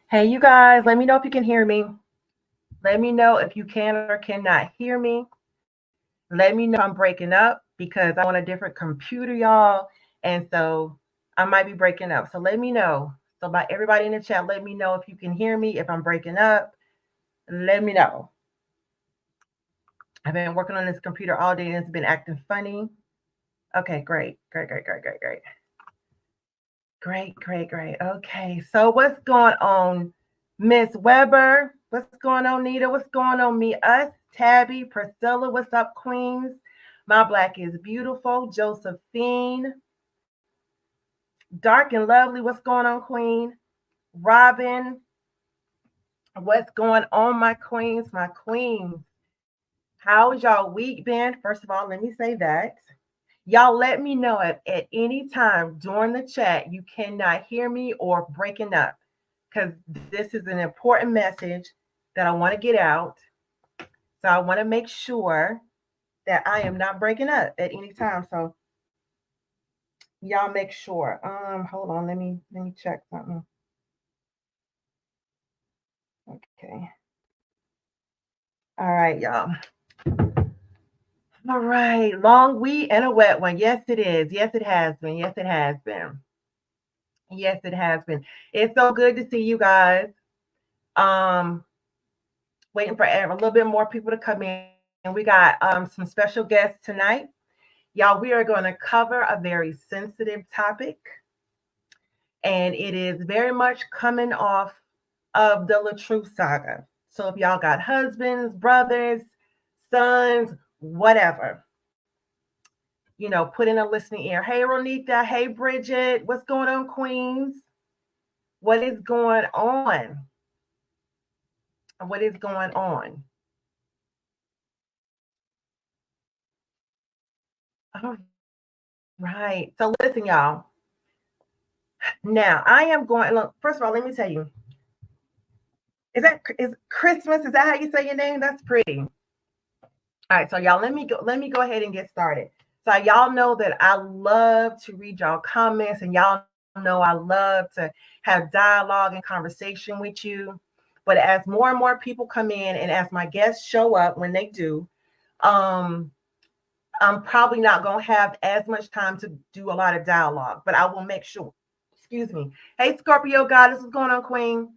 Hey, you guys, let me know if you can hear me. Let me know if you can or cannot hear me. Let me know if I'm breaking up because I'm on a different computer, y'all. And so I might be breaking up. So let me know. So, by everybody in the chat, let me know if you can hear me, if I'm breaking up. Let me know. I've been working on this computer all day and it's been acting funny. Okay, great. Great, great, great, great, great. Great, great, great. Okay, so what's going on, Miss Weber? What's going on, Nita? What's going on, me, us, Tabby, Priscilla? What's up, Queens? My Black is Beautiful, Josephine, Dark and Lovely. What's going on, Queen? Robin, what's going on, my queens, my queens? How's y'all week been? First of all, let me say that. Y'all let me know at any time during the chat you cannot hear me or breaking up because this is an important message that I want to get out. So I want to make sure that I am not breaking up at any time. So y'all make sure. Hold on, let me check something. Okay. All right, y'all. All right. Long week and a wet one. Yes, it is. Yes, it has been. Yes, it has been. Yes, it has been. It's so good to see you guys. Um, Waiting for a little bit more people to come in. We got some special guests tonight. Y'all, we are going to cover a very sensitive topic, and it is very much coming off of the LaTruth saga. So if y'all got husbands, brothers, sons, whatever, put in a listening ear. Hey, Ronita. Hey, Bridget. What's going on, Queens? What is going on? What is going on? All right. So listen, y'all. Now I am going. Look, first of all, let me tell you. Is Christmas? Is that how you say your name? That's pretty. All right. So y'all, let me go. Let me go ahead and get started. So y'all know that I love to read y'all comments, and y'all know I love to have dialogue and conversation with you. But as more and more people come in, and as my guests show up when they do, um, I'm probably not going to have as much time to do a lot of dialogue, but I will make sure. Excuse me. Hey, Scorpio Goddess, what's going on, Queen?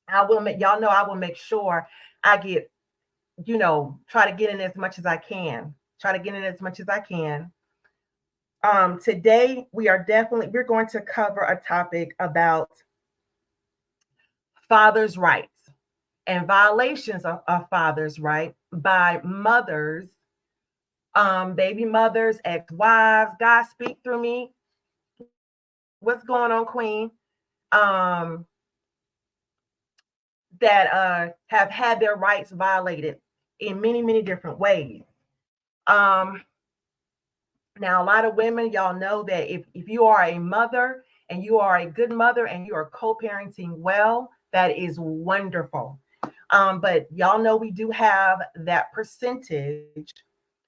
I will make y'all know I will make sure I get, try to get in as much as I can. Try to get in as much as I can. Today we're going to cover a topic about fathers' rights and violations of fathers' right by mothers, baby mothers, ex-wives. God, speak through me. What's going on, Queen? Um, that have had their rights violated in many, many different ways. Um, Now, a lot of women, y'all know that if you are a mother and you are a good mother and you are co-parenting well, that is wonderful. But y'all know we do have that percentage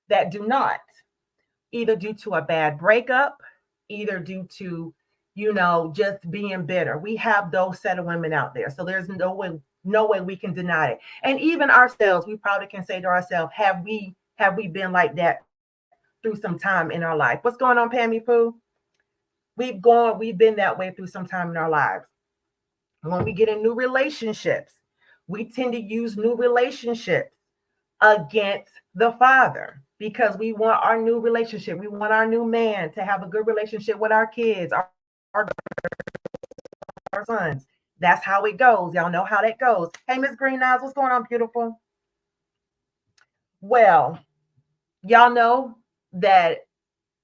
that do not, either due to a bad breakup, either due to, just being bitter. We have those set of women out there. So there's no way we can deny it. And even ourselves, we probably can say to ourselves, have we been like that through some time in our life? What's going on, Pammy Pooh? We've been that way through some time in our lives. When we get in new relationships, we tend to use new relationships against the father because we want our new relationship. We want our new man to have a good relationship with our kids, our sons. That's how it goes. Y'all know how that goes. Hey, Miss Green Eyes, what's going on, beautiful? Well, y'all know that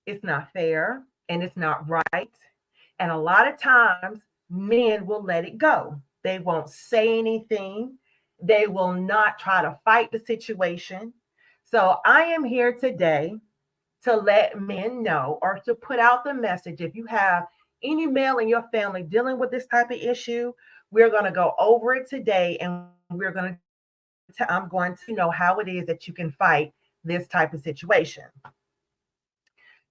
it's not fair and it's not right. And a lot of times, men will let it go. They won't say anything. They will not try to fight the situation. So I am here today to let men know or to put out the message. If you have any male in your family dealing with this type of issue, we're going to go over it today and I'm going to know how it is that you can fight this type of situation.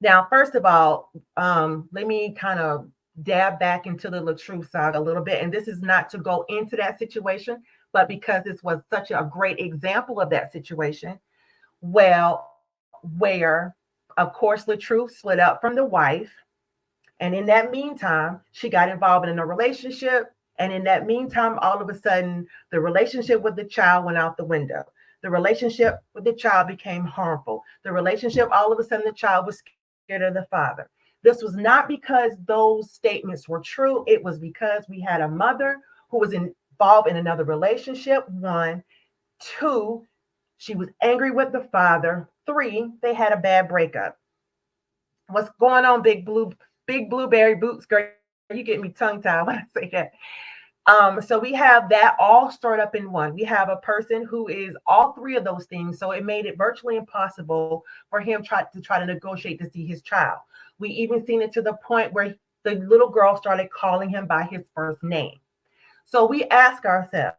Now, first of all, let me kind of dab back into the Latrue saga a little bit. And this is not to go into that situation, but because this was such a great example of that situation. Well, where, of course, Latrue split up from the wife. And in that meantime, she got involved in a relationship. And in that meantime, all of a sudden, the relationship with the child went out the window. The relationship with the child became harmful. The relationship, all of a sudden, the child was scared of the father. This was not because those statements were true. It was because we had a mother who was involved in another relationship. One, two, she was angry with the father. Three, they had a bad breakup. What's going on, big blueberry boots, girl? You get me tongue tied when I say that. So we have that all stored up in one. We have a person who is all three of those things. So it made it virtually impossible for him to negotiate to see his child. We even seen it to the point where the little girl started calling him by his first name. So we ask ourselves,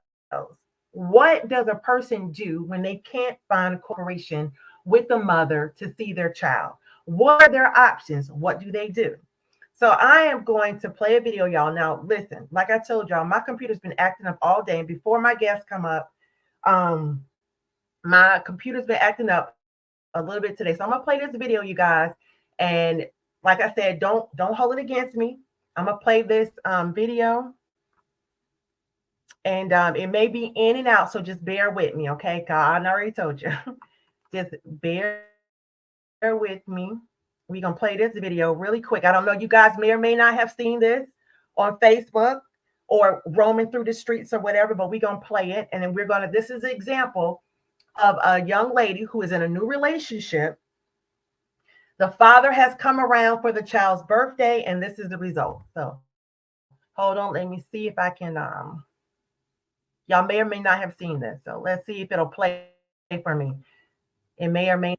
what does a person do when they can't find cooperation with the mother to see their child? What are their options? What do they do? So I am going to play a video, y'all. Now, listen, like I told y'all, my computer's been acting up all day. And before my guests come up, my computer's been acting up a little bit today. So I'm gonna play this video, you guys. And like I said, don't hold it against me. I'm gonna play this video, and it may be in and out, so just bear with me, okay? God, I already told you. Just bear with me. We're going to play this video really quick. I don't know, you guys may or may not have seen this on Facebook or roaming through the streets or whatever, but we're going to play it. And then this is an example of a young lady who is in a new relationship. The father has come around for the child's birthday, and this is the result. So hold on, let me see if I can, y'all may or may not have seen this. So let's see if it'll play for me. It may or may.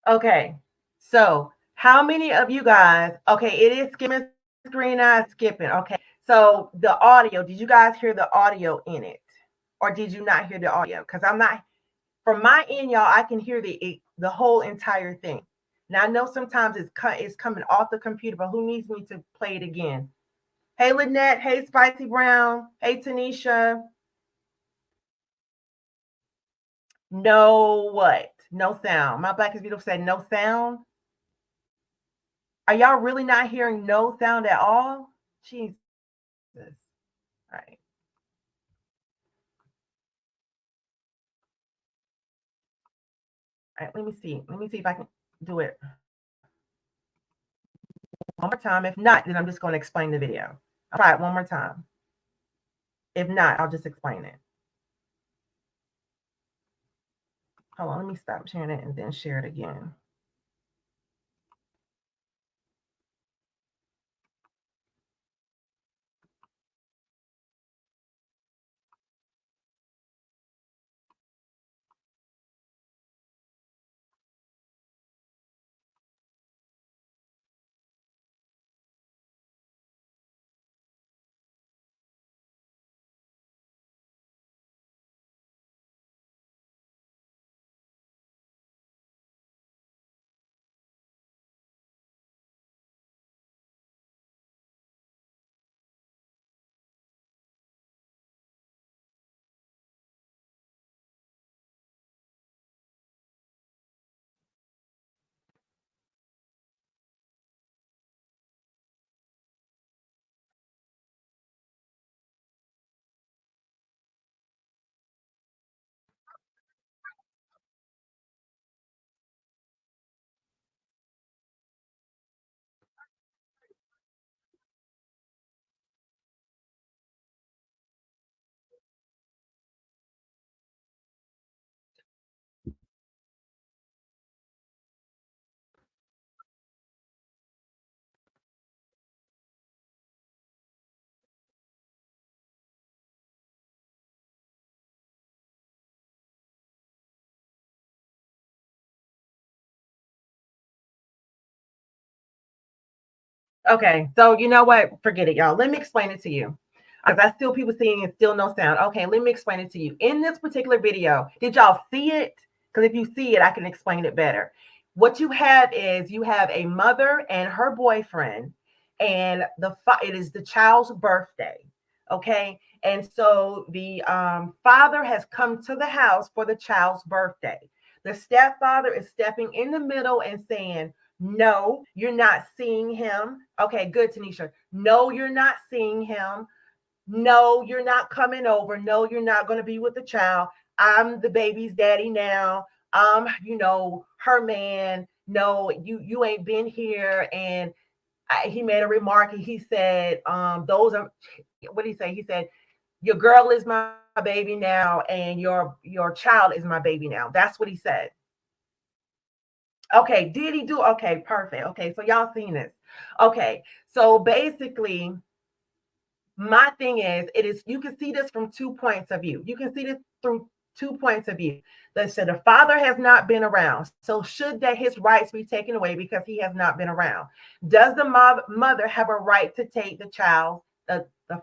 Okay. So how many of you guys, okay, it is skimming screen, not skipping. Okay. So the audio, did you guys hear the audio in it? Or did you not hear the audio? Because I'm not, from my end, y'all, I can hear the whole entire thing. Now I know sometimes it's coming off the computer, but who needs me to play it again? Hey Lynette, hey Spicy Brown, hey Tanisha. No what? No sound. My Black is Beautiful said no sound. Are y'all really not hearing no sound at all? Jesus. All right. All right, let me see. Let me see if I can do it one more time. If not, then I'm just going to explain the video. I'll try it one more time. If not, I'll just explain it. Hold on, let me stop sharing it and then share it again. Okay, so you know what? Forget it, y'all. Let me explain it to you. Because I still people seeing and still no sound. Okay, let me explain it to you. In this particular video, did y'all see it? Because if you see it, I can explain it better. What you have is you have a mother and her boyfriend, and it is the child's birthday. Okay, and so the father has come to the house for the child's birthday. The stepfather is stepping in the middle and saying, no, you're not seeing him. Okay, good, Tanisha. No, you're not seeing him. No, you're not coming over. No, you're not going to be with the child. I'm the baby's daddy now. Her man. No, you ain't been here. And he made a remark. He said, those are what did he say? He said, your girl is my baby now, and your child is my baby now. That's what he said. Okay, did he do? Okay, perfect. Okay, so y'all seen this. Okay, so basically, my thing is, you can see this from 2 points of view. You can see this through 2 points of view. The father has not been around. So should that his rights be taken away because he has not been around? Does the mother have a right to take the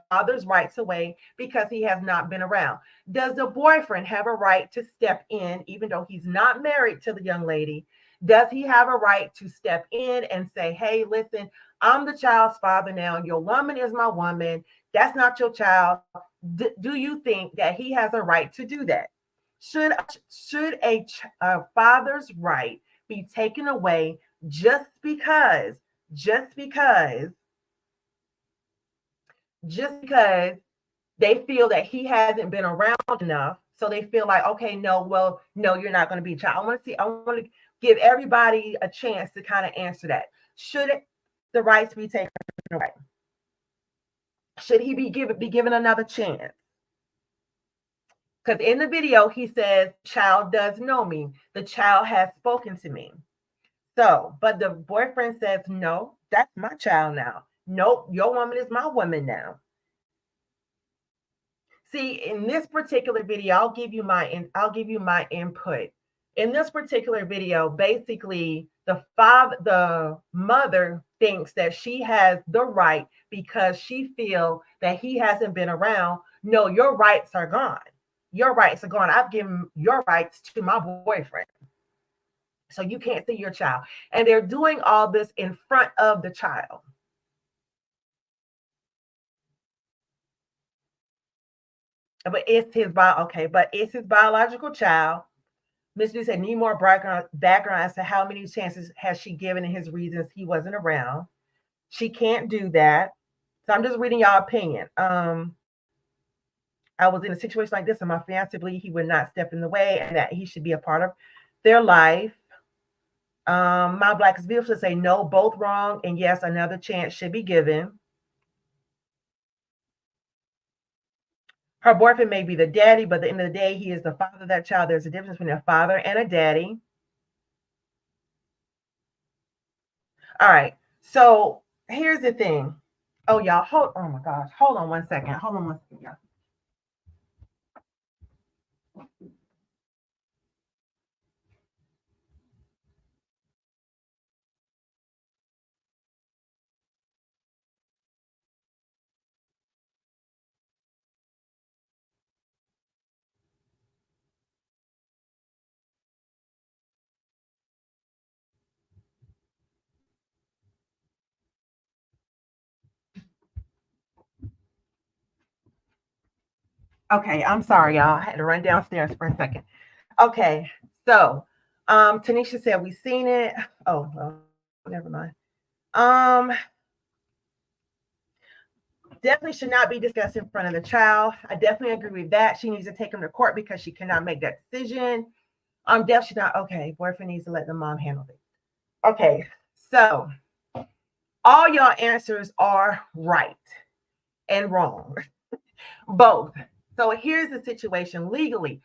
father's rights away because he has not been around? Does the boyfriend have a right to step in, even though he's not married to the young lady? Does he have a right to step in and say, hey, listen, I'm the child's father now. Your woman is my woman. That's not your child. Do you think that he has a right to do that? Should a father's right be taken away just because they feel that he hasn't been around enough? So they feel like, okay, no, well, no, you're not going to be a child. I want to give everybody a chance to kind of answer that. Should the rights be taken away? Should he be given another chance? Because in the video, he says, child does know me. The child has spoken to me. So, but the boyfriend says, no, that's my child now. Nope, your woman is my woman now. See, in this particular video, I'll give you my input. In this particular video, basically, the mother thinks that she has the right because she feels that he hasn't been around. No, your rights are gone. Your rights are gone. I've given your rights to my boyfriend. So you can't see your child. And they're doing all this in front of the child. But it's his biological child. Ms. D said, need more background as to how many chances has she given and his reasons he wasn't around. She can't do that. So I'm just reading y'all opinion. I was in a situation like this, and my fiance believed he would not step in the way and that he should be a part of their life. My Black is Beautiful say no, both wrong, and yes, another chance should be given. Her boyfriend may be the daddy, but at the end of the day, he is the father of that child. There's a difference between a father and a daddy. All right. So here's the thing. Oh, y'all, oh my gosh. Hold on one second. Hold on one second, y'all. Okay, I'm sorry, y'all. I had to run downstairs for a second. Okay, so Tanisha said we seen it. Oh, well, never mind. Definitely should not be discussed in front of the child. I definitely agree with that. She needs to take him to court because she cannot make that decision. Definitely should not. Okay, boyfriend needs to let the mom handle it. Okay, so all y'all answers are right and wrong, both. So here's the situation legally.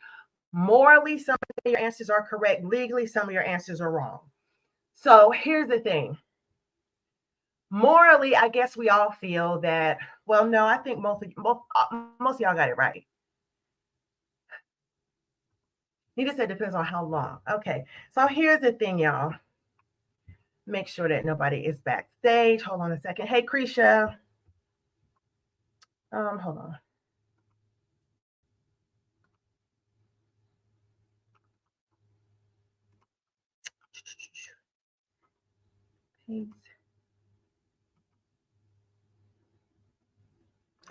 Morally, some of your answers are correct. Legally, some of your answers are wrong. So here's the thing. Morally, I guess we all feel that, well, no, I think most of y'all got it right. He just said depends on how long. Okay, so here's the thing, y'all. Make sure that nobody is backstage. Hold on a second. Hey, Krisha. Hold on.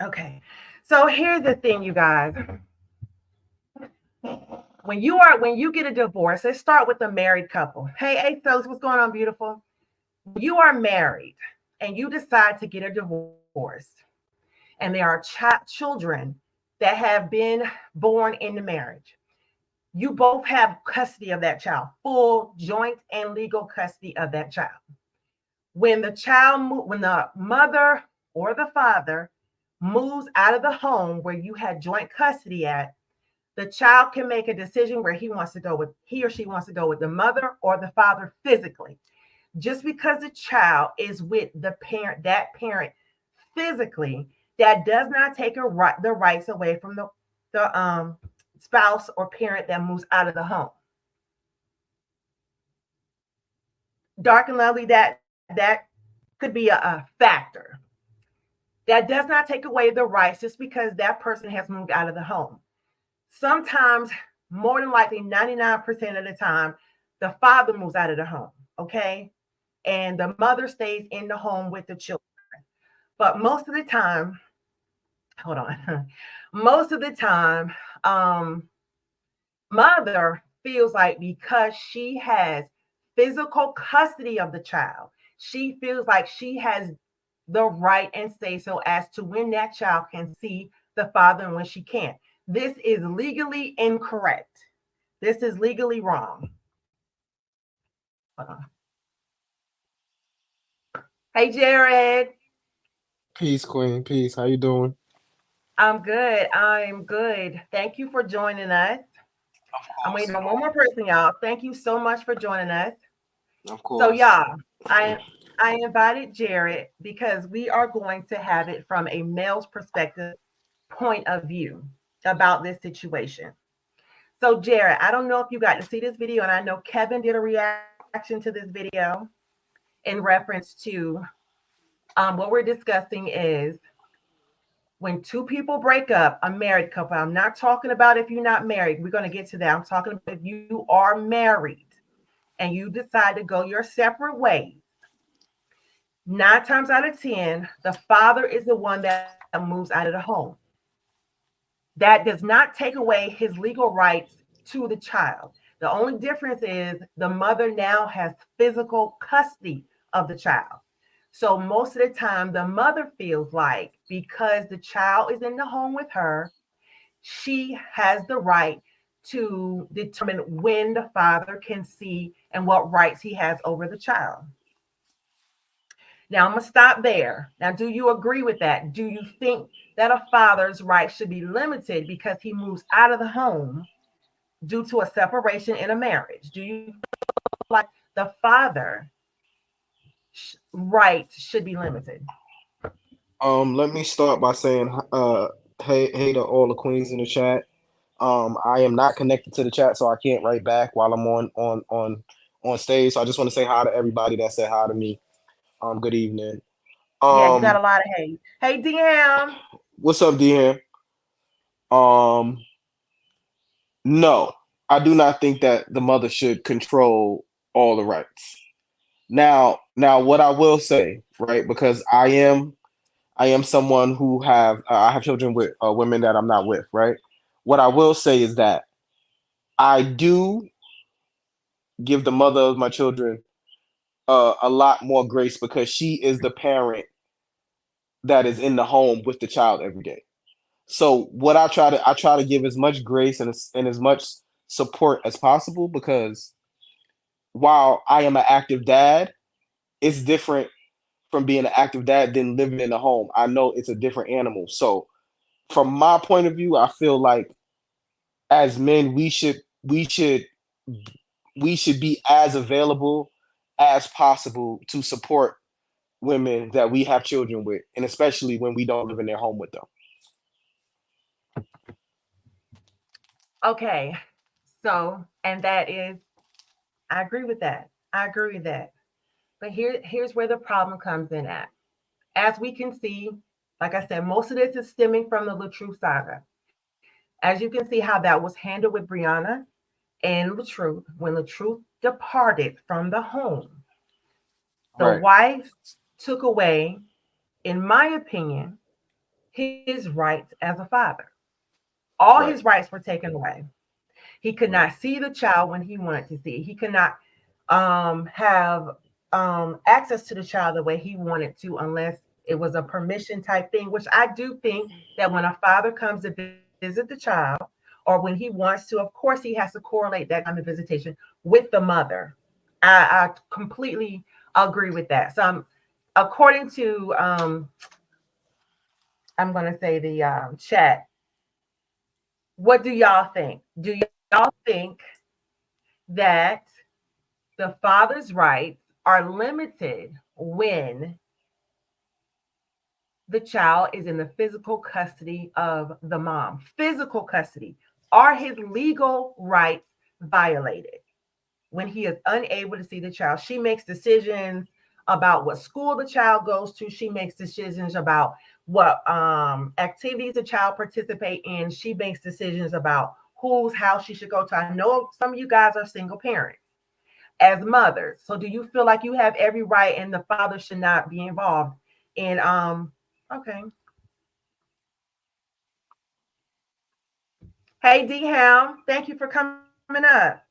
Okay. So here's the thing, you guys. When you get a divorce, let's start with the married couple. Hey, ASOS, what's going on, beautiful? You are married and you decide to get a divorce, and there are children that have been born in the marriage. You both have custody of that child, full joint and legal custody of that child. When the mother or the father moves out of the home where you had joint custody at, the child can make a decision where he or she wants to go with the mother or the father physically. Just because the child is with that parent physically, that does not take the rights away from the spouse or parent that moves out of the home. Dark and lovely, that could be a factor. That does not take away the rights just because that person has moved out of the home. Sometimes, more than likely, 99% of the time, the father moves out of the home, okay? And the mother stays in the home with the children. But most of the time, hold on, most of the time, mother feels like because she has physical custody of the child, she feels like she has the right and say so as to when that child can see the father and when she can't. This is legally incorrect. This is legally wrong. Hey, Jared. Peace, Queen. Peace. How you doing? I'm good. I'm good. Thank you for joining us. Of I'm course. waiting on one more person, y'all. Thank you so much for joining us. Of So, course. y'all, I invited Jared because we are going to have it from a male's perspective point of view about this situation. So, Jared, I don't know if you got to see this video, and I know Kevin did a reaction to this video in reference to what we're discussing is when two people break up, a married couple. I'm not talking about if you're not married. We're going to get to that. I'm talking about if you are married and you decide to go your separate ways. 9 times out of 10, the father is the one that moves out of the home. That does not take away his legal rights to the child. The only difference is the mother now has physical custody of the child. So most of the time, the mother feels like because the child is in the home with her, she has the right to determine when the father can see and what rights he has over the child. Now, I'm going to stop there. Now, do you agree with that? Do you think that a father's rights should be limited because he moves out of the home due to a separation in a marriage? Do you feel like the father rights should be limited? Let me start by saying, hey to all the queens in the chat. I am not connected to the chat, so I can't write back while I'm on stage. So I just want to say hi to everybody that said hi to me. Good evening. Yeah, you got Um, a lot of hate. Hey, DM. what's up, DM? Um, no, I do not think that the mother should control all the rights. Now, what I will say, right? Because I am someone who have I have children with women that I'm not with, right? What I will say is that I do give the mother of my children a lot more grace because she is the parent that is in the home with the child every day. So what I try to give as much grace and as much support as possible because while I am an active dad, it's different from being an active dad than living in the home. I know it's a different animal. So from my point of view, I feel like as men we should be as available as possible to support women that we have children with, and especially when we don't live in their home with them. Okay. So, and that is, I agree with that. I agree with that. But here's where the problem comes in at. As we can see, like I said, most of this is stemming from the LaTruth saga. As you can see how that was handled with Brianna and LaTruth. When LaTruth departed from the home, the Right. wife took away, in my opinion, his rights as a father. All Right. his rights were taken away. He could not see the child when he wanted to see it. He could not have access to the child the way he wanted to, unless it was a permission type thing, which I do think that when a father comes to visit the child, or when he wants to, of course, he has to correlate that kind of visitation with the mother. I completely agree with that. So, according to, I'm going to say the chat, what do y'all think? Do y'all think that the father's rights are limited when the child is in the physical custody of the mom? Physical custody. Are his legal rights violated when he is unable to see the child? She makes decisions about what school the child goes to. She makes decisions about what activities the child participate in. She makes decisions about whose house she should go to. I know some of you guys are single parents as mothers. So do you feel like you have every right and the father should not be involved in okay. Hey D Ham, thank you for coming up.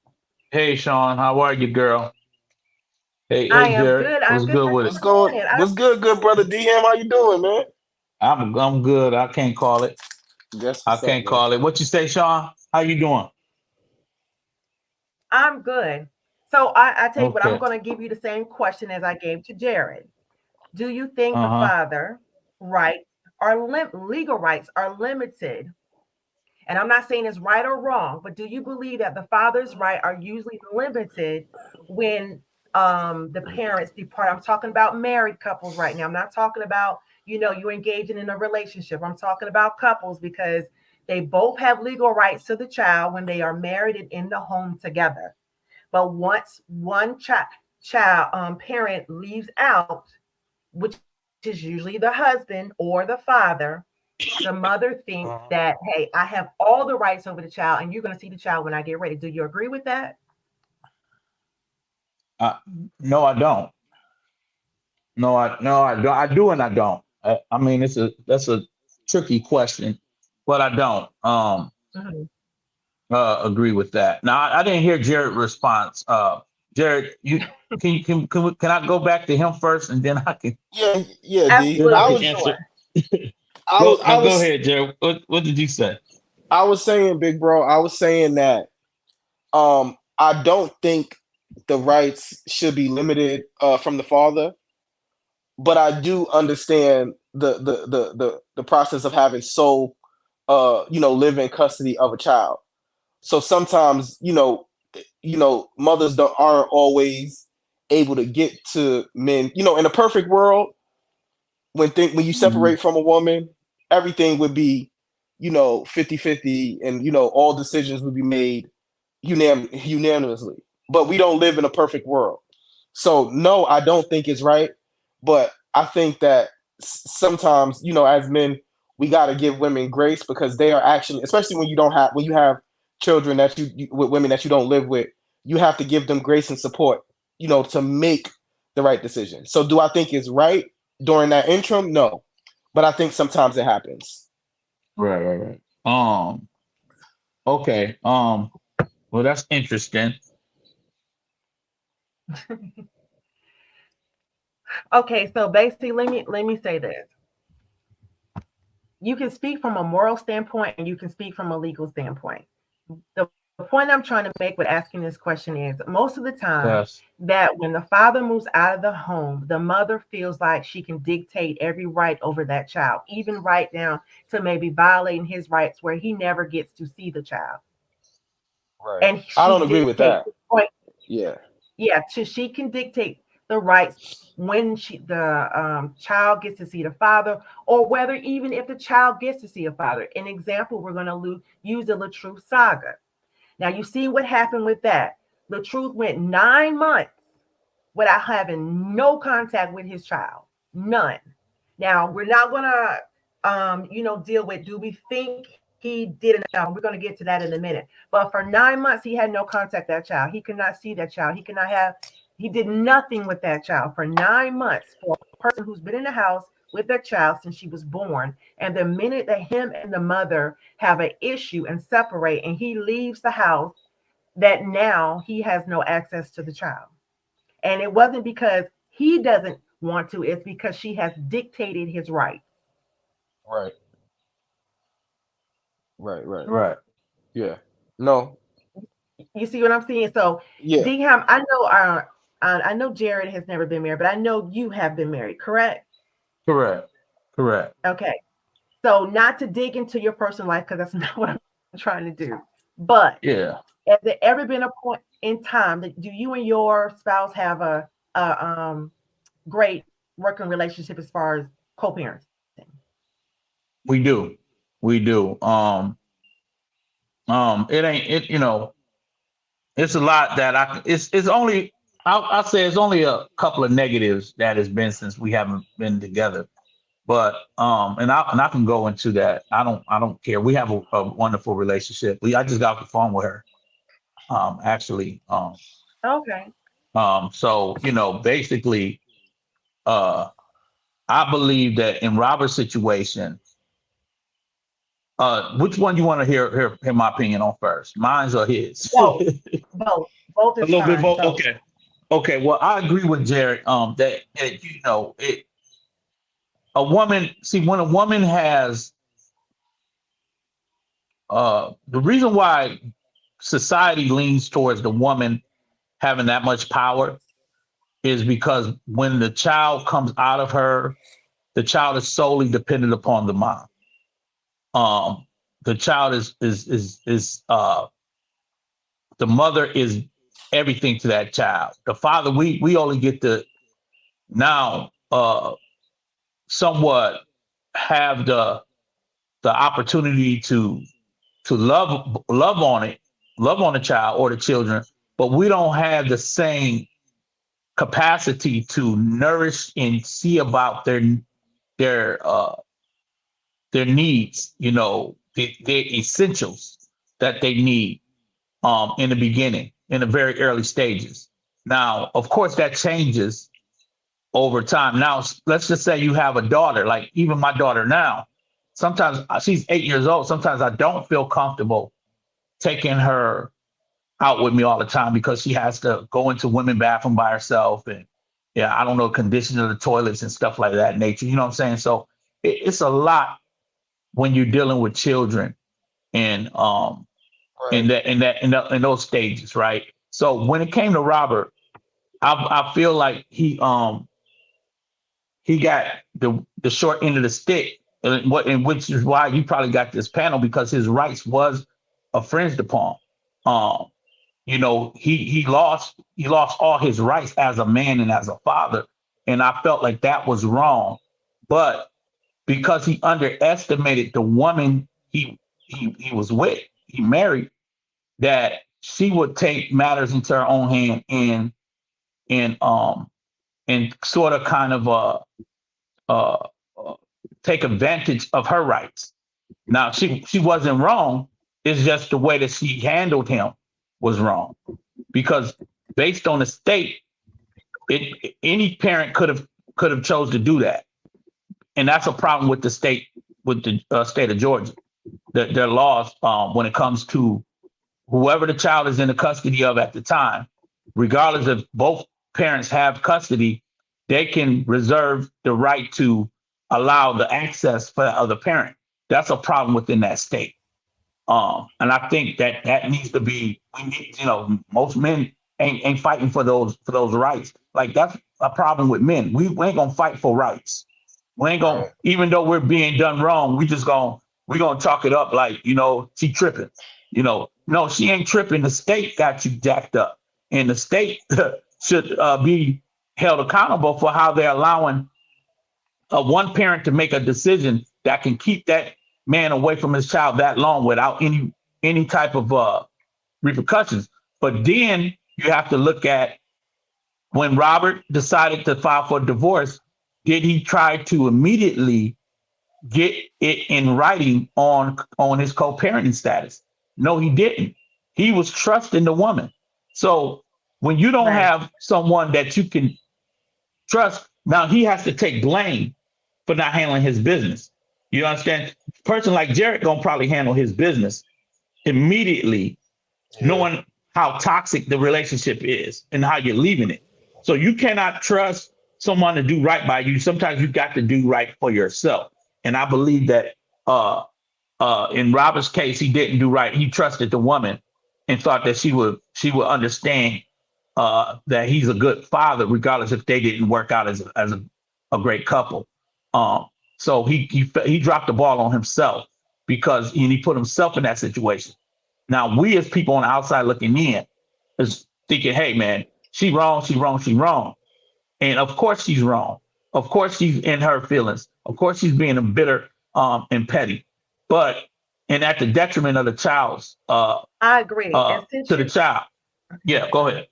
Hey, Sean, how are you, girl? Hey, I hey, am Jared, good. I'm what's good. good Thanks with What's it? for doing going? it. What's good, brother DM? How you doing, man? I'm good. I can't call it. Guess I what's up, can't man? call it. What you say, Sean? How you doing? I'm good. So I tell you what, I'm Okay. going to give you the same question as I gave to Jared. Do you think the Uh-huh. father rights are legal rights are limited? And I'm not saying it's right or wrong, but do you believe that the father's right are usually limited when the parents depart? I'm talking about married couples right now. I'm not talking about, you engaging in a relationship. I'm talking about couples because they both have legal rights to the child when they are married and in the home together. But once one child parent leaves out, which is usually the husband or the father, the mother thinks Uh-huh. that, hey, I have all the rights over the child, and you're going to see the child when I get ready. Do you agree with that? Uh, no, I don't. No, I don't. I do and I don't. I mean, that's a tricky question, but I don't Mhm. agree with that. Now, I didn't hear Jared's response. Jared, can I go back to him first, and then I can Yeah, yeah, D. then I I Absolutely, can was, answer. sure. I Go was, I now. Go was, ahead, Jared. What did you say? I was saying, big bro. I was saying that I don't think the rights should be limited from the father, but I do understand the process of having sole live in custody of a child. So sometimes mothers aren't always able to get to men. In a perfect world, when you Mhm. separate from a woman, everything would be 50-50, and all decisions would be made unanimously. But we don't live in a perfect world. So no, I don't think it's right. But I think that sometimes, as men, we got to give women grace, because they are actually, especially when you have children that with women that you don't live with, you have to give them grace and support, to make the right decision. So do I think it's right during that interim? No, but I think sometimes it happens. Right. Okay. Well, that's interesting. Okay, so basically, let me say this. You can speak from a moral standpoint and you can speak from a legal standpoint. The point I'm trying to make with asking this question is, most of the time Yes. that when the father moves out of the home, the mother feels like she can dictate every right over that child, even right down to maybe violating his rights where he never gets to see the child. Right. And I she don't agree with dictates that. the point. Yeah. Yeah, she can dictate the rights when the child gets to see the father, or whether even if the child gets to see a father. An example, we're going to use the LaTruth saga. Now you see what happened with that. LaTruth went 9 months without having no contact with his child. None. Now, we're not going to, deal with, do we think he did enough? We're going to get to that in a minute. But for 9 months, he had no contact with that child. He could not see that child. He did nothing with that child for 9 months for a person who's been in the house with their child since she was born. And the minute that him and the mother have an issue and separate and he leaves the house, that now he has no access to the child. And it wasn't because he doesn't want to, it's because she has dictated his right. Right. Right. Right. Yeah. No. You see what I'm saying? So, Yeah. Dingham, I know Jared has never been married, but I know you have been married, correct? Correct. Okay. So, not to dig into your personal life, because that's not what I'm trying to do. But Yeah. has there ever been a point in time that do you and your spouse have a great working relationship as far as co-parenting? We do. It's a lot that it's only, I'll say it's only a couple of negatives that has been since we haven't been together. But and I can go into that. I don't care. We have a wonderful relationship. I just got off the phone with her. Actually. Okay. So, basically, I believe that in Robert's situation, which one do you want to hear my opinion on first? Mine's or his? Both. Both A is little bit fine. both. So, Okay. Well, I agree with Jared. That a woman. See, when a woman has the reason why society leans towards the woman having that much power is because when the child comes out of her, the child is solely dependent upon the mom. The child is the mother is everything to that child. The father, we only get to now somewhat have the opportunity to love on the child or the children, but we don't have the same capacity to nourish and see about their needs, their essentials that they need in the beginning, in the very early stages. Now, of course, that changes over time. Now, let's just say you have a daughter, like even my daughter now, sometimes she's 8 years old. Sometimes I don't feel comfortable taking her out with me all the time because she has to go into women's bathroom by herself. And I don't know, condition of the toilets and stuff like that nature. You know what I'm saying? So it's a lot when you're dealing with children and in those stages, right? So when it came to Robert, I feel like he got the short end of the stick, and which is why you probably got this panel, because his rights was infringed upon. He lost all his rights as a man and as a father, and I felt like that was wrong. But because he underestimated the woman he was with, he married, that she would take matters into her own hand and sort of kind of take advantage of her rights. Now she wasn't wrong. It's just the way that she handled him was wrong, because based on the state, any parent could have chose to do that, and that's a problem with the state of Georgia. Their laws when it comes to whoever the child is in the custody of at the time, regardless if both parents have custody, they can reserve the right to allow the access for the other parent. That's a problem within that state. And I think that needs to be, most men ain't fighting for those rights. Like, that's a problem with men. We ain't gonna fight for rights. We ain't gonna, even though we're being done wrong, we're gonna talk it up like, she tripping. No, she ain't tripping. The state got you jacked up, and the state should be held accountable for how they're allowing one parent to make a decision that can keep that man away from his child that long without any type of repercussions. But then you have to look at when Robert decided to file for divorce, did he try to immediately get it in writing on his co-parenting status? No, he didn't. He was trusting the woman. So when you don't Right. have someone that you can trust, now he has to take blame for not handling his business. You understand? A person like Jared gonna probably handle his business immediately, Yeah. knowing how toxic the relationship is and how you're leaving it. So you cannot trust someone to do right by you. Sometimes you got to do right for yourself. And I believe that in Robert's case, he didn't do right. He trusted the woman and thought that she would understand that he's a good father, regardless if they didn't work out as a great couple. Um, so he dropped the ball on himself because he put himself in that situation. Now we as people on the outside looking in is thinking, hey man, she wrong, she wrong, she wrong. And of course she's wrong. Of course she's in her feelings. Of course she's being a bitter and petty. But and at the detriment of the child's I agree. And since to the you, child. Yeah, go ahead.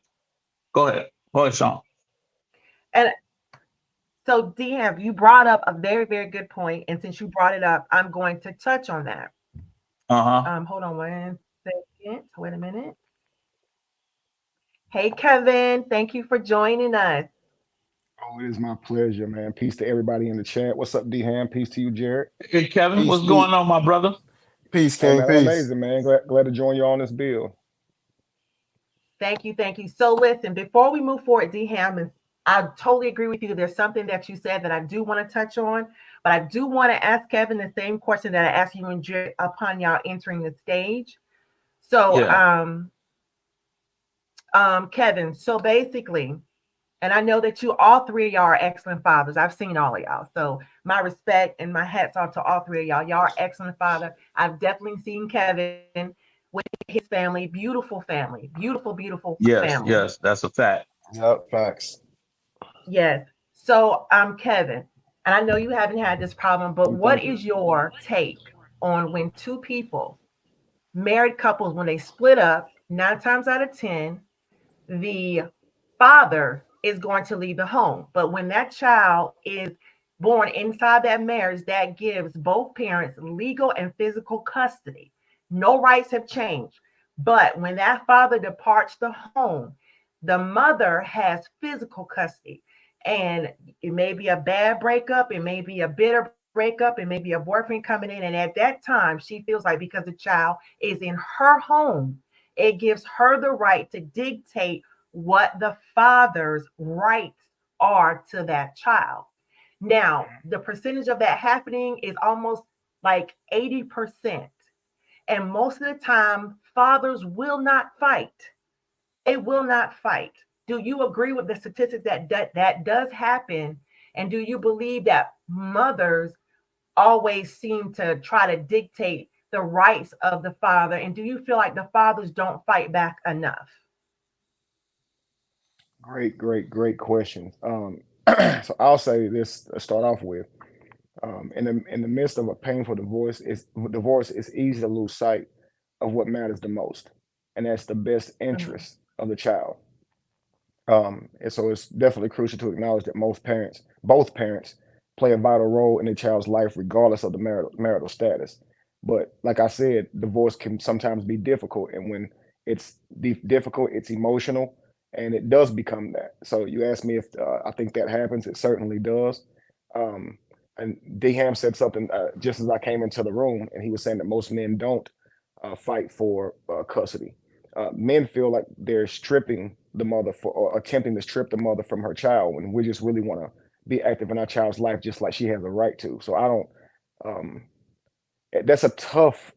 Go ahead. Go ahead, Sean. and so DM, you brought up a very, very good point. And since you brought it up, I'm going to touch on that. Uh-huh. Hold on 1 second. Wait a minute. Hey, Kevin, thank you for joining us. Oh, it is my pleasure, man. Peace to everybody in the chat. What's up, D-Ham? Peace to you, Jared. Hey, Kevin, Peace, what's going on, my brother? peace, Hey, King. man, I'm Peace. amazing, man. Glad to join you on this bill. Thank you. Thank you. So listen, before we move forward, D Hammond, I totally agree with you. There's something that you said that I do want to touch on, but I do want to ask Kevin the same question that I asked you and Jared upon y'all entering the stage. So, Yeah. Kevin, so basically, and I know that you all three of y'all are excellent fathers. I've seen all of y'all. So my respect and my hats off to all three of y'all. Y'all are excellent father. I've definitely seen Kevin with his family, beautiful family, beautiful, beautiful Yes, family. yes, that's a fact. Yep, facts. Yes. So Kevin, and I know you haven't had this problem, but what is your take on when two people, married couples, when they split up, 9 times out of 10, the father is going to leave the home. But when that child is born inside that marriage, that gives both parents legal and physical custody. No rights have changed. But when that father departs the home, the mother has physical custody. And it may be a bad breakup, it may be a bitter breakup, it may be a boyfriend coming in. And at that time, she feels like because the child is in her home, it gives her the right to dictate what the father's rights are to that child. Now, the percentage of that happening is almost like 80%. And most of the time, fathers will not fight. It will not fight. Do you agree with the statistics that does happen? And do you believe that mothers always seem to try to dictate the rights of the father? And do you feel like the fathers don't fight back enough? Great question. So I'll say this to start off with. In the midst of a painful divorce, it's easy to lose sight of what matters the most, and that's the best Mhm. interest of the child. And so it's definitely crucial to acknowledge that both parents, play a vital role in a child's life, regardless of the marital status. But like I said, divorce can sometimes be difficult, and when it's difficult, it's emotional, and it does become that. So you asked me if I think that happens. It certainly does. Um, and Deham said something just as I came into the room, and he was saying that most men don't fight for custody. Men feel like they're stripping the mother for or attempting to strip the mother from her child when we just really want to be active in our child's life just like she has a right to. So I don't um that's a tough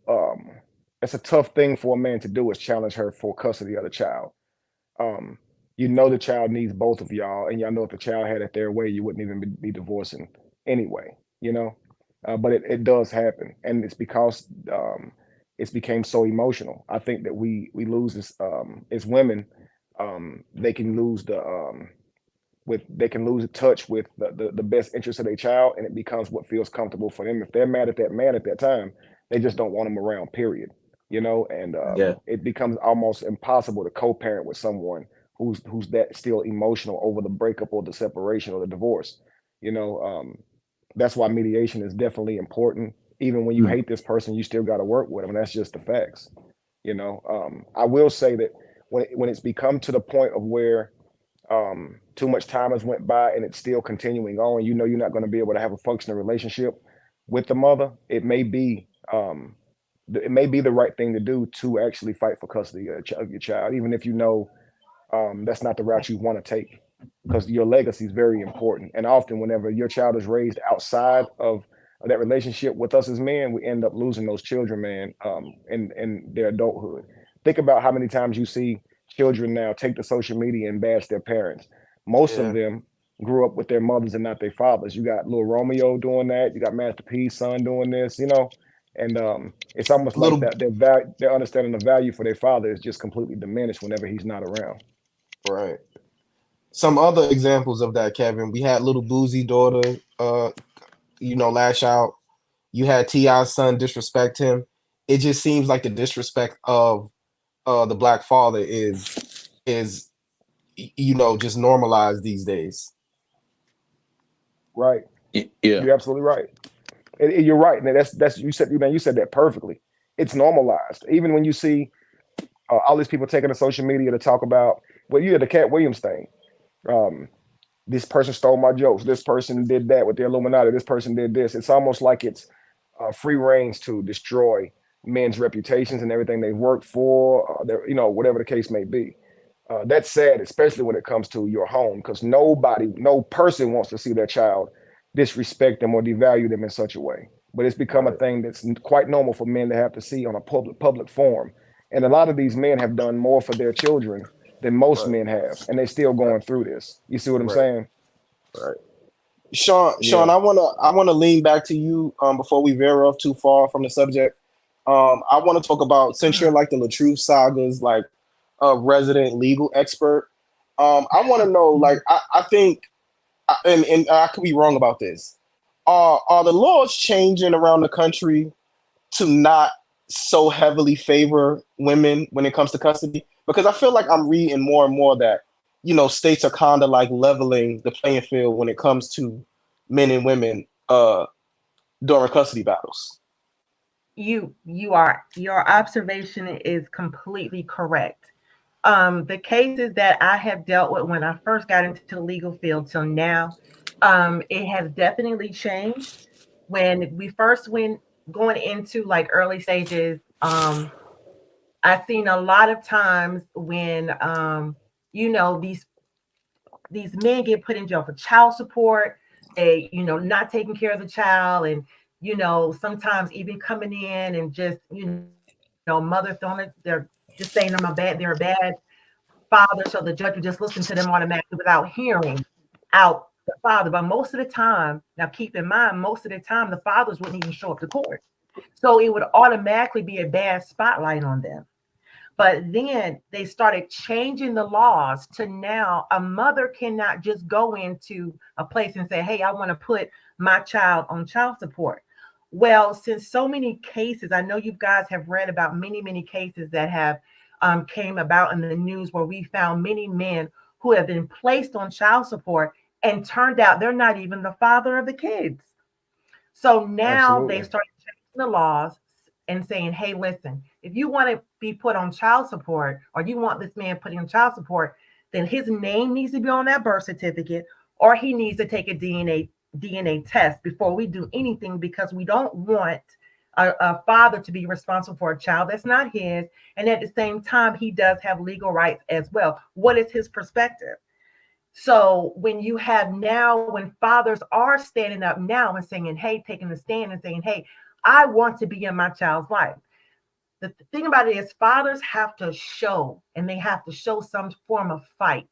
thing for a man to do, is challenge her for custody of the child. Um you know the child needs both of y'all, and y'all know if the child had it their way, you wouldn't even be divorcing anyway, you know. But it does happen, and it's because it's became so emotional. I think that we lose this as women. They can lose they can lose touch with the best interest of their child, and it becomes what feels comfortable for them. If they're mad at that man at that time, they just don't want him around, period. You know, and Yeah. it becomes almost impossible to co-parent with someone who's that still emotional over the breakup or the separation or the divorce. You know, that's why mediation is definitely important. Even when you hate this person, you still got to work with them. And that's just the facts. You know, I will say that when it's become to the point of where too much time has went by and it's still continuing on, you know, you're not going to be able to have a functioning relationship with the mother. It may be the right thing to do to actually fight for custody of your child, even if you know that's not the route you want to take, because your legacy is very important. And often, whenever your child is raised outside of that relationship with us as men, we end up losing those children, man, in their adulthood. Think about how many times you see children now take to social media and bash their parents. Most Yeah. of them grew up with their mothers and not their fathers. You got little Romeo doing that. You got Master P's son doing this, you know, and it's almost like Little that their understanding of value for their father is just completely diminished whenever he's not around. right. Some other examples of that, Kevin. We had little Boozy daughter, lash out. You had T.I.'s son disrespect him. It just seems like the disrespect of the black father is just normalized these days. Right. Yeah. You're absolutely right. And you're right. And that's you said that perfectly. It's normalized. Even when you see all these people taking to social media to talk about, well, you had the Cat Williams thing. This person stole my jokes. This person did that with the Illuminati. This person did this. It's almost like it's free reigns to destroy men's reputations and everything they've worked for, whatever the case may be. That's sad, especially when it comes to your home, because no person wants to see their child disrespect them or devalue them in such a way. But it's become a thing that's quite normal for men to have to see on a public forum. And a lot of these men have done more for their children than most men have, and they're still going through this. You see what I'm saying? Right. Sean, Yeah. I wanna lean back to you before we veer off too far from the subject. I want to talk about, since you're like the LaTruth Saga's like resident legal expert. I want to know, like, I think, and I could be wrong about this. Are the laws changing around the country to not so heavily favor women when it comes to custody? Because I feel like I'm reading more and more that, states are kind of like leveling the playing field when it comes to men and women during custody battles. Your observation is completely correct. The cases that I have dealt with when I first got into the legal field till now, it has definitely changed. When we first went going into like early stages, I've seen a lot of times when these men get put in jail for child support, not taking care of the child, and sometimes even coming in and just mother throwing it, they're just saying they're a bad father, so the judge would just listen to them automatically without hearing out the father. But most of the time, now keep in mind, most of the time the fathers wouldn't even show up to court, so it would automatically be a bad spotlight on them. But then they started changing the laws to now a mother cannot just go into a place and say, hey, I want to put my child on child support. Well, since so many cases, I know you guys have read about many, many cases that have came about in the news where we found many men who have been placed on child support and turned out they're not even the father of the kids. So now they Absolutely. started changing the laws and saying, hey, listen, if you want to be put on child support or you want this man put on child support, then his name needs to be on that birth certificate, or he needs to take a DNA test before we do anything, because we don't want a father to be responsible for a child that's not his. And at the same time, he does have legal rights as well. What is his perspective? So when fathers are standing up now and saying, hey, taking a stand and saying, hey, I want to be in my child's life. The thing about it is fathers have to show, and they have to show some form of fight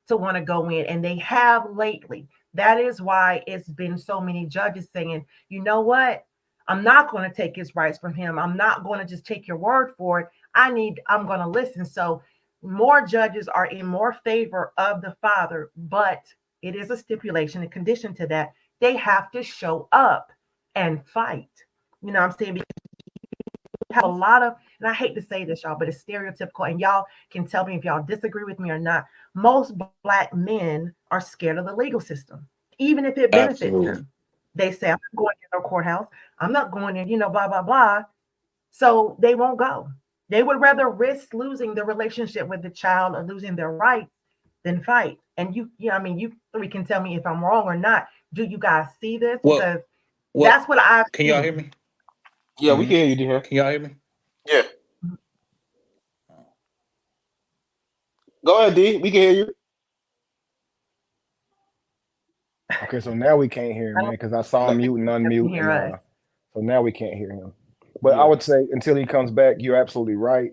to want to go in. And they have lately. That is why it's been so many judges saying, you know what? I'm not going to take his rights from him. I'm not going to just take your word for it. I'm going to listen. So more judges are in more favor of the father, but it is a stipulation, a condition to that. They have to show up and fight. You know what I'm saying? Because you have a lot of, and I hate to say this, y'all, but it's stereotypical, and y'all can tell me if y'all disagree with me or not. Most Black men are scared of the legal system, even if it benefits Absolutely. them. They say, I'm not going to no courthouse. I'm not going in, blah, blah, blah. So they won't go. They would rather risk losing the relationship with the child or losing their rights than fight. And you three can tell me if I'm wrong or not. Do you guys see this? Well, Because that's what I've can y'all hear seen. me? Yeah, we can hear you, dear. Can y'all hear me? Yeah. Go ahead, D. We can hear you. Okay, so now we can't hear him, man, because I saw him mute and unmute, hear and us. so now we can't hear him. But I Yeah. would say until he comes back, you're absolutely right,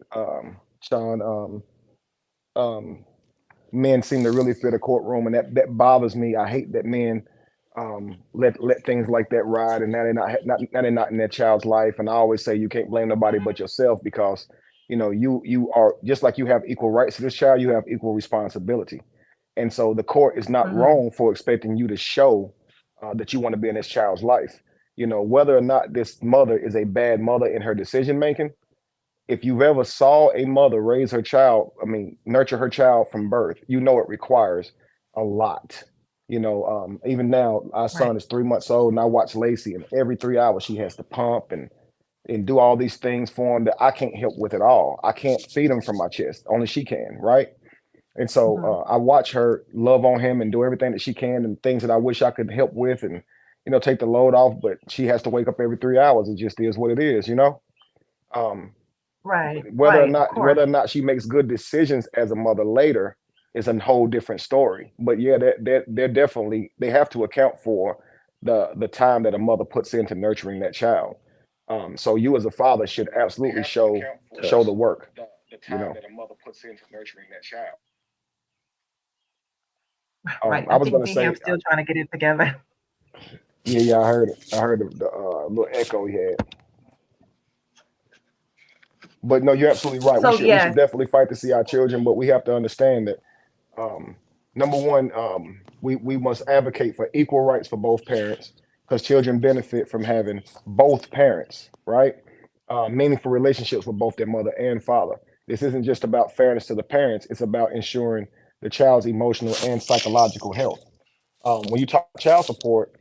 Sean. Men seem to really fear the courtroom, and that bothers me. I hate that men let things like that ride, and now they're not in their child's life. And I always say you can't blame nobody but yourself, because you are just like you have equal rights to this child, you have equal responsibility. And so the court is not Mhm. wrong for expecting you to show that you want to be in this child's life. Whether or not this mother is a bad mother in her decision making, if you've ever saw a mother raise her child, nurture her child from birth, it requires a lot. Even now, our son is 3 months old, and I watch Lacey, and every 3 hours she has to pump and do all these things for him that I can't help with at all. I can't feed him from my chest. Only she can, right? And so I watch her love on him and do everything that she can, and things that I wish I could help with, and take the load off. But she has to wake up every 3 hours. It just is what it is, Right. Whether Right. Of course. or not she makes good decisions as a mother later is a whole different story. But yeah, they're definitely, they have to account for the time that a mother puts into nurturing that child. So you as a father should absolutely show the work. That a mother puts into nurturing that child. Right. I I was think gonna me say, I'm still trying to get it together. yeah, I heard it. I heard the little echo he had. But no, you're absolutely right. So We yes. should definitely fight to see our children, but we have to understand that number one, we must advocate for equal rights for both parents, because children benefit from having both parents, right? Meaningful relationships with both their mother and father. This isn't just about fairness to the parents; it's about ensuring the child's emotional and psychological health. When you talk child support,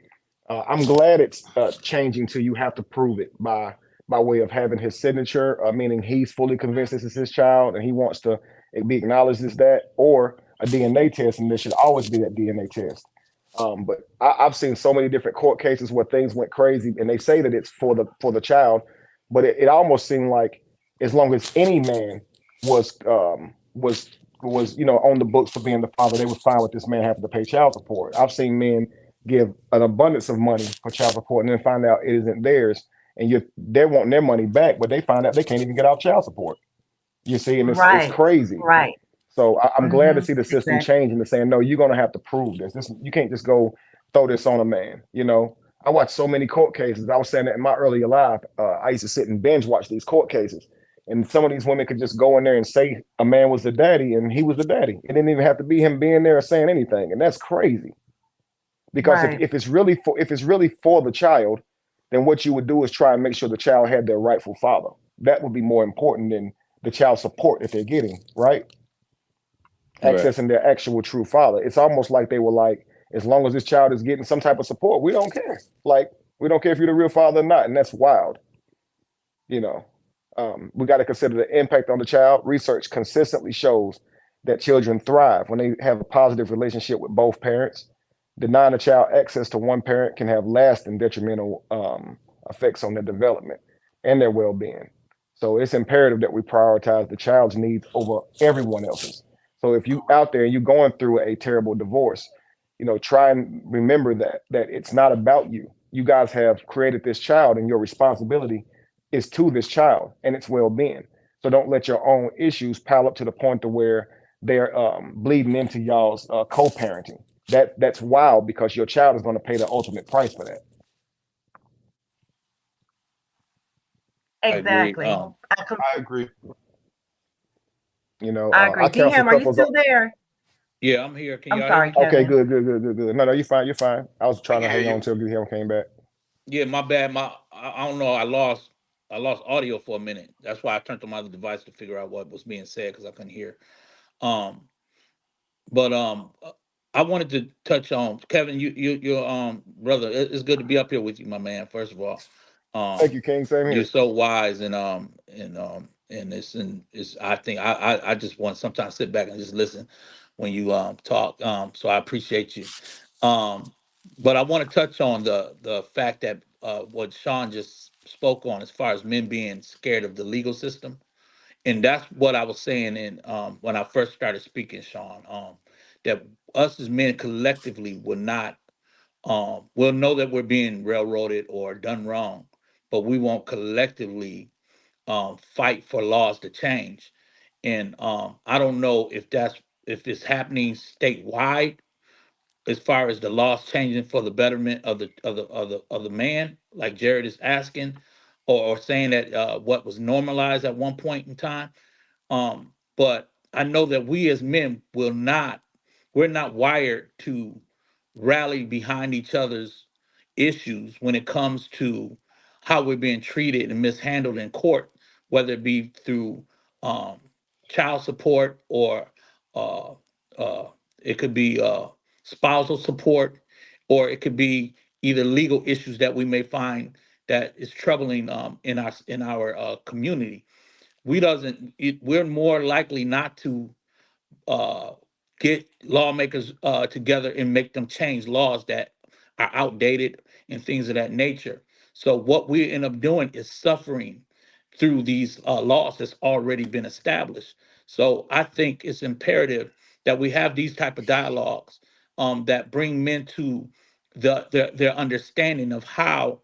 I'm glad it's changing to you have to prove it by way of having his signature, meaning he's fully convinced this is his child and he wants to be acknowledged as that, or a DNA test, and there should always be that DNA test. But I've seen so many different court cases where things went crazy, and they say that it's for the child, but it almost seemed like as long as any man was on the books for being the father, they were fine with this man having to pay child support. I've seen men give an abundance of money for child support and then find out it isn't theirs, and they're wanting their money back, but they find out they can't even get off child support. You see, and it's Right. crazy. Right. So I'm glad to see the system Exactly. changing to saying, no, you're going to have to prove this. You can't just go throw this on a man. I watched so many court cases. I was saying that in my earlier life, I used to sit and binge watch these court cases. And some of these women could just go in there and say a man was the daddy and he was the daddy. It didn't even have to be him being there or saying anything. And that's crazy. Because Right. if it's really for the child, then what you would do is try and make sure the child had their rightful father. That would be more important than the child support that they're getting, right? Accessing their actual true father. It's almost like they were like, as long as this child is getting some type of support, we don't care. Like, we don't care if you're the real father or not. And that's wild. We got to consider the impact on the child. Research consistently shows that children thrive when they have a positive relationship with both parents. Denying a child access to one parent can have lasting detrimental effects on their development and their well-being. So it's imperative that we prioritize the child's needs over everyone else's. So if you out there and you're going through a terrible divorce, try and remember that it's not about you. You guys have created this child, and your responsibility is to this child and its well-being. So don't let your own issues pile up to the point to where they're bleeding into y'all's co-parenting. That's wild, because your child is going to pay the ultimate price for that. Exactly. I I agree. I agree. I counsel D-Ham, are you couples. still there? Yeah, I'm here. Can I'm y'all sorry, hear me? Okay, Kevin. good. No, you're fine. You're fine. I was trying to can hear hang on you. until him came back. Yeah, my bad. I don't know. I lost audio for a minute. That's why I turned to my other device to figure out what was being said because I couldn't hear. Um, but I wanted to touch on Kevin. Your brother. It's good to be up here with you, my man. First of all, Thank um, you, King. Same you're here. so wise and it's I think I just want to sometimes sit back and just listen when you talk. So I appreciate you. Um, but I want to touch on the fact that what Sean just spoke on as far as men being scared of the legal system, and that's what I was saying in when I first started speaking, Sean. That us as men collectively will not we'll know that we're being railroaded or done wrong, but we won't collectively fight for laws to change. And I don't know if it's happening statewide as far as the laws changing for the betterment of the man, like Jared is asking, or saying that what was normalized at one point in time. But I know that we as men we're not wired to rally behind each other's issues when it comes to how we're being treated and mishandled in court, whether it be through um, child support or uh, uh, it could be spousal support, or it could be either legal issues that we may find that is troubling in our community. We're more likely not to uh, get lawmakers together and make them change laws that are outdated and things of that nature. So what we end up doing is suffering through these laws that's already been established. So I think it's imperative that we have these type of dialogues that bring men to their understanding of how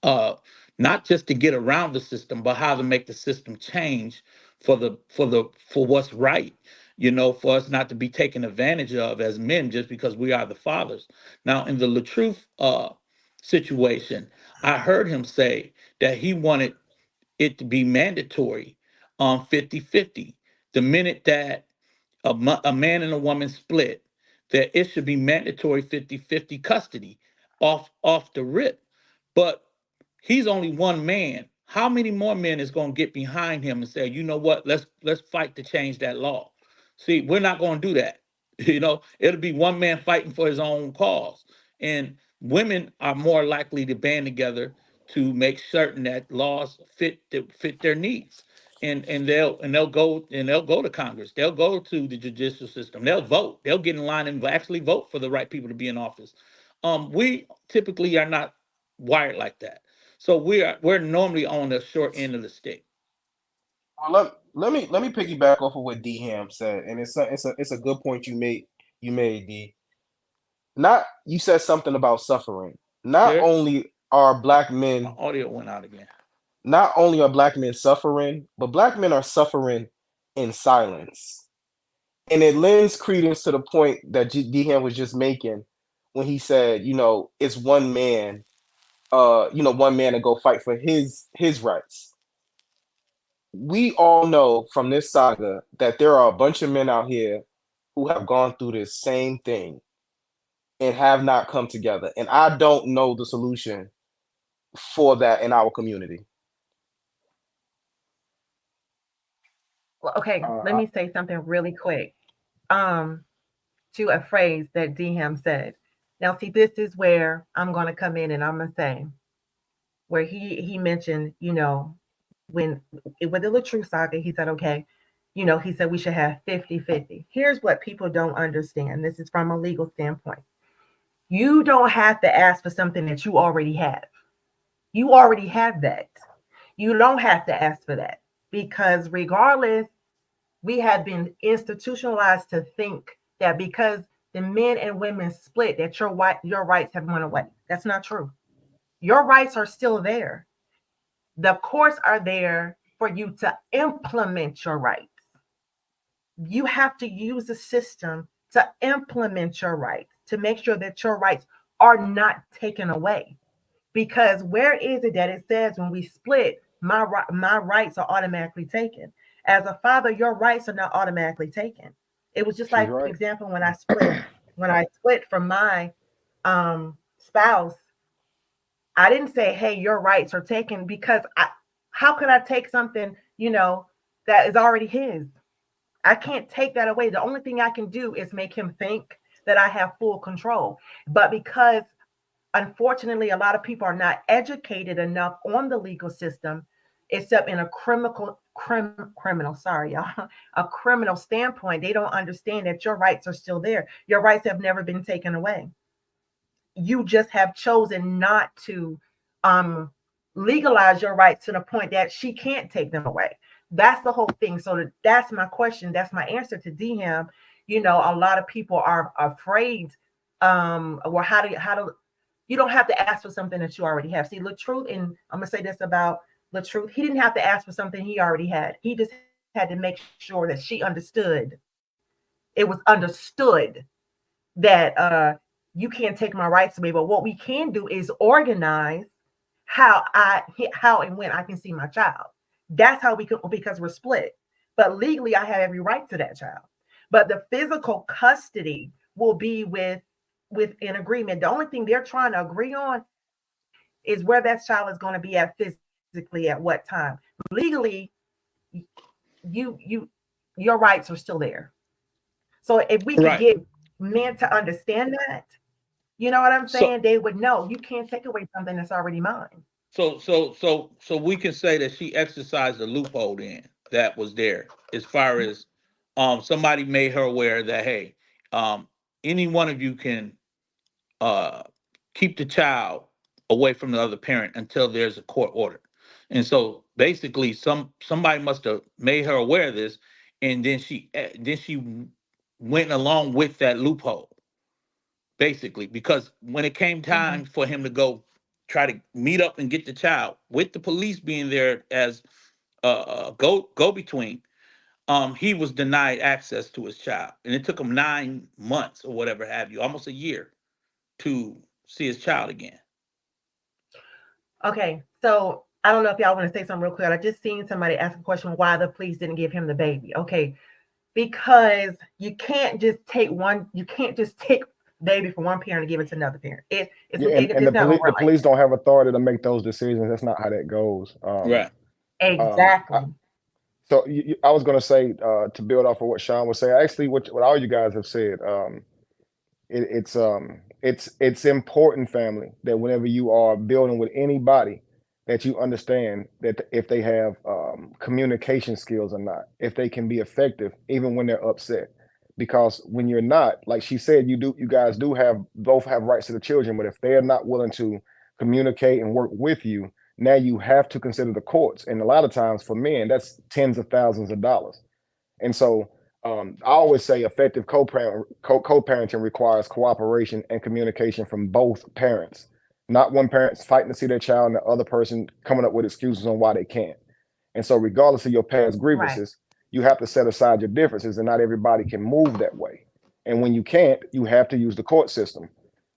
uh, not just to get around the system, but how to make the system change for what's right. For us not to be taken advantage of as men just because we are the fathers. Now, in the Latruth situation, I heard him say that he wanted it to be mandatory on 50-50. The minute that a man and a woman split, that it should be mandatory 50-50 custody off the rip. But he's only one man. How many more men is going to get behind him and say, you know what, let's fight to change that law? See, we're not going to do that. It'll be one man fighting for his own cause. And women are more likely to band together to make certain that laws fit their needs. And they'll go to Congress. They'll go to the judicial system. They'll vote. They'll get in line and actually vote for the right people to be in office. We typically are not wired like that. So we're normally on the short end of the stick. Well, let me piggyback off of what D Ham said, and it's a good point you made D. Not you said something about suffering. Not Jared, only are black my men audio went out again. not only are black men suffering, but black men are suffering in silence. And it lends credence to the point that Dehan was just making when he said, it's one man to go fight for his rights. We all know from this saga that there are a bunch of men out here who have gone through this same thing and have not come together. And I don't know the solution for that in our community. Well, okay, let Uh, me say something really quick. Um, to a phrase that DM said. Now, see, this is where I'm going to come in and I'm going to say where he mentioned, when with the Latrue saga, he said, okay, he said we should have 50-50. Here's what people don't understand. This is from a legal standpoint. You don't have to ask for something that you already have. You already have that. You don't have to ask for that because regardless, we have been institutionalized to think that because the men and women split, that your rights have went away. That's not true. Your rights are still there. The courts are there for you to implement your rights. You have to use the system to implement your rights, to make sure that your rights are not taken away. Because where is it that it says when we split, my rights are automatically taken? As a father, your rights are not automatically taken. It was just she's like, for right. example, when I split from my spouse, I didn't say, "Hey, your rights are taken," because How could I take something, that is already his? I can't take that away. The only thing I can do is make him think that I have full control. But because unfortunately a lot of people are not educated enough on the legal system, except in a criminal, sorry, y'all, a criminal standpoint, they don't understand that your rights are still there. Your rights have never been taken away. You just have chosen not to legalize your rights to the point that she can't take them away. That's the whole thing. So that's my question. That's my answer to DM. A lot of people are afraid. Well, how to you don't have to ask for something that you already have. See, LaTruth, and I'm gonna say this about LaTruth, he didn't have to ask for something he already had. He just had to make sure that she understood. It was understood that you can't take my rights away. But what we can do is organize how and when I can see my child. That's how we can, because we're split. But legally, I have every right to that child. But the physical custody will be with an agreement. The only thing they're trying to agree on is where that child is going to be at physically at what time. Legally, your rights are still there. So if we could get men to understand that, you know what I'm saying? They would know you can't take away something that's already mine. So we can say that she exercised the loophole then that was there, as far as somebody made her aware that, hey, any one of you can keep the child away from the other parent until there's a court order. And so basically somebody must have made her aware of this, and then she went along with that loophole, basically, because when it came time for him to go try to meet up and get the child, with the police being there as a go between, he was denied access to his child, and it took him 9 months or whatever have you, almost a year, to see his child again. Okay, so I don't know if y'all want to say something real quick. I just seen somebody ask a question why the police didn't give him the baby. Okay, because you can't just take baby from one parent and give it to another parent. The police don't have authority to make those decisions. That's not how that goes. Right. Exactly. I was going to say, to build off of what Sean was saying, actually, what all you guys have said, it's important, family, that whenever you are building with anybody, that you understand that if they have communication skills or not, if they can be effective even when they're upset. Because when you're not, like she said, you guys both have rights to the children, but if they're not willing to communicate and work with you, now you have to consider the courts. And a lot of times for men, that's tens of thousands of dollars. And so I always say effective co-parenting requires cooperation and communication from both parents. Not one parent's fighting to see their child and the other person coming up with excuses on why they can't. And so regardless of your past grievances, you have to set aside your differences, and not everybody can move that way. And when you can't, you have to use the court system.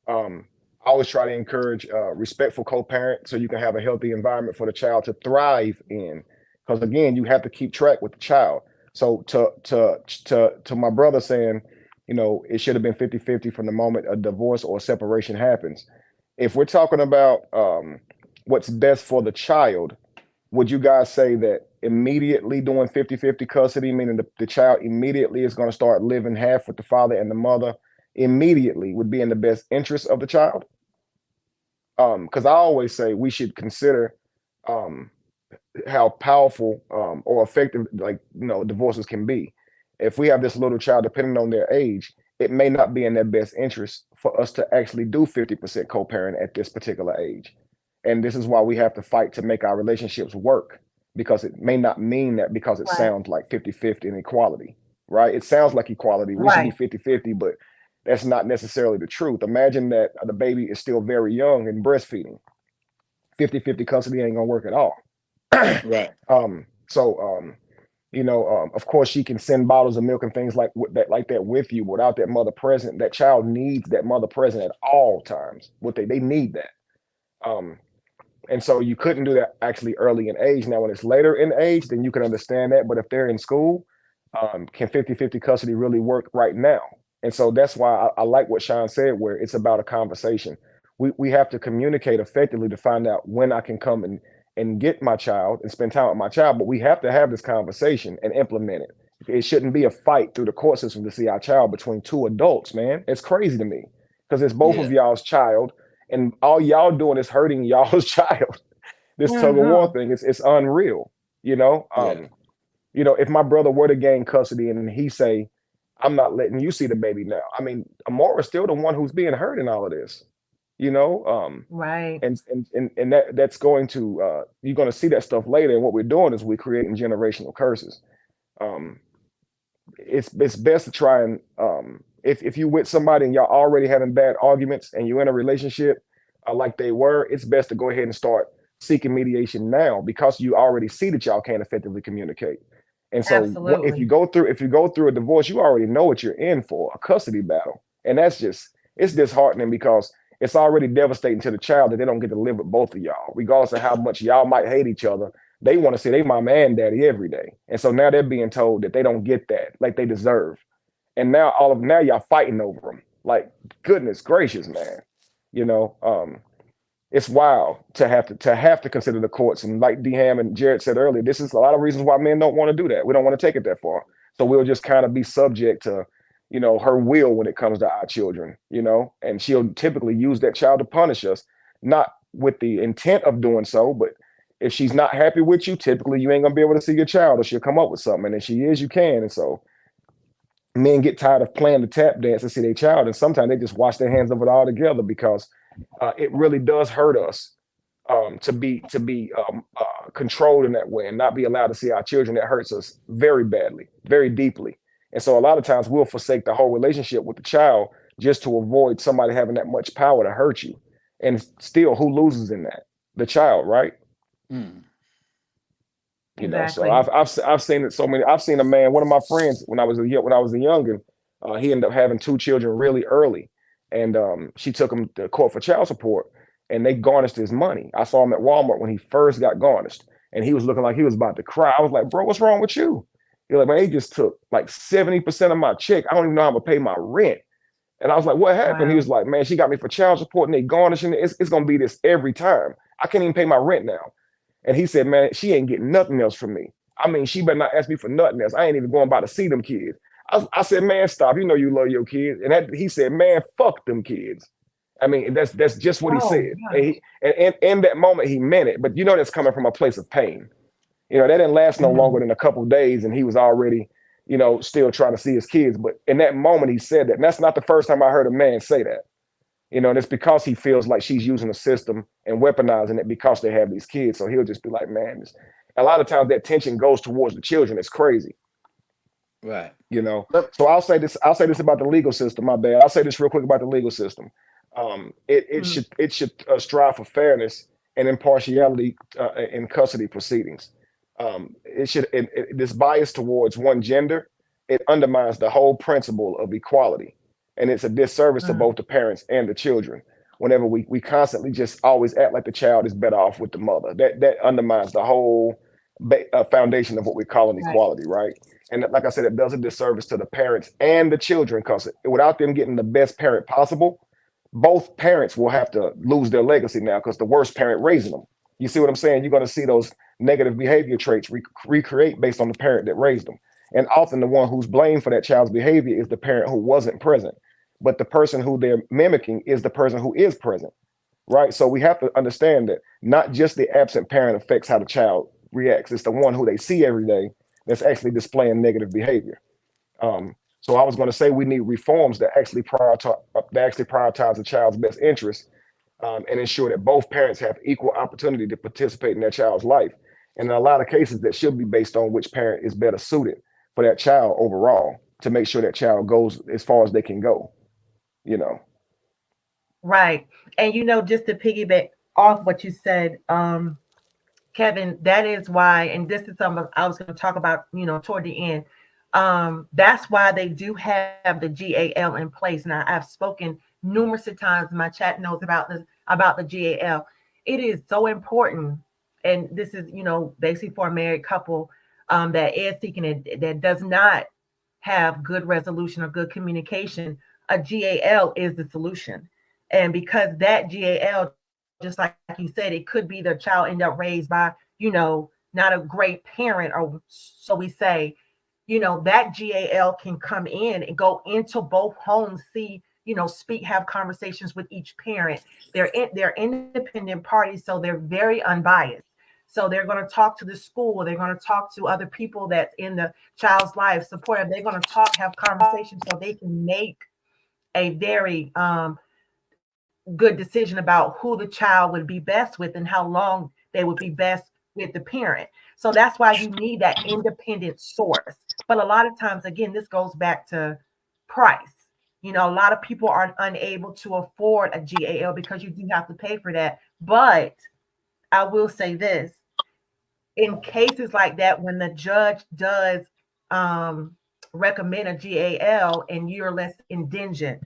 I always try to encourage respectful co-parent so you can have a healthy environment for the child to thrive in. Because again, you have to keep track with the child. So to my brother saying, it should have been 50-50 from the moment a divorce or a separation happens. If we're talking about what's best for the child, would you guys say that immediately doing 50-50 custody, meaning the child immediately is going to start living half with the father and the mother, immediately would be in the best interest of the child? Because I always say we should consider how powerful or effective, divorces can be. If we have this little child, depending on their age, it may not be in their best interest for us to actually do 50% co-parent at this particular age. And this is why we have to fight to make our relationships work, because it may not mean that because it sounds like 50-50 and equality, right? It sounds like equality. We should be 50-50, but that's not necessarily the truth. Imagine that the baby is still very young and breastfeeding. 50-50 custody ain't gonna work at all. Right. Of course, she can send bottles of milk and things like that with you. Without that mother present, that child needs that mother present at all times. They need that. And so you couldn't do that actually early in age. Now, when it's later in age, then you can understand that. But if they're in school, can 50-50 custody really work right now? And so that's why I like what Sean said, where it's about a conversation. We have to communicate effectively to find out when I can come and get my child and spend time with my child, but we have to have this conversation and implement it. It shouldn't be a fight through the court system to see our child between two adults, man. It's crazy to me because it's both of y'all's child, and all y'all doing is hurting y'all's child. This tug of war thing, it's unreal, you know. You know, if my brother were to gain custody and he say, I'm not letting you see the baby now. I mean, Amora's still the one who's being hurt in all of this, you know. Right. And that's going to you're going to see that stuff later. And what we're doing is we're creating generational curses. It's best to try and if you with somebody and y'all already having bad arguments and you're in a relationship like they were, it's best to go ahead and start seeking mediation now because you already see that y'all can't effectively communicate. And so if you go through a divorce, you already know what you're in for, a custody battle. And it's disheartening because it's already devastating to the child that they don't get to live with both of y'all, regardless of how much y'all might hate each other. They want to see their mama and daddy every day. And so now they're being told that they don't get that like they deserve. And now y'all fighting over them. Like, goodness gracious, man. You know, it's wild to have to consider the courts. And like D-Ham and Jared said earlier, this is a lot of reasons why men don't want to do that. We don't want to take it that far. So we'll just kind of be subject to, you know, her will when it comes to our children, you know, and she'll typically use that child to punish us, not with the intent of doing so, but if she's not happy with you, typically you ain't gonna be able to see your child, or she'll come up with something. And if she is, you can. And so men get tired of playing the tap dance to see their child, and sometimes they just wash their hands of it all together because it really does hurt us to be controlled in that way and not be allowed to see our children. That hurts us very badly, very deeply. And so a lot of times we'll forsake the whole relationship with the child just to avoid somebody having that much power to hurt you. And still, who loses in that? The child, right? You know, so I've seen it so many. I've seen a man, one of my friends, when I was a youngin, he ended up having 2 children really early, and she took him to court for child support, and they garnished his money. I saw him at Walmart when he first got garnished, and he was looking like he was about to cry. I was like, bro, what's wrong with you? He's like, man, they just took like 70% of my check. I don't even know how I'm gonna pay my rent. And I was like, what happened? Wow. He was like, man, she got me for child support and they garnishing it. It's gonna be this every time. I can't even pay my rent now. And he said, man, she ain't getting nothing else from me. I mean, she better not ask me for nothing else. I ain't even going by to see them kids. I said, man, stop. You know you love your kids. And he said, man, fuck them kids. I mean, that's just what he said. And in that moment, he meant it. But you know that's coming from a place of pain. You know, that didn't last no longer than a couple of days, and he was already, you know, still trying to see his kids. But in that moment, he said that. And that's not the first time I heard a man say that. You know, and it's because he feels like she's using the system and weaponizing it because they have these kids. So he'll just be like, man, a lot of times that tension goes towards the children. It's crazy. Right. You know, so I'll say this about the legal system. My bad. I'll say this real quick about the legal system. It should strive for fairness and impartiality in custody proceedings. This bias towards one gender, it undermines the whole principle of equality. And it's a disservice to both the parents and the children. Whenever we constantly just always act like the child is better off with the mother, that undermines the whole foundation of what we're calling equality, right? And like I said, it does a disservice to the parents and the children because without them getting the best parent possible, both parents will have to lose their legacy now because the worst parent raising them. You see what I'm saying? You're going to see those negative behavior traits recreate based on the parent that raised them. And often the one who's blamed for that child's behavior is the parent who wasn't present. But the person who they're mimicking is the person who is present, right? So we have to understand that not just the absent parent affects how the child reacts. It's the one who they see every day that's actually displaying negative behavior. So I was going to say we need reforms that actually prioritize the child's best interest and ensure that both parents have equal opportunity to participate in their child's life. And in a lot of cases, that should be based on which parent is better suited for that child overall to make sure that child goes as far as they can go. You know. Right. And, you know, just to piggyback off what you said, Kevin, that is why, and this is something I was going to talk about, you know, toward the end. That's why they do have the GAL in place. Now, I've spoken numerous of times, my chat knows about the GAL. It is so important. And this is, you know, basically for a married couple that is seeking it, that does not have good resolution or good communication. A GAL is the solution. And because that GAL just like you said, it could be the child end up raised by, not a great parent, or so we say, that GAL can come in and go into both homes, see, speak, have conversations with each parent. They're independent parties, so they're very unbiased. So they're going to talk to the school. They're going to talk to other people that's in the child's life, support them. They're going to talk, have conversations, so they can make a very good decision about who the child would be best with and how long they would be best with the parent. So that's why you need that independent source. But a lot of times, again, this goes back to price. A lot of people are unable to afford a GAL because you do have to pay for that. But I will say this, in cases like that, when the judge does recommend a GAL and you're less indigent,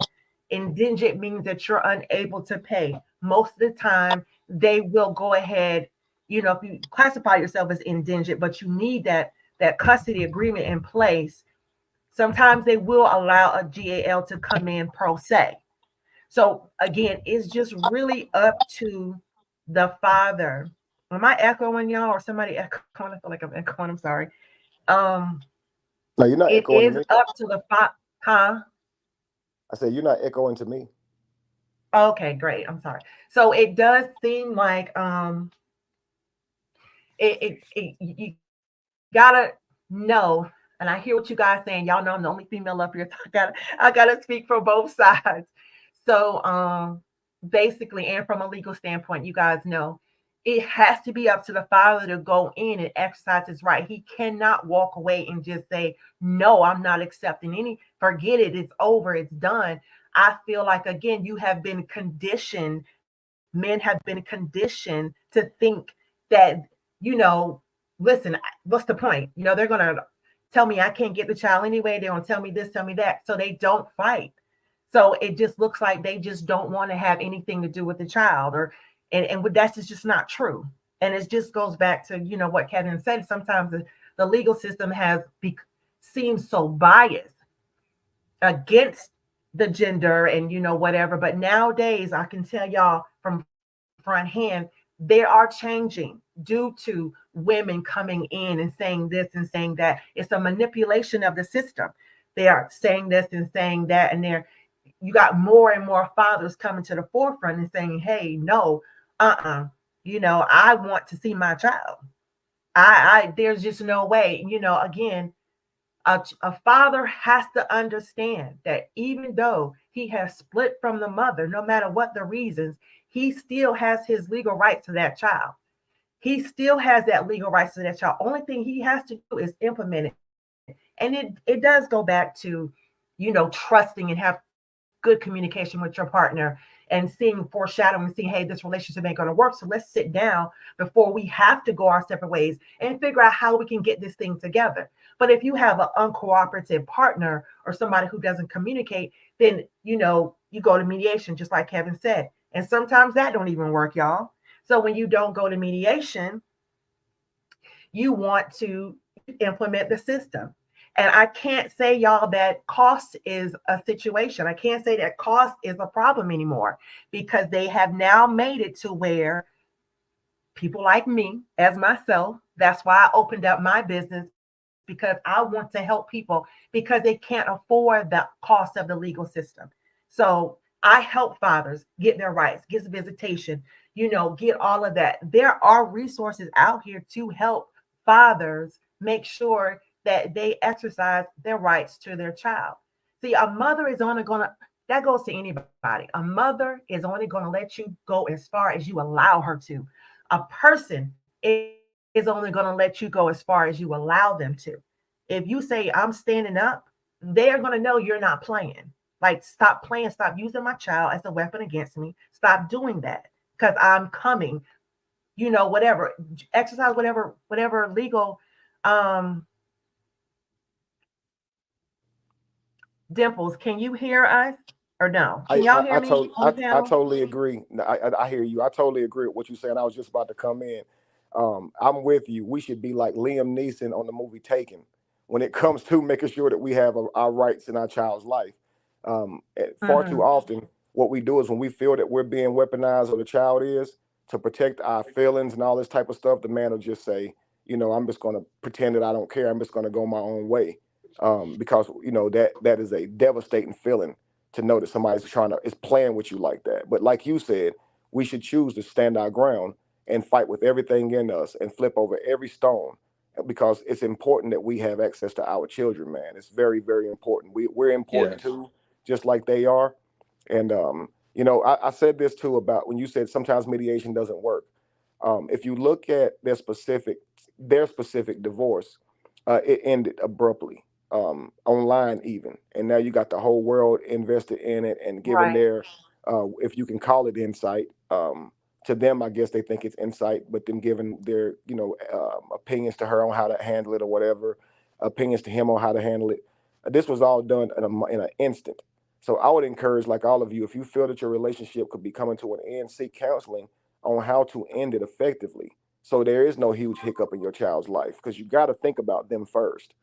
indigent means that you're unable to pay. Most of the time, they will go ahead, if you classify yourself as indigent, but you need that custody agreement in place. Sometimes they will allow a GAL to come in pro se. So again, it's just really up to the father. Am I echoing y'all, or somebody echoing? I feel like I'm echoing. I'm sorry. No, you're not It echoing to is me. up to the father. Huh? I said you're not echoing to me. Okay, great. I'm sorry. So it does seem like you gotta know, and I hear what you guys saying. Y'all know I'm the only female up here, so I gotta speak for both sides. So basically, and from a legal standpoint, you guys know it has to be up to the father to go in and exercise his right. He cannot walk away and just say, no, I'm not accepting any, forget it, it's over, it's done. I feel like, again, you have been conditioned, men have been conditioned to think that, listen, what's the point? They're going to tell me I can't get the child anyway. They're going to tell me this, tell me that. So they don't fight. So it just looks like they just don't want to have anything to do with the child, and that's just not true. And it just goes back to, what Kevin said. Sometimes the legal system seems so biased against the gender and, whatever. But nowadays, I can tell y'all from front hand, they are changing due to women coming in and saying this and saying that. It's a manipulation of the system. They are saying this and saying that, and you got more and more fathers coming to the forefront and saying, hey, no, I want to see my child. There's just no way. Again, a father has to understand that even though he has split from the mother, no matter what the reasons, he still has his legal rights to that child. He still has that legal rights to that child. Only thing he has to do is implement it. And it does go back to, trusting and have good communication with your partner and seeing foreshadowing, seeing, hey, this relationship ain't going to work. So let's sit down before we have to go our separate ways and figure out how we can get this thing together. But if you have an uncooperative partner or somebody who doesn't communicate, then, you go to mediation, just like Kevin said. And sometimes that don't even work, y'all. So when you don't go to mediation, you want to implement the system. And I can't say, y'all, that cost is a situation. I can't say that cost is a problem anymore, because they have now made it to where people like me, as myself, that's why I opened up my business, because I want to help people because they can't afford the cost of the legal system. So I help fathers get their rights, get visitation, get all of that. There are resources out here to help fathers make sure that they exercise their rights to their child. See, a mother is only going to, that goes to anybody. A mother is only going to let you go as far as you allow her to. A person is only going to let you go as far as you allow them to. If you say, I'm standing up, they're going to know you're not playing. Like, stop playing, stop using my child as a weapon against me. Stop doing that, because I'm coming, whatever, exercise whatever legal Dimples, can you hear us or no? Can y'all hear me on the panel? I totally agree. I hear you. I totally agree with what you're saying. I was just about to come in. I'm with you. We should be like Liam Neeson on the movie Taken when it comes to making sure that we have our rights in our child's life. Far too often, what we do is when we feel that we're being weaponized or the child is to protect our feelings and all this type of stuff, the man will just say, you know, I'm just going to pretend that I don't care. I'm just going to go my own way. Because, you know, that is a devastating feeling to know that somebody's is playing with you like that. But like you said, we should choose to stand our ground and fight with everything in us and flip over every stone, because it's important that we have access to our children, man. It's very, very important. We're important Yes. too, just like they are. And you know, I said this too about when you said sometimes mediation doesn't work. If you look at their specific divorce, it ended abruptly, online even, and now you got the whole world invested in it and given Right. their, if you can call it insight. To them, I guess they think it's insight, but them giving their, you know, opinions to her on how to handle it or whatever, opinions to him on how to handle it. This was all done in an instant. So I would encourage, like all of you, if you feel that your relationship could be coming to an end, seek counseling on how to end it effectively. So there is no huge hiccup in your child's life, because you got to think about them first.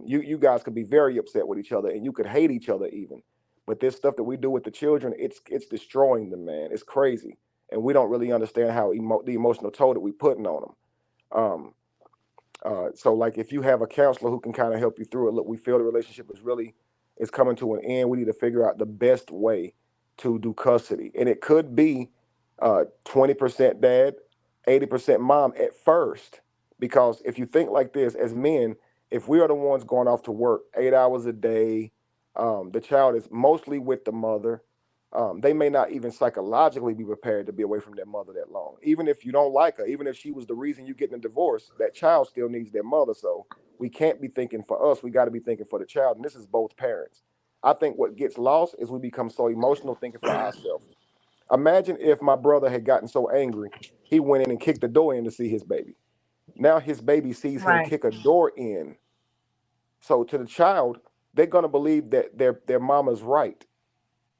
You guys could be very upset with each other and you could hate each other even. But this stuff that we do with the children, it's destroying them, man. It's crazy. And we don't really understand how the emotional toll that we putting on them. So like if you have a counselor who can kind of help you through it, look, we feel the relationship is coming to an end. We need to figure out the best way to do custody. And it could be 20% dad, 80% mom at first. Because if you think like this, as men, if we are the ones going off to work 8 hours a day, the child is mostly with the mother. They may not even psychologically be prepared to be away from their mother that long. Even if you don't like her, even if she was the reason you getting a divorce, that child still needs their mother. So we can't be thinking for us. We got to be thinking for the child. And this is both parents. I think what gets lost is we become so emotional thinking for ourselves. Imagine if my brother had gotten so angry, he went in and kicked the door in to see his baby. Now his baby sees him Right. kick a door in. So to the child, they're gonna believe that their mama's right.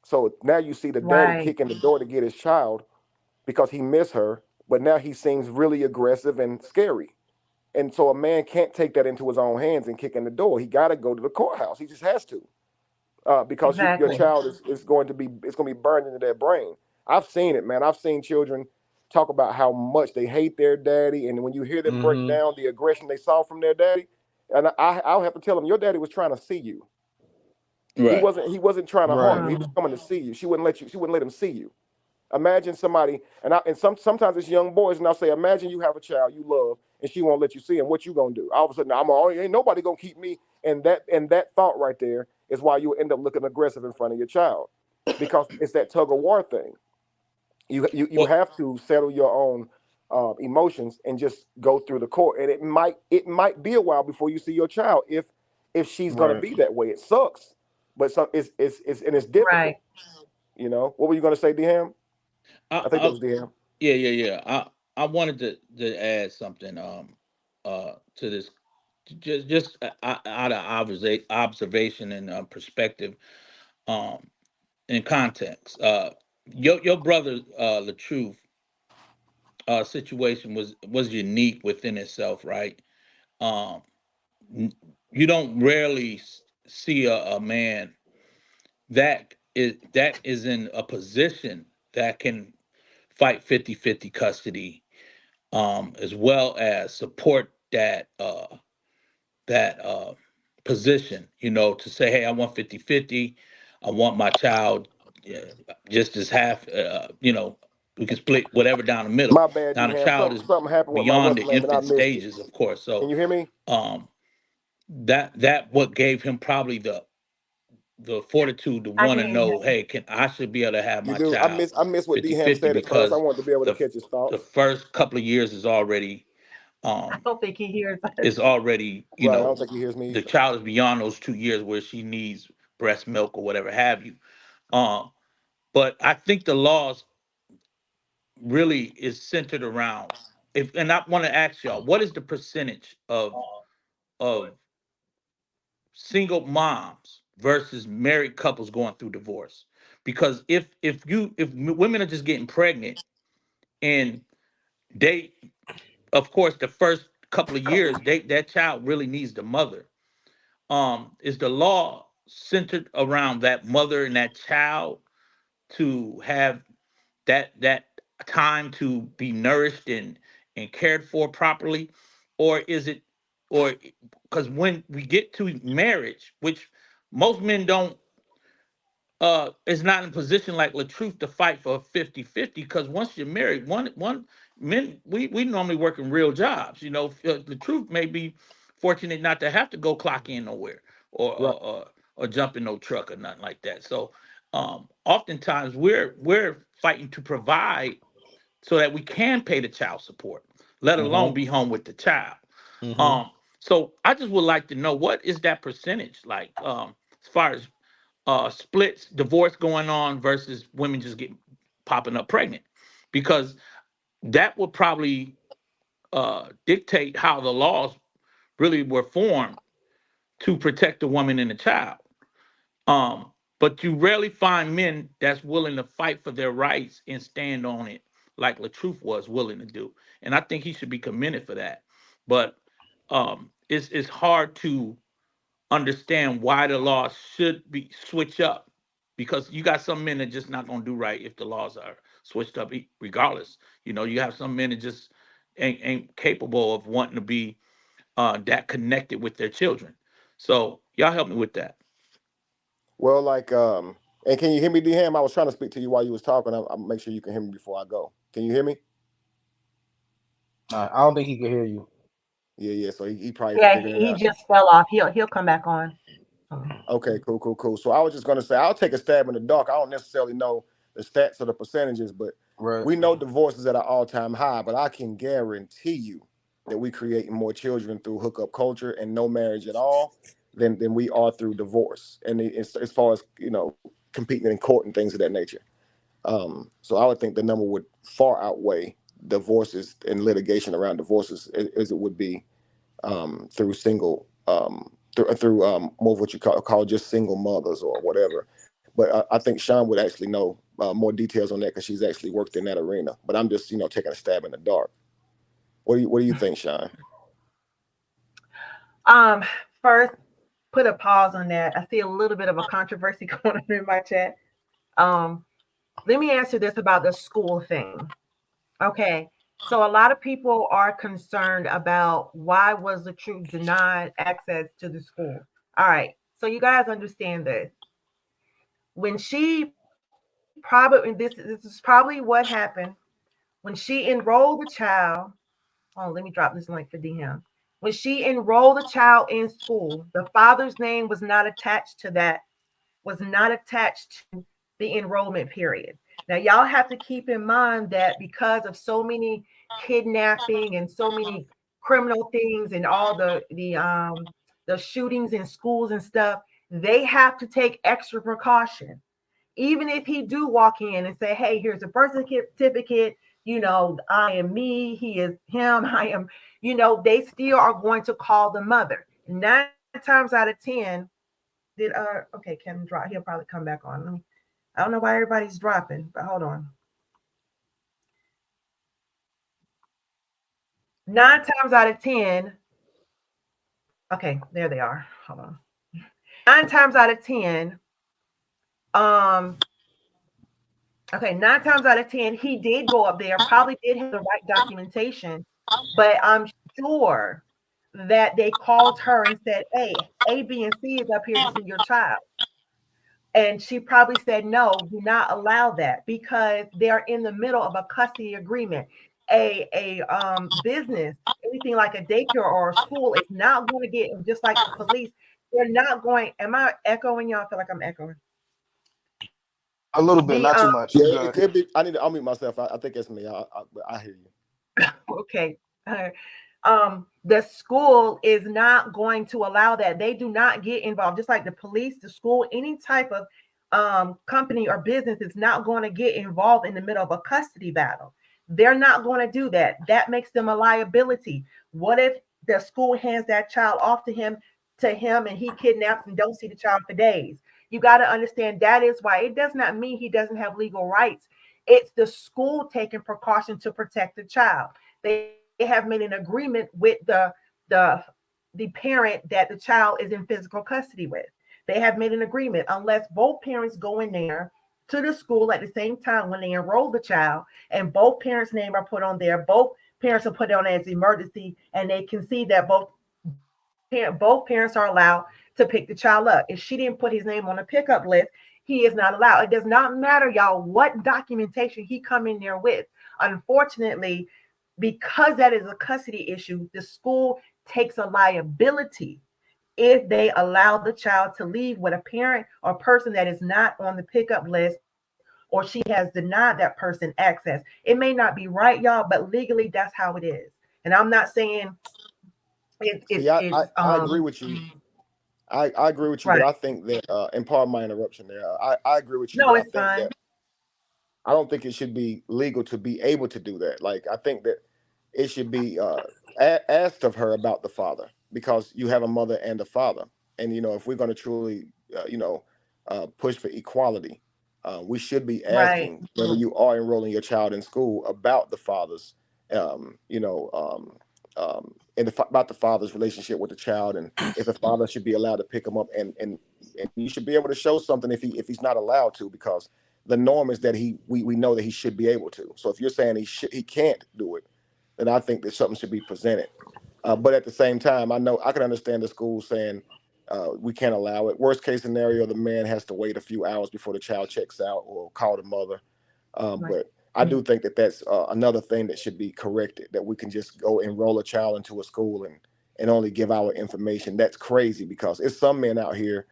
So now you see the daddy Right. kicking the door to get his child because he missed her, but now he seems really aggressive and scary. And so a man can't take that into his own hands and kick in the door. He got to go to the courthouse. He just has to, because your Exactly. child is going to be, it's going to be burned into their brain. I've seen it, man. I've seen children talk about how much they hate their daddy, and when you hear them break Mm-hmm. down the aggression they saw from their daddy, and I'll have to tell them, your daddy was trying to see you. Right. He wasn't trying to harm Right. you. He was Mm. coming to see you. She wouldn't let him see you. Imagine somebody, sometimes it's young boys, and I'll say, imagine you have a child you love, and she won't let you see him. What you gonna do? All of a sudden, ain't nobody gonna keep me. And that thought right there is why you end up looking aggressive in front of your child, because it's that tug of war thing. You Well, have to settle your own emotions and just go through the court, and it might be a while before you see your child if she's gonna Right. be that way. It sucks, but it's Right. difficult. What were you gonna say, Dham? I, I think that I was Dham. yeah. I wanted to add something to this, just out of observation and perspective, um in context. Your brother Latruth situation was unique within itself, right? Um, n- you don't rarely see a man that is in a position that can fight 50-50 custody, as well as support that position, to say, hey, I want 50-50. I want my child, just as half, we can split whatever down the middle. My bad, Now the Dham. child is Something happened with my beyond what's the the name, and I infant missed it. stages, of course. Can So you hear me? um that what gave him probably the fortitude to I want can to hear you. know, hey, I should be able to have You my do. I child miss I miss what 50 Dham 50 said at first. I because wanted to be able to the catch his the thoughts. first couple of years I um don't think he hears us. is already, Right. I don't think he hears me the either. child is beyond those 2 years where she needs breast milk or whatever have you. Um, but I think the laws really is centered around, if, and I want to ask y'all, what is the percentage of single moms versus married couples going through divorce? Because if women are just getting pregnant and they, of course, the first couple of years, that child really needs the mother. Is the law centered around that mother and that child to have that time to be nourished and cared for properly, or is it, or because when we get to marriage, which most men don't, is not in a position like Latruth to fight for 50-50, because once you're married, one men, we normally work in real jobs. Latruth may be fortunate not to have to go clock in nowhere, or Right. or jump in no truck or nothing like that. So oftentimes we're fighting to provide so that we can pay the child support, let alone be home with the child. Mhm. So I just would like to know, what is that percentage like, as far as splits, divorce going on versus women just getting popping up pregnant, because that will probably dictate how the laws really were formed to protect the woman and the child. Um, but you rarely find men that's willing to fight for their rights and stand on it like Latruth was willing to do. And I think he should be commended for that. But it's hard to understand why the law should be switch up, because you got some men that just not gonna do right if the laws are switched up regardless. You have some men that just ain't capable of wanting to be that connected with their children. So y'all help me with that. Well, and can you hear me, D-Ham? I was trying to speak to you while you was talking. I'll make sure you can hear me before I go. Can you hear me? I don't think he can hear you. Yeah. So he probably Yeah, figured it he out. just fell off. He'll come back on. Okay, cool. So I was just gonna say, I'll take a stab in the dark. I don't necessarily know the stats or the percentages, but Right. we know divorce is at an all-time high. But I can guarantee you that we create more children through hookup culture and no marriage at all than we are through divorce. And as far as competing in court and things of that nature. So I would think the number would far outweigh divorces and litigation around divorces as it would be through single through more of what you call just single mothers or whatever. But I think Sean would actually know more details on that because she's actually worked in that arena. But I'm just taking a stab in the dark. What do you think, Sean? First, put a pause on that. I see a little bit of a controversy going on in my chat. Let me answer this about the school thing. Okay. So a lot of people are concerned about why was Latruth denied access to the school. All right. So you guys understand this. When she probably this is probably what happened when she enrolled the child. Oh, let me drop this link for DM. When she enrolled the child in school, the father's name was not attached to the enrollment period. Now, y'all have to keep in mind that because of so many kidnapping and so many criminal things and all the shootings in schools and stuff, they have to take extra precaution. Even if he do walk in and say, "Hey, here's a birth certificate, I am me, he is him, I am," they still are going to call the mother. 9 times out of 10, okay, Kevin drop. He'll probably come back on. I don't know why everybody's dropping, but hold on. 9 times out of 10. Okay, there they are. Hold on. 9 times out of 10. Okay, 9 times out of 10, he did go up there, probably did have the right documentation, but I'm sure that they called her and said, "Hey, A, B, and C is up here to see your child." And she probably said, "No, do not allow that," because they're in the middle of a custody agreement. A business, anything like a daycare or a school, is not going to get, just like the police. They're not going. Am I echoing y'all? I feel like I'm echoing. A little bit, The not too much. Yeah, You it good. could be. I need to unmute myself. I think it's me. I hear you. Okay. The school is not going to allow that. They do not get involved, just like the police, the school, any type of company or business is not going to get involved in the middle of a custody battle. They're not going to do that. That makes them a liability. What if the school hands that child off to him and he kidnaps and don't see the child for days? You got to understand that is why it does not mean he doesn't have legal rights. It's the school taking precaution to protect the child. They have made an agreement with the parent that the child is in physical custody with. They have made an agreement. Unless both parents go in there to the school at the same time when they enroll the child, and both parents' name are put on there. Both parents are put on as emergency, and they can see that both parents are allowed to pick the child up. If she didn't put his name on the pickup list, he is not allowed. It does not matter, y'all, what documentation he come in there with. Unfortunately, because that is a custody issue, the school takes a liability if they allow the child to leave with a parent or person that is not on the pickup list, or she has denied that person access. It may not be right, y'all, but legally that's how it is. And I'm not saying I agree with you. I agree with you, but right. I think that and pardon my interruption there. I agree with you, No, but I it's think fine. that I don't think it should be legal to be able to do that. Like I think that it should be asked of her about the father, because you have a mother and a father, and if we're going to truly push for equality, we should be Right. asking whether you are enrolling your child in school about the father's um, you know um, about the father's relationship with the child, and if the father should be allowed to pick him up, and you should be able to show something if he's not allowed to, because the norm is that we know that he should be able to. So if you're saying he can't do it, then I think that something should be presented. But at the same time, I can understand the school saying we can't allow it. Worst case scenario, the man has to wait a few hours before the child checks out or call the mother. Right. But I do think that that's another thing that should be corrected. That we can just go enroll a child into a school and only give our information. That's crazy, because it's some men out here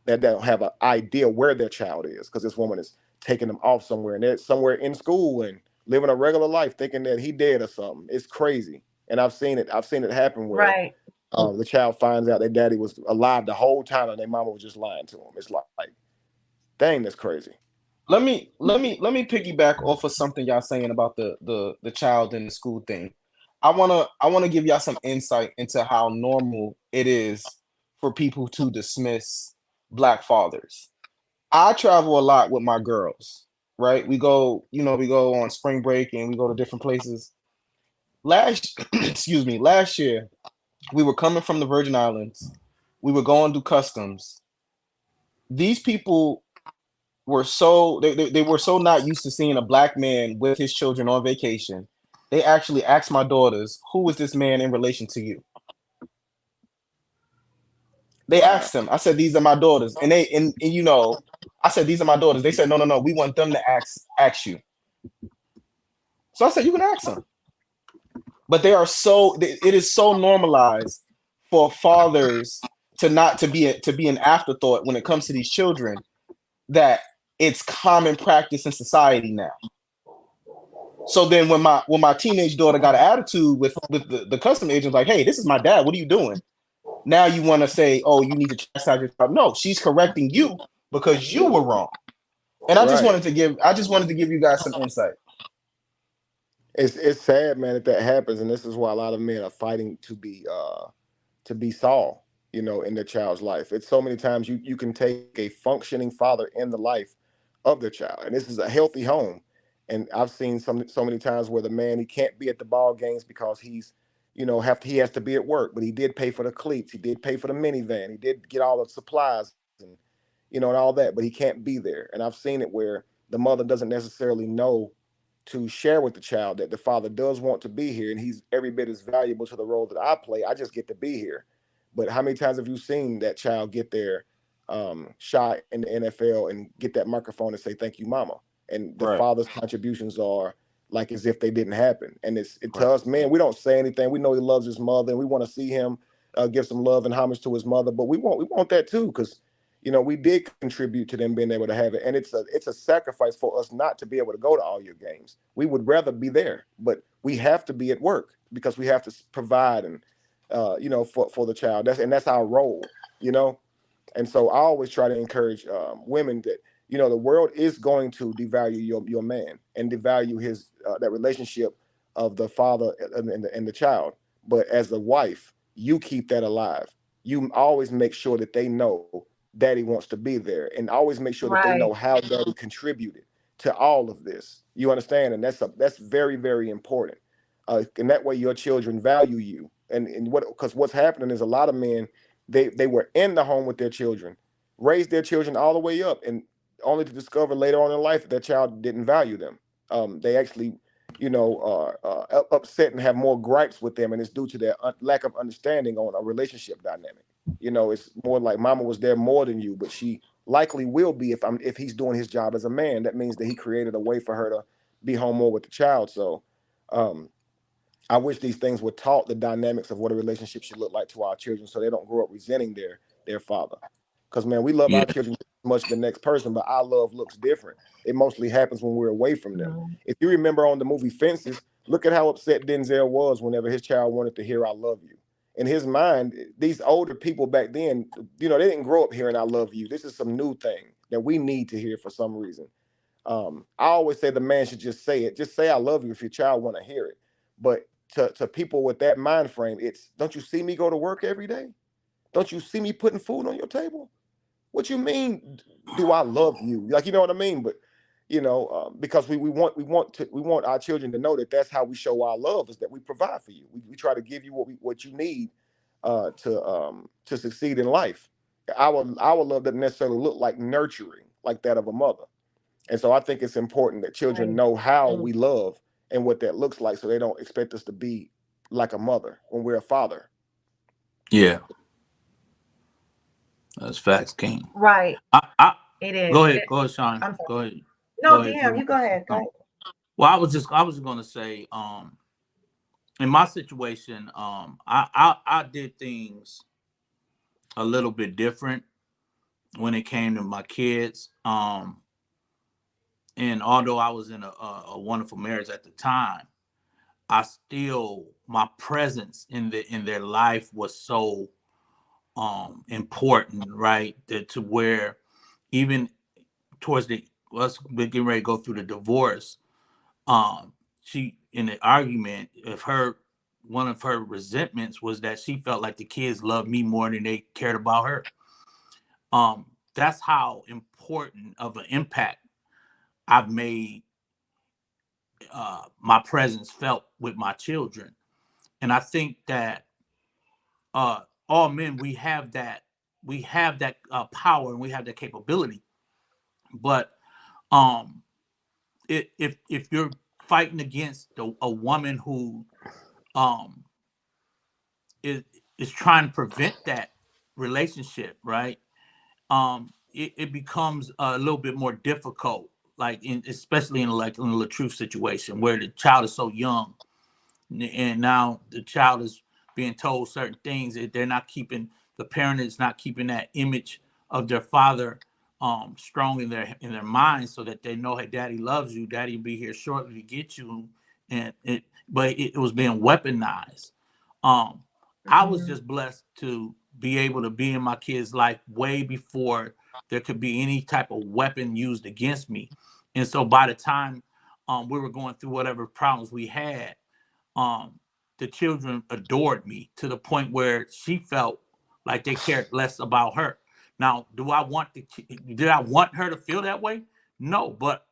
that don't have an idea where their child is, because this woman is taking them off somewhere, and they're somewhere in school and living a regular life thinking that he dead or something. It's crazy. And I've seen it happen where Right. the child finds out their daddy was alive the whole time and their mama was just lying to him. It's like dang, that's crazy. Let me piggyback off of something y'all saying about the child in the school thing. I wanna give y'all some insight into how normal it is for people to dismiss black fathers. I travel a lot with my girls, right? We go on spring break and we go to different places. Excuse me, last year we were coming from the Virgin Islands. We were going to customs. These people they were so not used to seeing a black man with his children on vacation. They actually asked my daughters, "Who is this man in relation to you?" They Wow. asked them. I said, "These are my daughters," and I said, "These are my daughters." They said, "No, no, no. We want them to ask you." So I said, "You can ask them." But it is so normalized for fathers to not to be an afterthought when it comes to these children, that it's common practice in society now. So then when my teenage daughter got an attitude with the custom agent, like, "Hey, this is my dad. What are you doing?" Now you want to say, "Oh, you need to chastise your child." No, she's correcting you because you were wrong. And Right. I just wanted to give you guys some insight. It's sad, man, that happens, and this is why a lot of men are fighting to be Saul, in their child's life. It's so many times you can take a functioning father in the life of their child, and this is a healthy home. And I've seen so many times where the man, he can't be at the ball games because he has to be at work, but he did pay for the cleats, he did pay for the minivan, he did get all the supplies and and all that, but he can't be there. And I've seen it where the mother doesn't necessarily know to share with the child that the father does want to be here and he's every bit as valuable to the role that I play. I just get to be here. But how many times have you seen that child get their shot in the NFL and get that microphone and say, "Thank you, mama"? And the Right, father's contributions are like as if they didn't happen. And to right, us, man, we don't say anything. We know he loves his mother and we want to see him give some love and homage to his mother. But we want that too, because we did contribute to them being able to have it, and it's a sacrifice for us not to be able to go to all your games. We would rather be there, but we have to be at work because we have to provide and for the child. That's our role, you know. And so I always try to encourage women that the world is going to devalue your man and devalue his that relationship of the father and the child. But as a wife, you keep that alive. You always make sure that they know daddy wants to be there, and always make sure that they know Right. how daddy contributed to all of this. You understand? And that's very, very important. And that way your children value you. And because what's happening is a lot of men, they were in the home with their children, raised their children all the way up, and only to discover later on in life that their child didn't value them. They actually, are upset and have more gripes with them, and it's due to their lack of understanding on a relationship dynamic. It's more like mama was there more than you, but she likely will be if he's doing his job as a man. That means that he created a way for her to be home more with the child. So, um, I wish these things were taught, the dynamics of what a relationship should look like to our children, so they don't grow up resenting their father. Because man, we love Yeah. our children as much as the next person, but our love looks different. It mostly happens when we're away from them. Mhm. If you remember on the movie Fences, look at how upset Denzel was whenever his child wanted to hear "I love you." In his mind, these older people back then, they didn't grow up hearing "I love you." This is some new thing that we need to hear for some reason. I always say the man should just say it. Just say "I love you" if your child want to hear it. But to people with that mind frame, it's, don't you see me go to work every day? Don't you see me putting food on your table? What you mean? Do I love you? Like, you know what I mean? But because we want our children to know that that's how we show our love, is that we provide for you. We try to give you what you need to succeed in life. Our love doesn't necessarily look like nurturing like that of a mother. And so I think it's important that children Right. know how we love and what that looks like, so they don't expect us to be like a mother when we're a father. Yeah. That's facts, King. Right. I It is. Go ahead, Sean. I'm sorry. Go ahead. No, Go ahead. You DM, you want go to say ahead. Go something? ahead. Well, I was gonna say, in my situation, I did things a little bit different when it came to my kids. And although I was in a wonderful marriage at the time, I still, my presence in their life was so important, right? That to where even towards us getting ready to go through the divorce, she, in the argument of her, one of her resentments was that she felt like the kids loved me more than they cared about her. That's how important of an impact I've made, my presence felt with my children. And I think that uh, all men, we have that power, and we have that capability. But um, if you're fighting against a woman who um, is is trying to prevent that relationship, right? It becomes a little bit more difficult, like especially in like in a Latrouf situation where the child is so young, and now the child is being told certain things that they're not keeping. The parent is not keeping that image of their father strong in their minds, so that they know, hey, daddy loves you, daddy will be here shortly to get you. But it was being weaponized. I was Mhm. just blessed to be able to be in my kid's life way before there could be any type of weapon used against me. And so by the time we were going through whatever problems we had, um, the children adored me to the point where she felt like they cared less about her. Now, did I want her to feel that way? No, but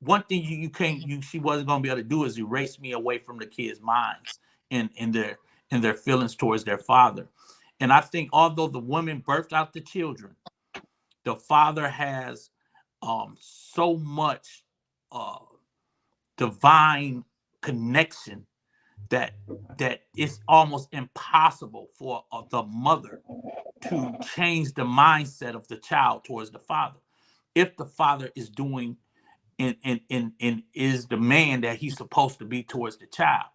one thing you can't, she wasn't going to be able to do is erase me away from the kids' minds and their feelings towards their father. And I think although the woman birthed out the children, the father has so much uh, divine connection that it's almost impossible for the mother to change the mindset of the child towards the father if the father is doing and is the man that he's supposed to be towards the child.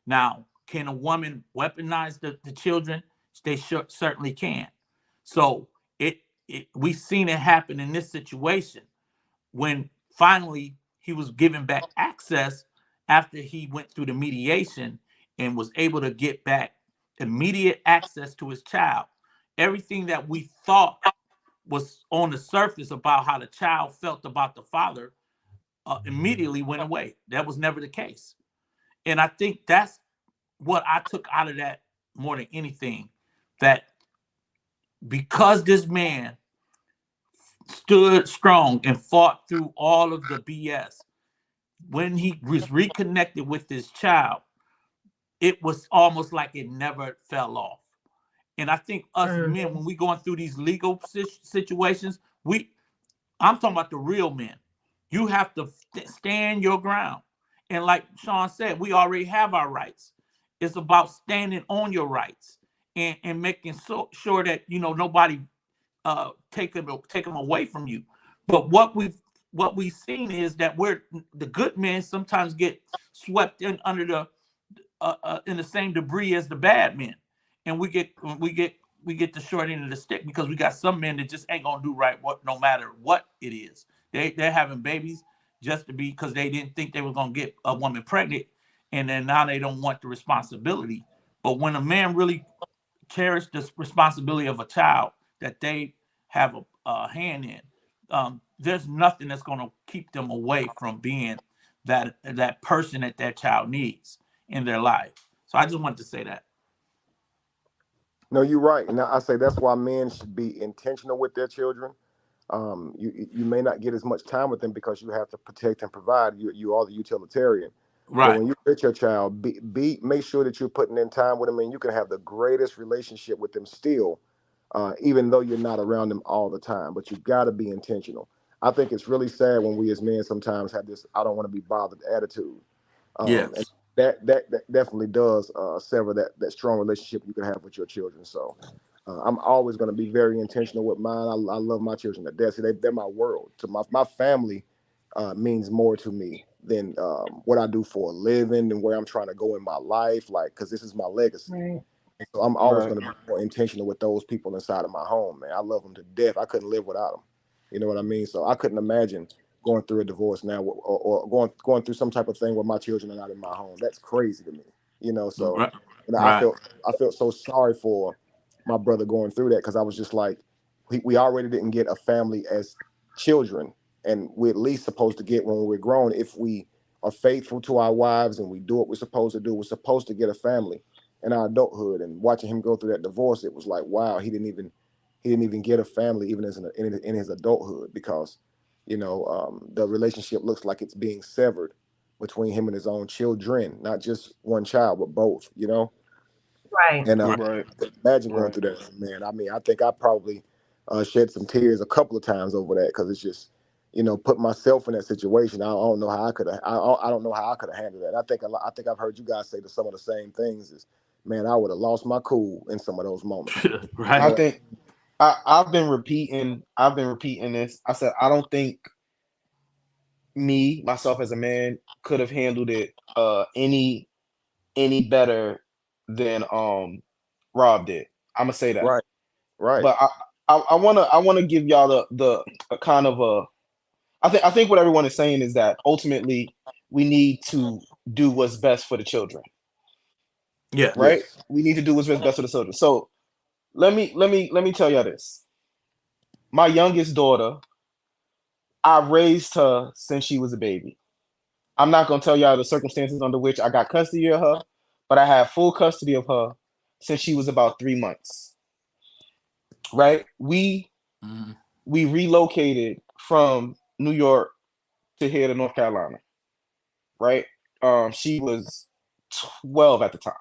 Now, can a woman weaponize the children? They certainly can. So we've seen it happen in this situation when finally he was given back access after he went through the mediation and was able to get back immediate access to his child. Everything that we thought was on the surface about how the child felt about the father immediately went away. That was never the case. And I think that's what I took out of that more than anything, that because this man stood strong and fought through all of the BS, when he was reconnected with his child, it was almost like it never fell off. And I think us Mhm. men, when we going through these legal situations, I'm talking about the real men. You have to stand your ground. And like Sean said, we already have our rights. It's about standing on your rights and making sure that nobody take them away from you. But what we've seen is that the good men sometimes get swept in under the in the same debris as the bad men, and we get the short end of the stick because we got some men that just ain't gonna do right no matter what it is. They're having babies just to be because they didn't think they were gonna get a woman pregnant, and then now they don't want the responsibility. But when a man really cherish the responsibility of a child that they have a hand in, there's nothing that's going to keep them away from being that person that that child needs in their life. So I just wanted to say that. No, you're right. And I say that's why men should be intentional with their children. You may not get as much time with them because you have to protect and provide. You are the utilitarian. But Right. when you with your child, make sure that you're putting in time with them, and you can have the greatest relationship with them still, even though you're not around them all the time. But you got to be intentional. I think it's really sad when we as men sometimes have this "I don't want to be bothered" attitude, and Yes. that definitely does sever that strong relationship you can have with your children. So I'm always going to be very intentional with mine. I love my children to death. See, they're my world. To my family means more to me than what I do for a living and where I'm trying to go in my life. Like, because this is my legacy. Right. And so I'm always Right. going to be more intentional with those people inside of my home, man. I love them to death. I couldn't live without them. You know what I mean? So I couldn't imagine going through a divorce now, or going through some type of thing where my children are not in my home. That's crazy to me. So Right. I Right. felt so sorry for my brother going through that, because I was just like, we already didn't get a family as children, and we're at least supposed to get when we're grown. If we are faithful to our wives and we do what we're supposed to do, we're supposed to get a family in our adulthood. And watching him go through that divorce, it was like, wow, he didn't even get a family even as in his adulthood, because the relationship looks like it's being severed between him and his own children, not just one child but both. Right. And Right. I can imagine going Right. through that, man. I mean, I think I probably shed some tears a couple of times over that, because it's just, put myself in that situation. I don't know how I could have. I don't know how I could have handled that. I think I've heard you guys say some of the same things. Is, man, I would have lost my cool in some of those moments. I Right. think I've been repeating this. I said I don't think myself as a man could have handled it any better than Rob did. I'm gonna say that. Right, right. But I wanna give y'all the a kind of a I think what everyone is saying is that ultimately we need to do what's best for the children, Yeah. right? Yes. We need to do what's best for the children. So let me tell y'all this. My youngest daughter, I raised her since she was a baby. I'm not gonna tell y'all the circumstances under which I got custody of her, but I had full custody of her since she was about 3 months. Right? Mhm. We relocated from New York to here to North Carolina. Right? She was 12 at the time.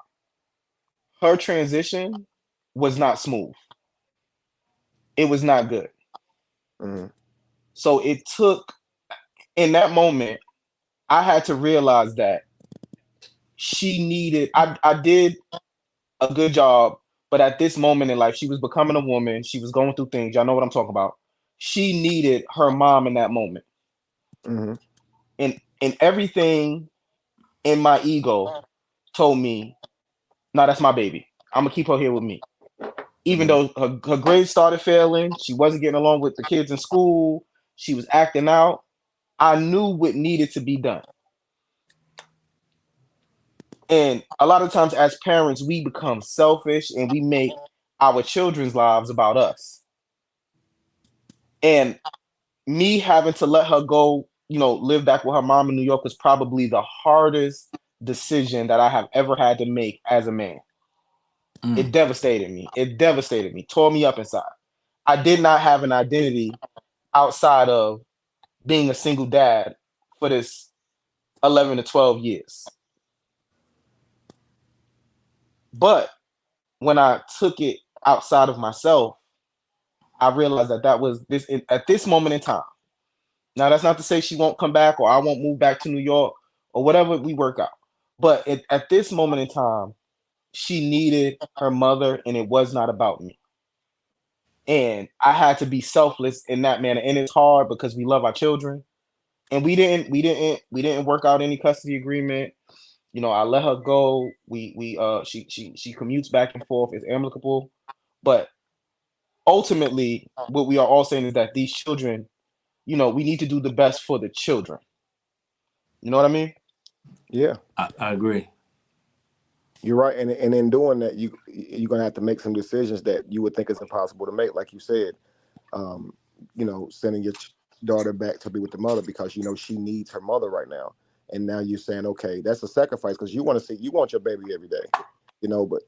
Her transition was not smooth. It was not good. Hmm. So it took in that moment, I had to realize that she needed I did a good job, but at this moment in life, she was becoming a woman. She was going through things. Y'all know what I'm talking about. She needed her mom in that moment. Hmm. And everything in my ego told me, no, that's my baby. I'm gonna keep her here with me. Even Hmm. though her grades started failing, she wasn't getting along with the kids in school, she was acting out. I knew what needed to be done. And a lot of times as parents, we become selfish and we make our children's lives about us. And me having to let her go, live back with her mom in New York was probably the hardest decision that I have ever had to make as a man. Mm. It devastated me. It devastated me, tore me up inside. I did not have an identity outside of being a single dad for this 11 to 12 years. But when I took it outside of myself, I realized that was this at this moment in time. Now, that's not to say she won't come back or I won't move back to New York or whatever we work out. But at this moment in time, she needed her mother, and it was not about me. And I had to be selfless in that manner. And it's hard because we love our children, and we didn't work out any custody agreement. You know, I let her go. She commutes back and forth. It's amicable, but ultimately, what we are all saying is that these children, you know, we need to do the best for the children. You know what I mean? Yeah, I agree. you're right. And in doing that, you're gonna have to make some decisions that you would think is impossible to make, like you said. Um, sending your daughter back to be with the mother because she needs her mother right now. And now you're saying, okay, that's a sacrifice because you want your baby every day, but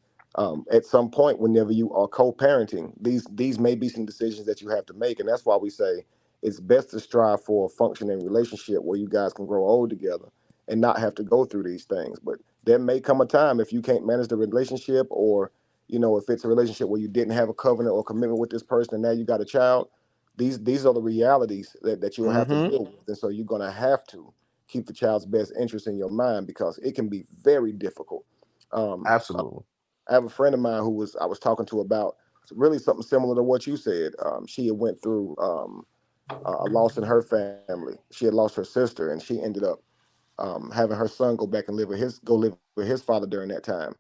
at some point, whenever you are co-parenting, these may be some decisions that you have to make. And that's why we say it's best to strive for a functioning relationship where you guys can grow old together and not have to go through these things. But there may come a time if you can't manage the relationship, or if it's a relationship where you didn't have a covenant or commitment with this person and now you got a child, these are the realities that you'll have to Mm-hmm. deal with. And so you're going to have to keep the child's best interest in your mind because it can be very difficult. Um, Absolutely. I have a friend of mine I was talking to about really something similar to what you said. She had went through a loss in her family. She had lost her sister, and she ended up having her son go back and live with his father during that time.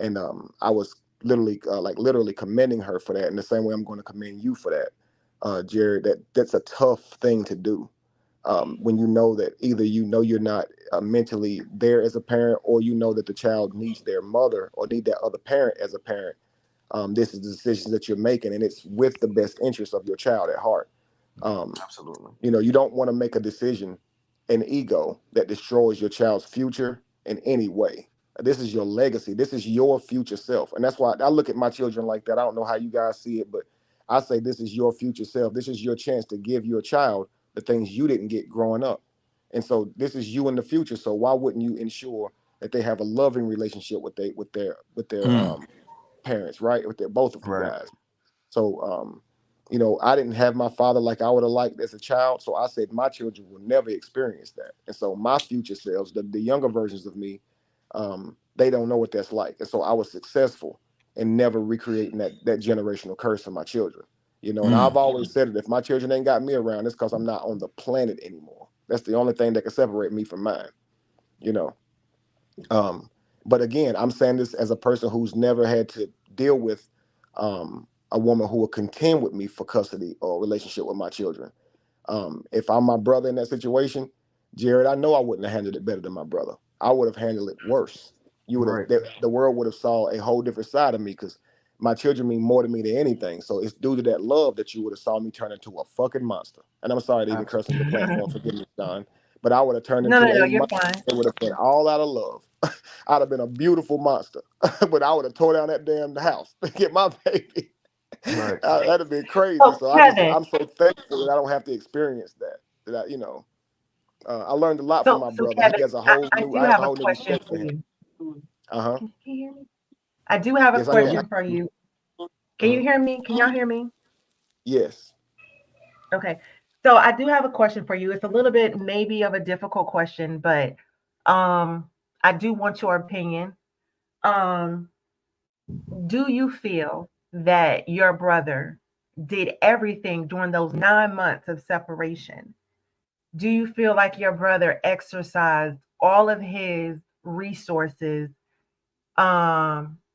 And I was literally commending her for that, in the same way I'm going to commend you for that, Jared. That's a tough thing to do, when you know that either you're not mentally there as a parent, or that the child needs their mother or need that other parent as a parent. This is the decisions that you're making, and it's with the best interest of your child at heart. Um, Absolutely. you don't want to make a decision in ego that destroys your child's future in any way. This is your legacy. This is your future self. And that's why I look at my children like that. I don't know how you guys see it, but I say this is your future self. This is your chance to give your child the things you didn't get growing up. And so this is you in the future. So why wouldn't you ensure that they have a loving relationship with their Mm. parents, right? With their both of you Right. guys. So, I didn't have my father like I would have liked as a child. So I said my children will never experience that. And so my future selves, the younger versions of me, they don't know what that's like. And so I was successful in never recreating that generational curse for my children. And I've Mm. always said it, if my children ain't got me around, it's because I'm not on the planet anymore. That's the only thing that can separate me from mine, you know. Um, but again, I'm saying this as a person who's never had to deal with a woman who will contend with me for custody or relationship with my children. If I'm my brother in that situation, Jared, I know I wouldn't have handled it better than my brother. I would have handled it worse. Right. The world would have saw a whole different side of me because my children mean more to me than anything. So it's due to that love that you would have saw me turn into a fucking monster. And I'm sorry to even curse on your platform, forgive me, Don, but I would have turned No, into no, no, a you're monster. fine. It would have been all out of love. I'd have been a beautiful monster, but I would have tore down that damn house to get my baby. Right. That'd have been crazy. So, So Kevin, I'm so thankful that I don't have to experience that. That I learned a lot from my so brother. Kevin, I have a whole new question respect for for him. you. Uh-huh. Can you hear me? I do have a Yes, I can. question for you. Can you Mhm. hear me? Can y'all hear me? Yes. Okay. So I do have a question for you. It's a little bit maybe of a difficult question, but I do want your opinion. Um, do you feel that your brother did everything during those 9 months of separation? Do you feel like your brother exercised all of his resources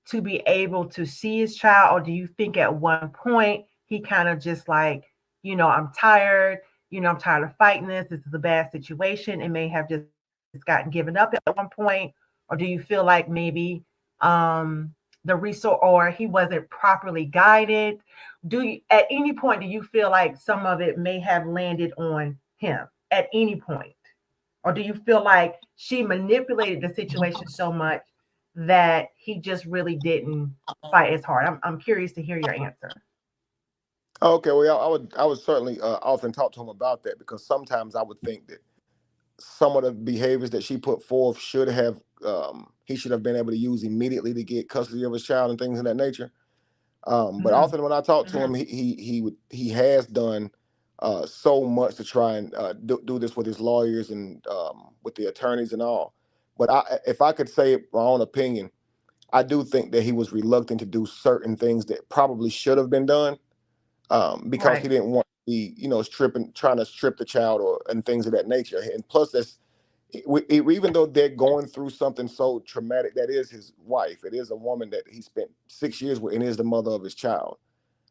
to be able to see his child, or do you think at one point he kind of just like, I'm tired, I'm tired of fighting this. This is a bad situation. It may have just gotten given up at one point, or do you feel like maybe the resource or he wasn't properly guided? At any point do you feel like some of it may have landed on him at any point? Or do you feel like she manipulated the situation so much that he just really didn't fight as hard? I'm curious to hear your answer. Okay. Well, I would certainly often talk to him about that because sometimes I would think that some of the behaviors that she put forth he should have been able to use immediately to get custody of his child and things of that nature. But Mm-hmm. often when I talk to him, he has done so much to try and do this with his lawyers and with the attorneys and all. But if I could say my own opinion, I do think that he was reluctant to do certain things that probably should have been done, because he Right. didn't want to be, trying to strip the child and things of that nature. And plus, even though they're going through something so traumatic, that is his wife. It is a woman that he spent 6 years with, and is the mother of his child.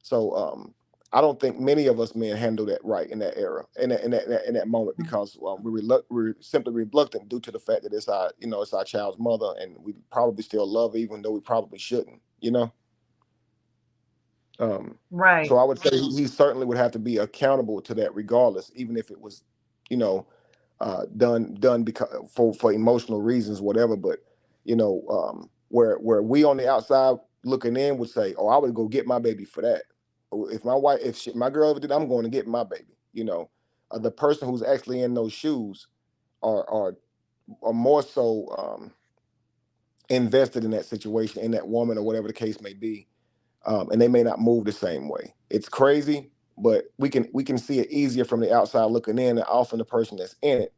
So I don't think many of us men handle that right in that era, in that moment, because we're simply reluctant due to the fact that it's our child's mother, and we probably still love her, even though we probably shouldn't. So Right. I would say he certainly would have to be accountable to that, regardless, even if it was, you know, done because for emotional reasons, whatever. But where we on the outside looking in would say, "Oh, I would go get my baby for that." If my girl ever did, I'm going to get my baby. The person who's actually in those shoes are more so invested in that situation, in that woman, or whatever the case may be. And they may not move the same way. It's crazy, but we can see it easier from the outside looking in, and often the person that's in it,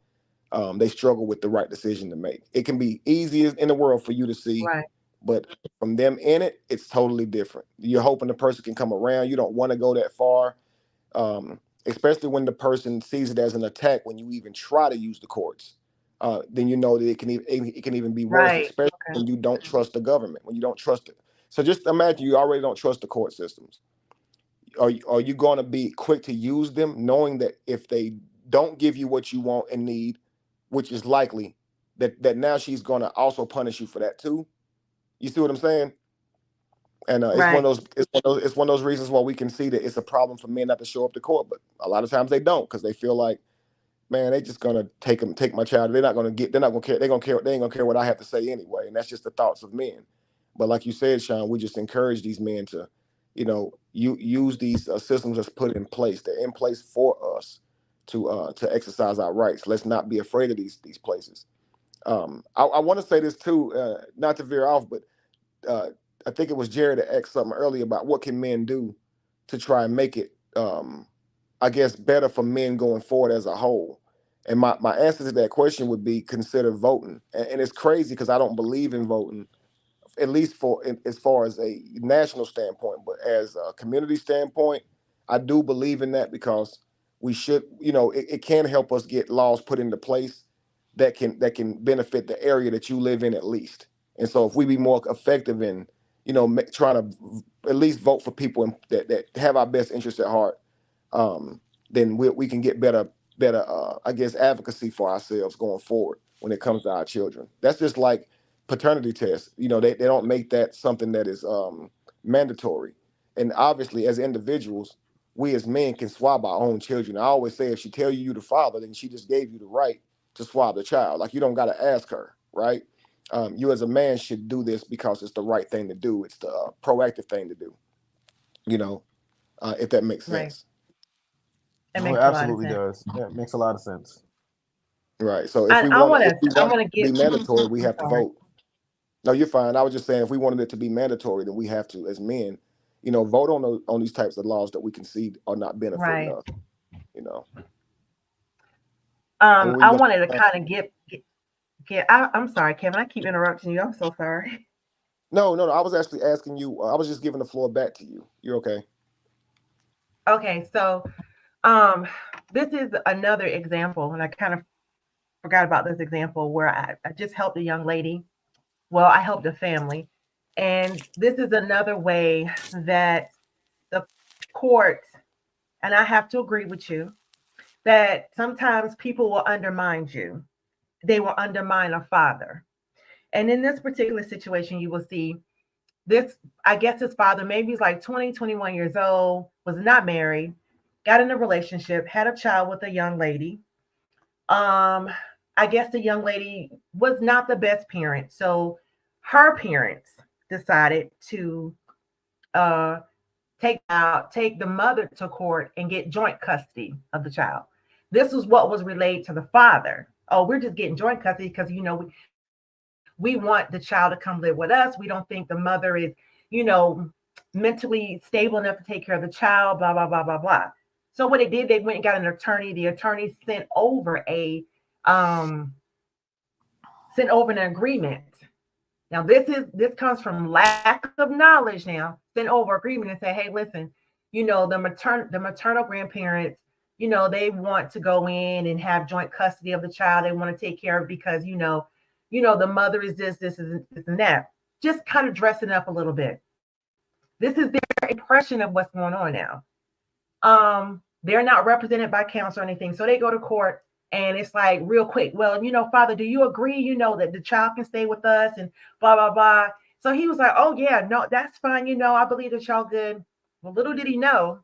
they struggle with the right decision to make. It can be easiest in the world for you to see, Right. but from them in it, it's totally different. You're hoping the person can come around. You don't want to go that far, especially when the person sees it as an attack. When you even try to use the courts, then you know that it can even be worse, Right. especially Okay. when you don't trust the government, when you don't trust it. So just imagine you already don't trust the court systems. Are you going to be quick to use them, knowing that if they don't give you what you want and need, which is likely, that now she's going to also punish you for that too? You see what I'm saying? And it's one Right. of those it's one of those reasons why we can see that it's a problem for men not to show up to court, but a lot of times they don't, because they feel like, man, they just gonna take my child. They're not gonna care. They're gonna care. They ain't gonna care what I have to say anyway. And that's just the thoughts of men. But like you said, Sean, we just encourage these men to, use these systems that's put in place. They're in place for us to exercise our rights. Let's not be afraid of these places. I want to say this too, not to veer off, but uh, I think it was Jared that asked something earlier about what can men do to try and make it, I guess, better for men going forward as a whole. And my answer to that question would be consider voting. And it's crazy because I don't believe in voting, at least as far as a national standpoint, but as a community standpoint, I do believe in that, because we should, it can help us get laws put into place that can benefit the area that you live in at least. And so if we be more effective in, trying to at least vote for people that have our best interests at heart, then we can get better, I guess, advocacy for ourselves going forward when it comes to our children. That's just like paternity tests. They don't make that something that is mandatory. And obviously, as individuals, we as men can swab our own children. I always say, if she tell you the father, then she just gave you the right to swab the child. Like, you don't got to ask her, right? You as a man should do this because it's the right thing to do. It's the proactive thing to do. You know, if that makes Right. sense. That No, it makes a lot of absolutely sense. does. It makes a lot of sense. Right. So if I, we I want want if to. we I want want to it to be get. mandatory, we I'm have to sorry. vote. No, you're fine. I was just saying, if we wanted it to be mandatory, then we have to, as men, vote on these types of laws that we can see are not benefiting Right. us. You know. And what were you I gonna wanted to say? kind of get. I'm sorry, Kevin. I keep interrupting you. I'm so sorry. No, no, no. I was actually asking you. I was just giving the floor back to you. You're okay. Okay. So, um, this is another example, and I kind of forgot about this example where I just helped a young lady. Well, I helped a family, and this is another way that the courts, and I have to agree with you, that sometimes people will undermine you. They will undermine a father. And in this particular situation, you will see this, I guess his father, maybe he's like 20, 21 years old, was not married, got in a relationship, had a child with a young lady. Um, I guess the young lady was not the best parent. So her parents decided to uh, take the mother to court and get joint custody of the child. This was what was relayed to the father. Oh, we're just getting joint custody because we want the child to come live with us. We don't think the mother is, you know, mentally stable enough to take care of the child. Blah blah blah blah blah. So what they did, they went and got an attorney. The attorney sent over an agreement. Now this comes from lack of knowledge. Now sent over agreement and say, hey, listen, the maternal grandparents, they want to go in and have joint custody of the child. They want to take care of, because the mother is this and that. Just kind of dressing up a little bit. This is their impression of what's going on now. They're not represented by counsel or anything. So they go to court and it's like real quick. Well, Father, do you agree, that the child can stay with us and blah, blah, blah. So he was like, oh yeah, no, that's fine. I believe the child good. Well, little did he know,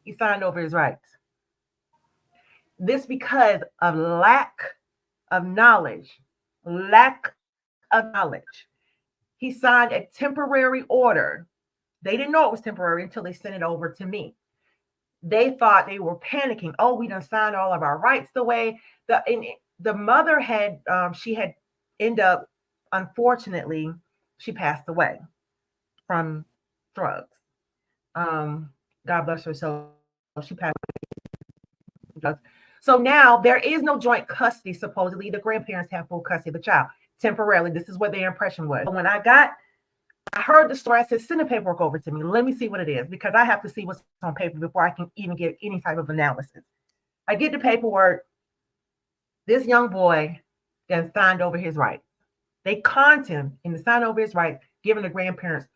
he signed over his rights. This because of lack of knowledge. He signed a temporary order. They didn't know it was temporary until they sent it over to me. They thought, they were panicking. Oh, we done signed all of our rights away. The mother had, she had ended up, unfortunately, she passed away from drugs. God bless her. So she passed away from drugs. So now there is no joint custody. Supposedly the grandparents have full custody of the child temporarily. This is what their impression was. When I heard the story, I said, send the paperwork over to me. Let me see what it is, because I have to see what's on paper before I can even get any type of analysis. I get the paperwork. This young boy then signed over his rights. They conned him and signed over his rights, giving the grandparents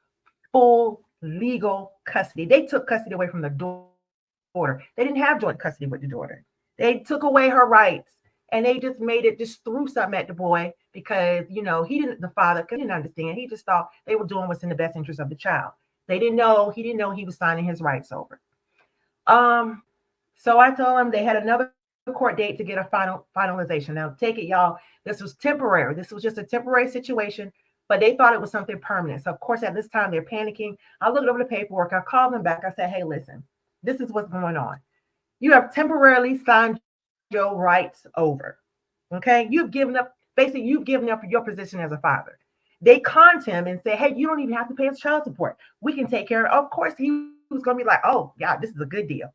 full legal custody. They took custody away from the daughter. They didn't have joint custody with the daughter. They took away her rights, and they just threw something at the boy because, the father couldn't understand. He just thought they were doing what's in the best interest of the child. He didn't know he was signing his rights over. So I told him they had another court date to get a finalization. Now take it, y'all. This was temporary. This was just a temporary situation, but they thought it was something permanent. So of course, at this time they're panicking. I looked over the paperwork. I called them back. I said, hey, listen, this is what's going on. You have temporarily signed your rights over. Okay. You've given up your position as a father. They conned him and said, hey, you don't even have to pay us child support. We can take care of it. Of course, he was going to be like, oh, yeah, this is a good deal.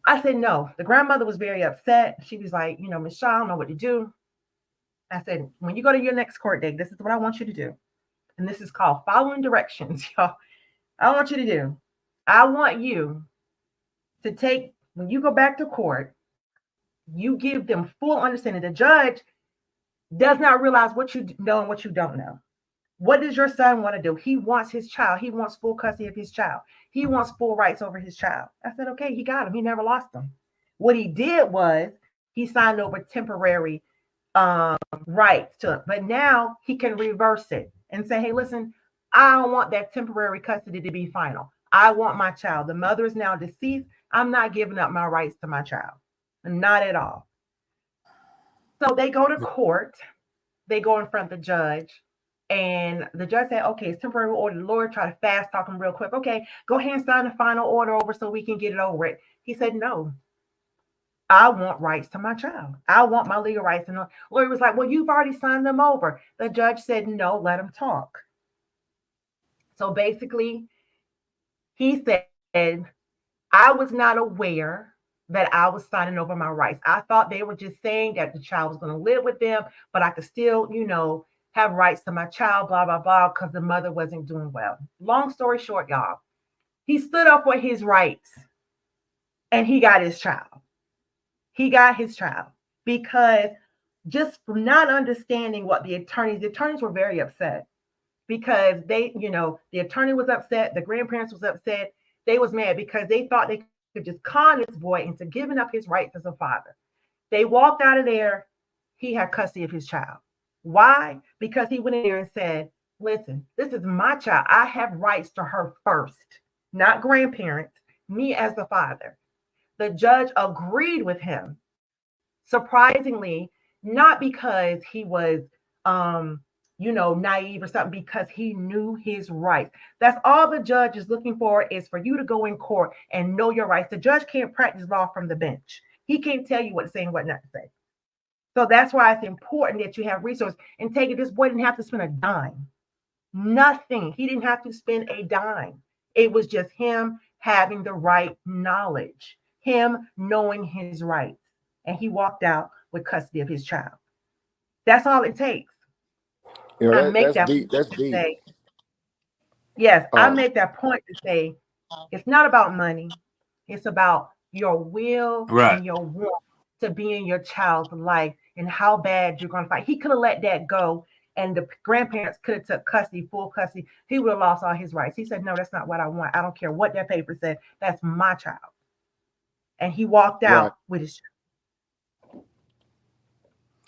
I said, no. The grandmother was very upset. She was like, Miss Shaw, I don't know what to do. I said, when you go to your next court date, this is what I want you to do. And this is called following directions, y'all. I want you to do. I want you to take, when you go back to court, you give them full understanding. The judge does not realize what you know and what you don't know. What does your son want to do? He wants his child. He wants full custody of his child. He wants full rights over his child. I said, okay, he got him. He never lost them. What he did was he signed over temporary rights to it. But now he can reverse it and say, hey, listen, I don't want that temporary custody to be final. I want my child. The mother is now deceased. I'm not giving up my rights to my child. Not at all. So they go to court. They go in front of the judge. And the judge said, okay, it's temporary order. The lawyer tried to fast talk him real quick. Okay, go ahead and sign the final order over so we can get it over it. He said, no, I want rights to my child. I want my legal rights. And the lawyer was like, well, you've already signed them over. The judge said, no, let him talk. So basically, he said, I was not aware that I was signing over my rights. I thought they were just saying that the child was going to live with them, but I could still, have rights to my child, blah, blah, blah, because the mother wasn't doing well. Long story short, y'all, he stood up for his rights and he got his child. He got his child because just from not understanding what the attorneys were very upset because they, the attorney was upset. The grandparents was upset. They was mad because they thought they could just con this boy into giving up his rights as a father. They walked out of there. He had custody of his child. Why? Because he went in there and said, listen, this is my child. I have rights to her first, not grandparents, me as the father. The judge agreed with him. Surprisingly, not because he was, naive or something, because he knew his rights. That's all the judge is looking for, is for you to go in court and know your rights. The judge can't practice law from the bench. He can't tell you what to say and what not to say. So that's why it's important that you have resources. And take it, this boy didn't have to spend a dime. Nothing. He didn't have to spend a dime. It was just him having the right knowledge, him knowing his rights. And he walked out with custody of his child. That's all it takes. You know, I make that's that deep. That's point to deep. say, yes, I Um, make that point to say it's not about money. It's about your will Right. and your want to be in your child's life and how bad you're going to fight. He could have let that go, and the grandparents could have took custody, full custody. He would have lost all his rights. He said, "No, that's not what I want. I don't care what that paper said. That's my child." And he walked right. out with his child.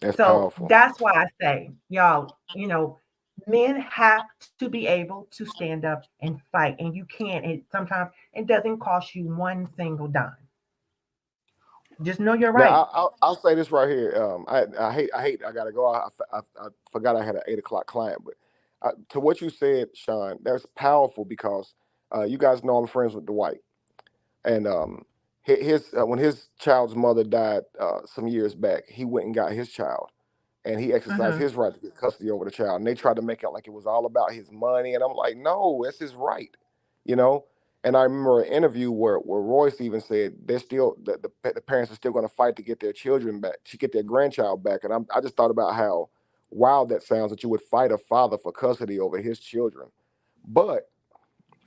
That's So powerful. that's why I say, y'all, men have to be able to stand up and fight, and you can. And sometimes it doesn't cost you one single dime. Just know you're Now, right. I'll say this right here. I gotta go. I forgot I had an 8 o'clock client, but to what you said, Sean, that's powerful because you guys know I'm friends with Dwight, and his when his child's mother died some years back, he went and got his child, and he exercised Hmm. his right to get custody over the child. And they tried to make out like it was all about his money, and I'm like, no, that's his right, you know. And I remember an interview where Royce even said they're still the parents are still going to fight to get their children back, to get their grandchild back. And I just thought about how wild that sounds that you would fight a father for custody over his children. But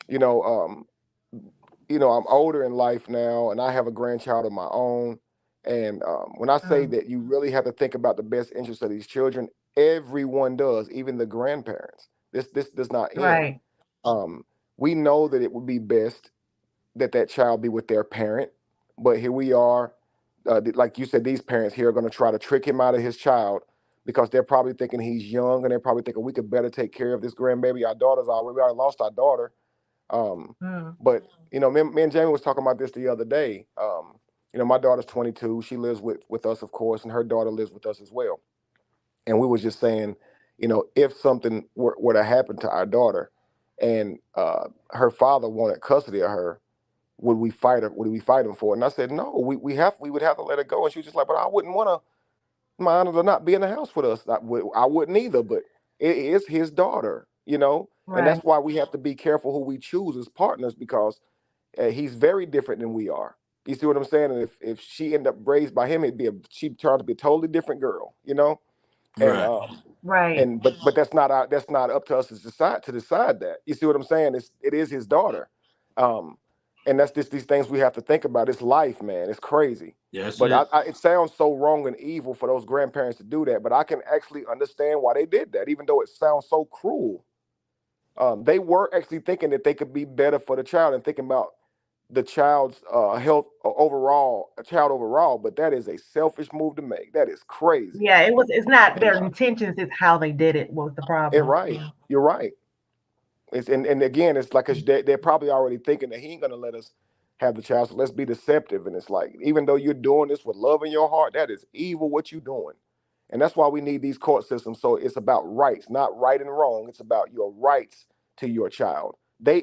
you know, I'm older in life now, and I have a grandchild of my own. And when I say that you really have to think about the best interest of these children, everyone does, even the grandparents. This does not end. Right. Um, we know that it would be best that that child be with their parent, but here we are. Like you said, these parents here are going to try to trick him out of his child because they're probably thinking he's young, and they're probably thinking we could better take care of this grandbaby. We already lost our daughter. Mm. But me and Jamie was talking about this the other day. My daughter's 22. She lives with us, of course, and her daughter lives with us as well. And we was just saying, if something were to happen to our daughter, and her father wanted custody of her, would we fight her? Would we fight him for it? And I said, no, we would have to let her go. And she was just like, but I wouldn't want my honor to not be in the house with us. I wouldn't either, but it is his daughter. And Right. that's why we have to be careful who we choose as partners because he's very different than we are. You see what I'm saying? And if she ended up raised by him, she'd turn out to be a totally different girl. And Right. Right. but that's not up to us to decide that. You see what I'm saying? It is his daughter. Um, and that's just these things we have to think about. It's life, man. It's crazy. That's But it. it sounds so wrong and evil for those grandparents to do that. But I can actually understand why they did that, even though it sounds so cruel. They were actually thinking that they could be better for the child and thinking about the child's health overall, a child overall. But that is a selfish move to make. That is crazy. Yeah, it's not And their intentions, it's how they did it was the problem. right, Yeah. you're right. And again, it's like they're probably already thinking that he ain't gonna let us have the child. So let's be deceptive. And it's like, even though you're doing this with love in your heart, that is evil what you're doing. And that's why we need these court systems. So it's about rights, not right and wrong. It's about your rights to your child.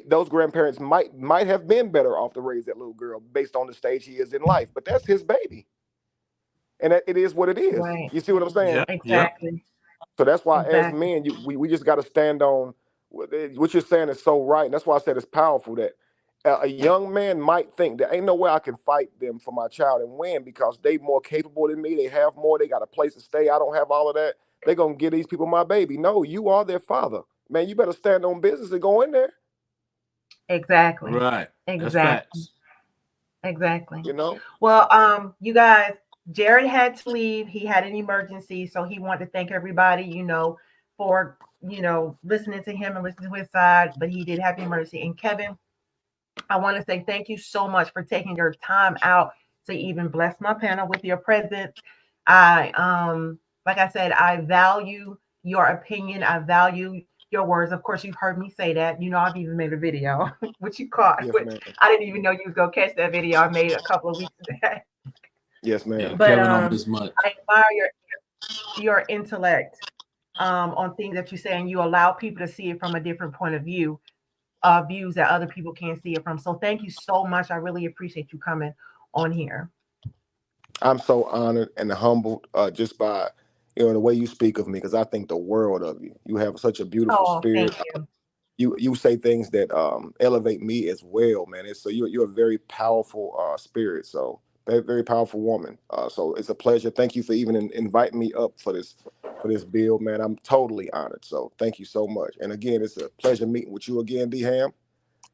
Those grandparents might have been better off to raise that little girl based on the stage he is in life, but that's his baby, and it is what it is. Right. You see what I'm saying? Yep. Yep. Exactly. So that's why, as Exactly. men, we just got to stand on what you're saying is so right, and that's why I said it's powerful that a young man might think that ain't no way I can fight them for my child and win because they more capable than me. They have more. They got a place to stay. I don't have all of that. They're gonna give these people my baby. No, you are their father, man. You better stand on business and go in there. Exactly. Right. That's Exactly. facts. Exactly. You know. Well, you guys, Jared had to leave. He had an emergency, so he wanted to thank everybody, for listening to him and listening to his side. But he did have an emergency. And Kevin, I want to say thank you so much for taking your time out to even bless my panel with your presence. Like I said, I value your opinion. I value your words. Of course, you've heard me say that. I've even made a video, which you caught, Yes, which ma'am. I didn't even know you was gonna catch that video. I made a couple of weeks back. Yes, Yeah. ma'am. But Kevin don't miss much. I admire your intellect on things that you say, and you allow people to see it from a different point of view, views that other people can't see it from. So thank you so much. I really appreciate you coming on here. I'm so honored and humbled just by the way you speak of me because I think the world of you. You have such a beautiful Oh, thank spirit. you. you say things that elevate me as well, man. It's so you're a very powerful spirit. So very very powerful woman. So it's a pleasure. Thank you for even inviting me up for this bill, man. I'm totally honored. So thank you so much. And again, it's a pleasure meeting with you again, D Ham.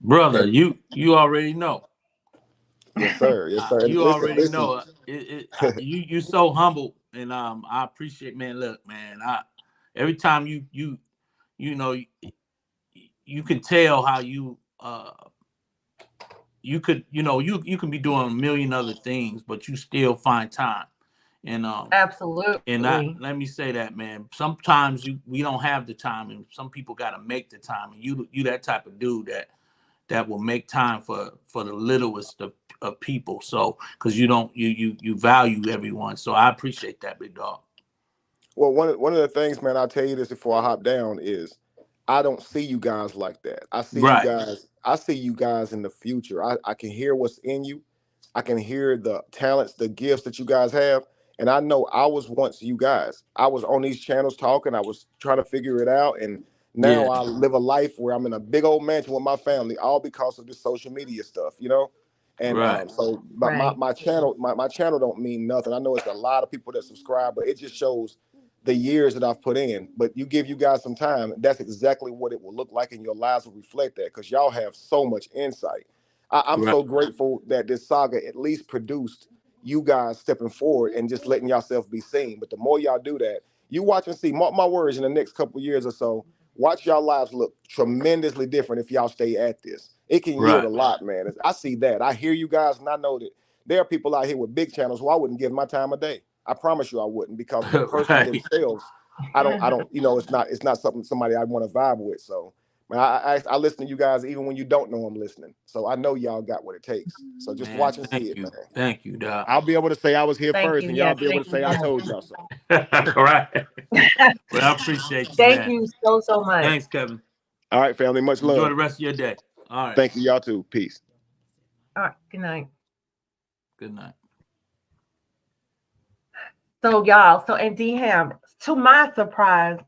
Brother, And you already know. yes, sir. Yes, sir. And You listen, already listen. know. You so humble, and I appreciate, man. Look, man, every time you know you can tell how you could you can be doing a million other things, but you still find time. And Absolutely. let me say that, man. Sometimes we don't have the time, and some people got to make the time. And you that type of dude that will make time for the littlest of people. So because you value everyone. So I appreciate that, big dog. Well, one of the things, man, I'll tell you this before I hop down is I don't see you guys like that. Right. I see you guys in the future. I can hear what's in you. I can hear the talents, the gifts that you guys have. And I know I was once you guys. I was on these channels talking. I was trying to figure it out. And now Yeah. I live a life where I'm in a big old mansion with my family, all because of this social media stuff, you know? And Right. so but Right. my channel, my channel don't mean nothing. I know it's a lot of people that subscribe, but it just shows the years that I've put in. But you give you guys some time, that's exactly what it will look like, and your lives will reflect that because y'all have so much insight. I'm Right. so grateful that this saga at least produced you guys stepping forward and just letting yourself be seen. But the more y'all do that, you watch and see, mark my words, in the next couple of years or so, watch y'all lives look tremendously different if y'all stay at this. It can yield Right. a lot, man. I see that. I hear you guys, and I know that there are people out here with big channels who I wouldn't give my time of day. I promise you I wouldn't, because the person Right. themselves, I don't, it's not somebody I want to vibe with. So man, I listen to you guys even when you don't know I'm listening. So I know y'all got what it takes. So just Man, watch and see it, man. Thank you, dog. I'll be able to say I was here Thank first, you. and y'all Yes, be able thank to you. say I told y'all so. Right. Well, I appreciate you, Thank man. you so much. Thanks, Kevin. All right, family, much Enjoy love. the rest of your day. All right. Thank you, y'all too. Peace. All right. Good night. Good night. So y'all, and D Ham, to my surprise,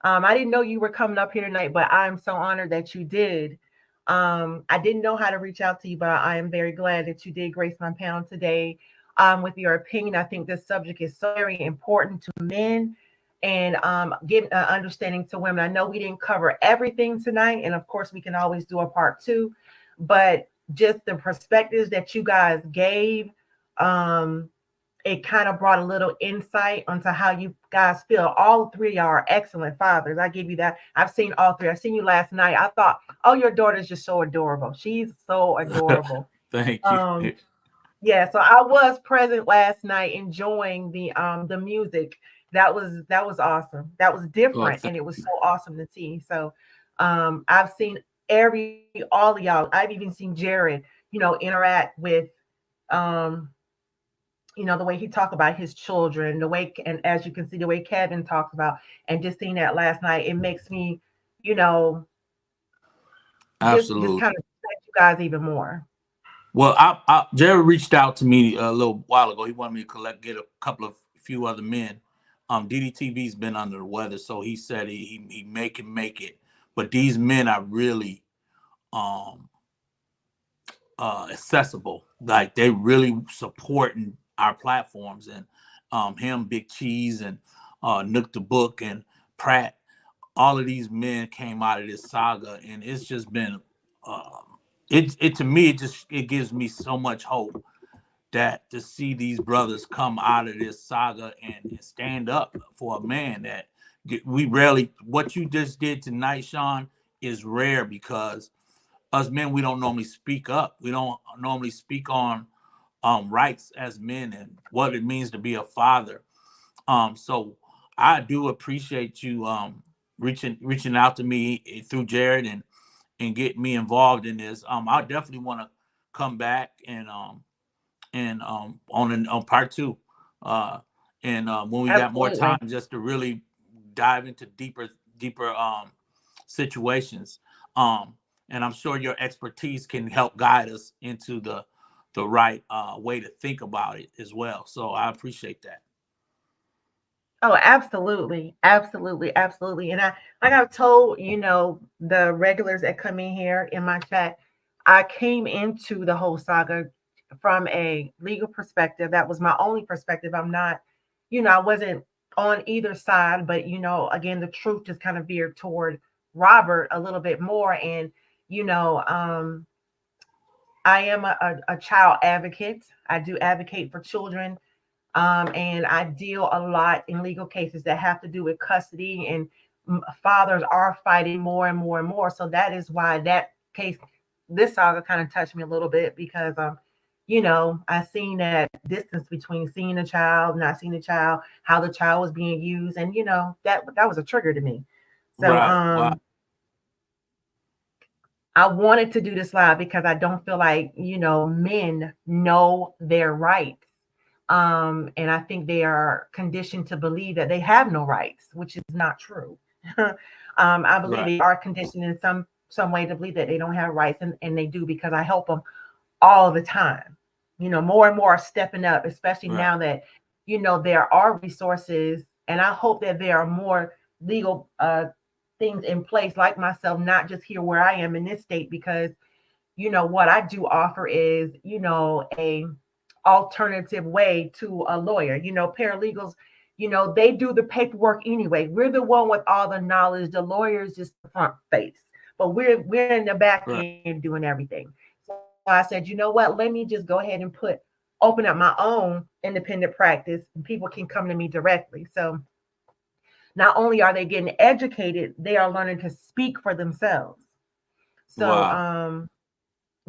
I didn't know you were coming up here tonight, but I'm so honored that you did. I didn't know how to reach out to you, but I am very glad that you did grace my panel today with your opinion. I think this subject is so very important to men and giving understanding to women. I know we didn't cover everything tonight, and of course, we can always do a part two, but just the perspectives that you guys gave. It kind of brought a little insight onto how you guys feel. All three of y'all are excellent fathers. I give you that. I've seen all three. I seen you last night. I thought, oh, your daughter's just so adorable. She's so adorable. Thank you. Yeah, so I was present last night enjoying the music. That was awesome. That was different, and it was so awesome to see. So I've seen all of y'all. I've even seen Jared, interact with the way he talked about his children, the way, and as you can see, the way Kevin talks about, and just seeing that last night, it makes me, Absolutely. just kind of respect you guys even more. Well, Jared reached out to me a little while ago. He wanted me to get a few other men. DDTV's been under the weather, so he said he can make it. But these men are really accessible. Like, they really supporting our platforms, and him, Big Cheese, and Nook the Book, and Pratt. All of these men came out of this saga, and it's just been it to me, it gives me so much hope that to see these brothers come out of this saga and stand up for a man that we rarely. What you just did tonight, Sean, is rare, because us men, we don't normally speak up. We don't normally speak on rights as men and what it means to be a father. So I do appreciate you reaching out to me through Jared and get me involved in this. I definitely want to come back and on part two, and when we got more Absolutely. time, just to really dive into deeper situations. And I'm sure your expertise can help guide us into the right way to think about it as well. So I appreciate that. Oh, absolutely. Absolutely. Absolutely. And I, like I've told, the regulars that come in here in my chat, I came into the whole saga from a legal perspective. That was my only perspective. I'm not, I wasn't on either side, but, again, the truth just kind of veered toward Robert a little bit more. And, you know, um, I am a child advocate. I do advocate for children, and I deal a lot in legal cases that have to do with custody, and fathers are fighting more and more and more. So that is why that case, this saga kind of touched me a little bit because, I seen that distance between seeing a child, not seeing a child, how the child was being used, and that was a trigger to me. So Right. Wow. I wanted to do this live because I don't feel like, men know their rights. And I think they are conditioned to believe that they have no rights, which is not true. I believe Right. they are conditioned in some way to believe that they don't have rights, and they do because I help them all the time. More and more are stepping up, especially Right. now that there are resources, and I hope that there are more legal things in place, like myself, not just here where I am in this state, because what I do offer is a alternative way to a lawyer. Paralegals, they do the paperwork anyway. We're the one with all the knowledge. The lawyers just the front face, but we're in the back Right. end doing everything. So I said, you know what? Let me just go ahead and open up my own independent practice, and people can come to me directly. So not only are they getting educated, they are learning to speak for themselves. So Wow.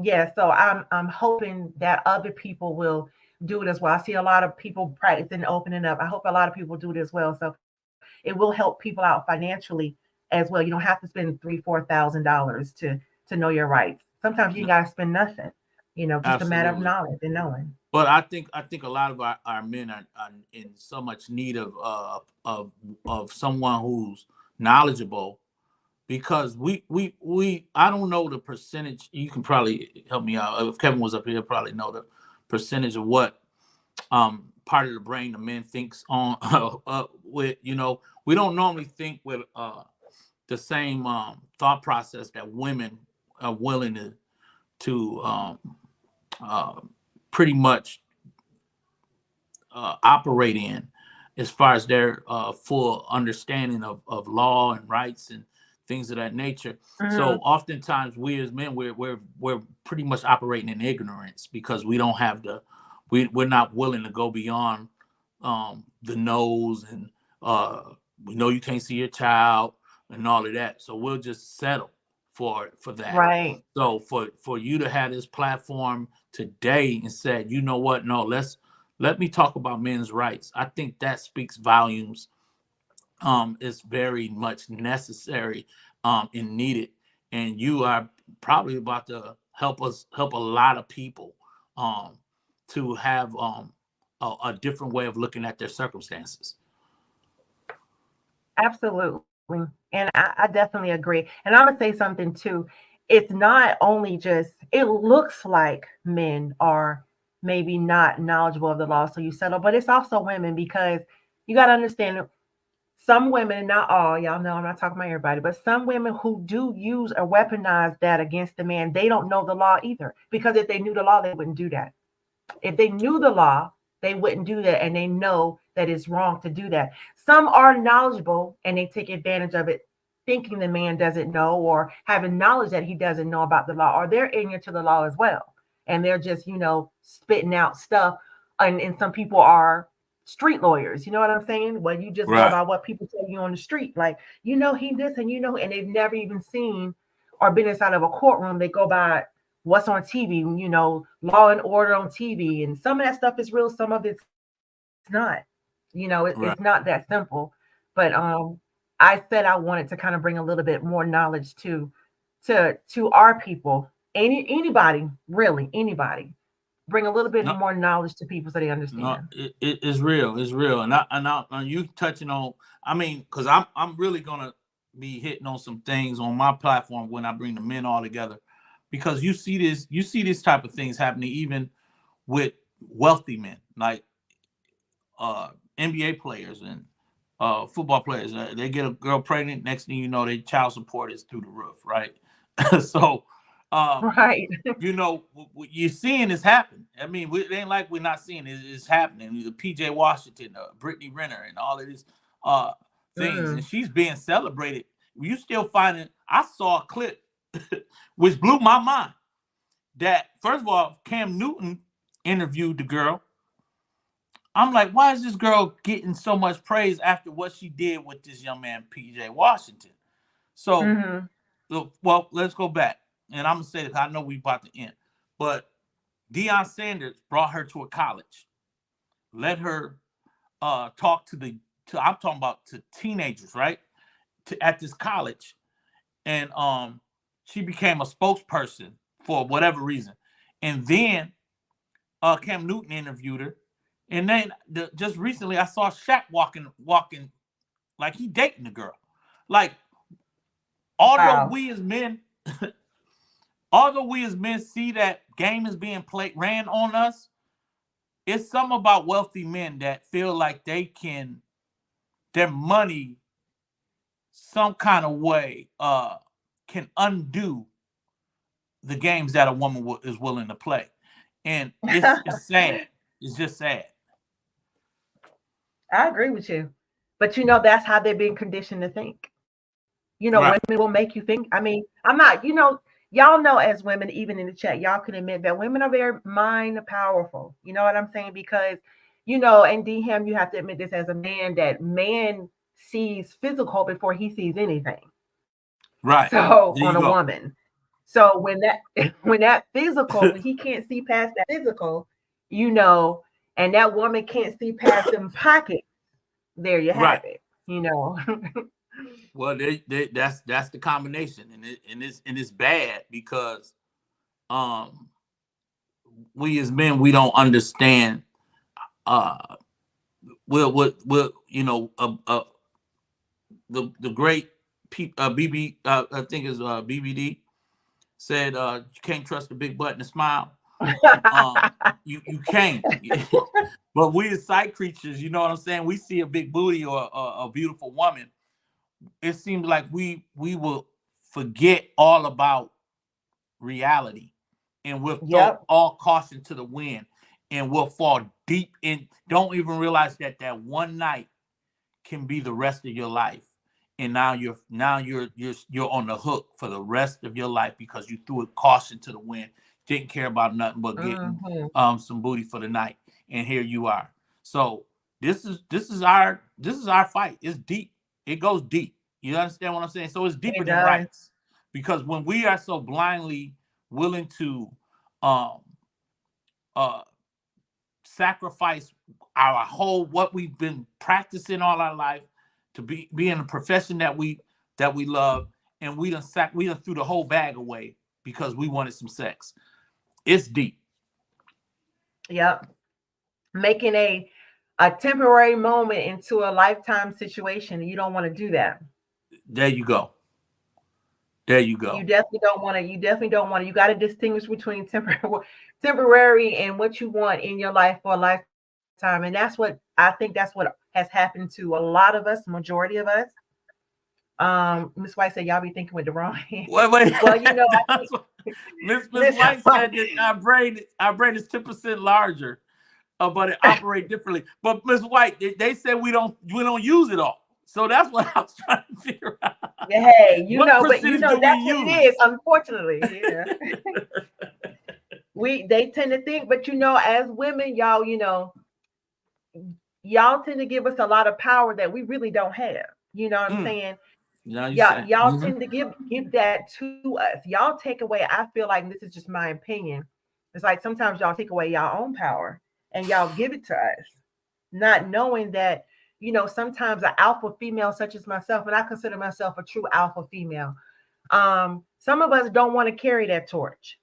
yeah, so I'm hoping that other people will do it as well. I see a lot of people practicing opening up. I hope a lot of people do it as well. So it will help people out financially as well. You don't have to spend $3,000-$4,000 to know your rights. Sometimes you gotta spend nothing, just a matter of Absolutely. knowledge and knowing. But I think a lot of our men are in so much need of someone who's knowledgeable, because we I don't know the percentage. You can probably help me out. If Kevin was up here, he'll probably know the percentage of what part of the brain the men thinks on with. We don't normally think with the same thought process that women are willing to uh, pretty much operate in, as far as their full understanding of law and rights and things of that nature. So Mhm. oftentimes we as men, we're pretty much operating in ignorance, because we don't have we're not willing to go beyond the nose, and we know you can't see your child and all of that, so we'll just settle for that. Right. So for you to have this platform today and said, you know what, no, let me talk about men's rights, I think that speaks volumes. Is very much necessary and needed, and you are probably about to help a lot of people um to have a different way of looking at their circumstances. Absolutely. And I definitely agree. And I'm gonna say something too. It's not only just, it looks like men are maybe not knowledgeable of the law, so you settle, but it's also women, because you got to understand some women, not all, y'all know I'm not talking about everybody, but some women who do use or weaponize that against the man, they don't know the law either. Because if they knew the law, they wouldn't do that. If they knew the law, they wouldn't do that, and they know that it's wrong to do that. Some are knowledgeable and they take advantage of it, thinking the man doesn't know, or having knowledge that he doesn't know about the law, or they're ignorant to the law as well. And they're just, spitting out stuff. And some people are street lawyers. You know what I'm saying? Well, you just go Right. by what people tell you on the street. Like, he this, and they've never even seen or been inside of a courtroom. They go by what's on TV, Law and Order on TV. And some of that stuff is real, some of it's not. Right. It's not that simple. But I said I wanted to kind of bring a little bit more knowledge to our people. Anybody, really, anybody. Bring a little bit No, more knowledge to people so they no, understand. it's real. It's real. And you touching on, I mean, because I'm really gonna be hitting on some things on my platform when I bring the men all together, because you see this type of things happening even with wealthy men, like NBA players and football players. They get a girl pregnant. Next thing you know, their child support is through the roof, right? So, Right. you know, you're seeing this happen. I mean, it ain't like we're not seeing it. It's happening. The P.J. Washington, Brittany Renner, and all of these things, and she's being celebrated. You still finding? I saw a clip which blew my mind. That first of all, Cam Newton interviewed the girl. I'm like, why is this girl getting so much praise after what she did with this young man, P.J. Washington? So, well, let's go back. And I'm going to say that I know we're about to end. But Deion Sanders brought her to a college. Let her talk to I'm talking about to teenagers, right? At this college. And she became a spokesperson for whatever reason. And then Cam Newton interviewed her. And then just recently, I saw Shaq walking like he dating the girl. Like, although we as men see that game is being ran on us, it's something about wealthy men that feel like they can, their money, some kind of way, can undo the games that a woman is willing to play. And it's sad. It's just sad. I agree with you. But you know, that's how they're being conditioned to think. You know, Right. women will make you think. I mean, I'm not, you know, y'all know as women, even in the chat, y'all can admit that women are very mind powerful. You know what I'm saying? Because, you know, and DM, you have to admit this as a man, that man sees physical before he sees anything. Right. So There on you a go. woman. So when that physical, when he can't see past that physical, you know, and that woman can't see past them pockets, there you have Right. it, you know. Well, that's the combination, and it's bad because we as men, we don't understand we'll you know the great BB I think is BBD said you can't trust a big butt and a smile. You can't. But we as sight creatures, you know what I'm saying? We see a big booty or a beautiful woman, it seems like we will forget all about reality, and we'll throw all caution to the wind, and we'll fall deep in. Don't even realize that one night can be the rest of your life, and now you're on the hook for the rest of your life because you threw a caution to the wind, didn't care about nothing but getting some booty for the night, and here you are. So this is our fight. It's deep. It goes deep. You understand what I'm saying? So it's deeper than rights, because when we are so blindly willing to sacrifice our whole what we've been practicing all our life to be in a profession that we love, and we done threw the whole bag away because we wanted some sex. It's deep. Yep. Making a temporary moment into a lifetime situation. You don't want to do that. There you go. There you go. You definitely don't want to. You got to distinguish between temporary and what you want in your life for a lifetime. And that's what I think has happened to a lot of us, majority of us. Miss White said, y'all be thinking with the wrong hand. Wait. Well, you know, Miss White said that our brain is 10% larger, but it operates differently. But Miss White, they said we don't use it all. So that's what I was trying to figure out. Hey, you what know, but you percentage know do that's we what use? it is. Unfortunately, yeah. They tend to think, but you know, as women, y'all, you know, y'all tend to give us a lot of power that we really don't have. You know what I'm saying? Y'all tend to give that to us. Y'all take away. I feel like, this is just my opinion. It's like sometimes y'all take away y'all own power and y'all give it to us, not knowing that, you know, sometimes an alpha female such as myself, and I consider myself a true alpha female. Some of us don't want to carry that torch,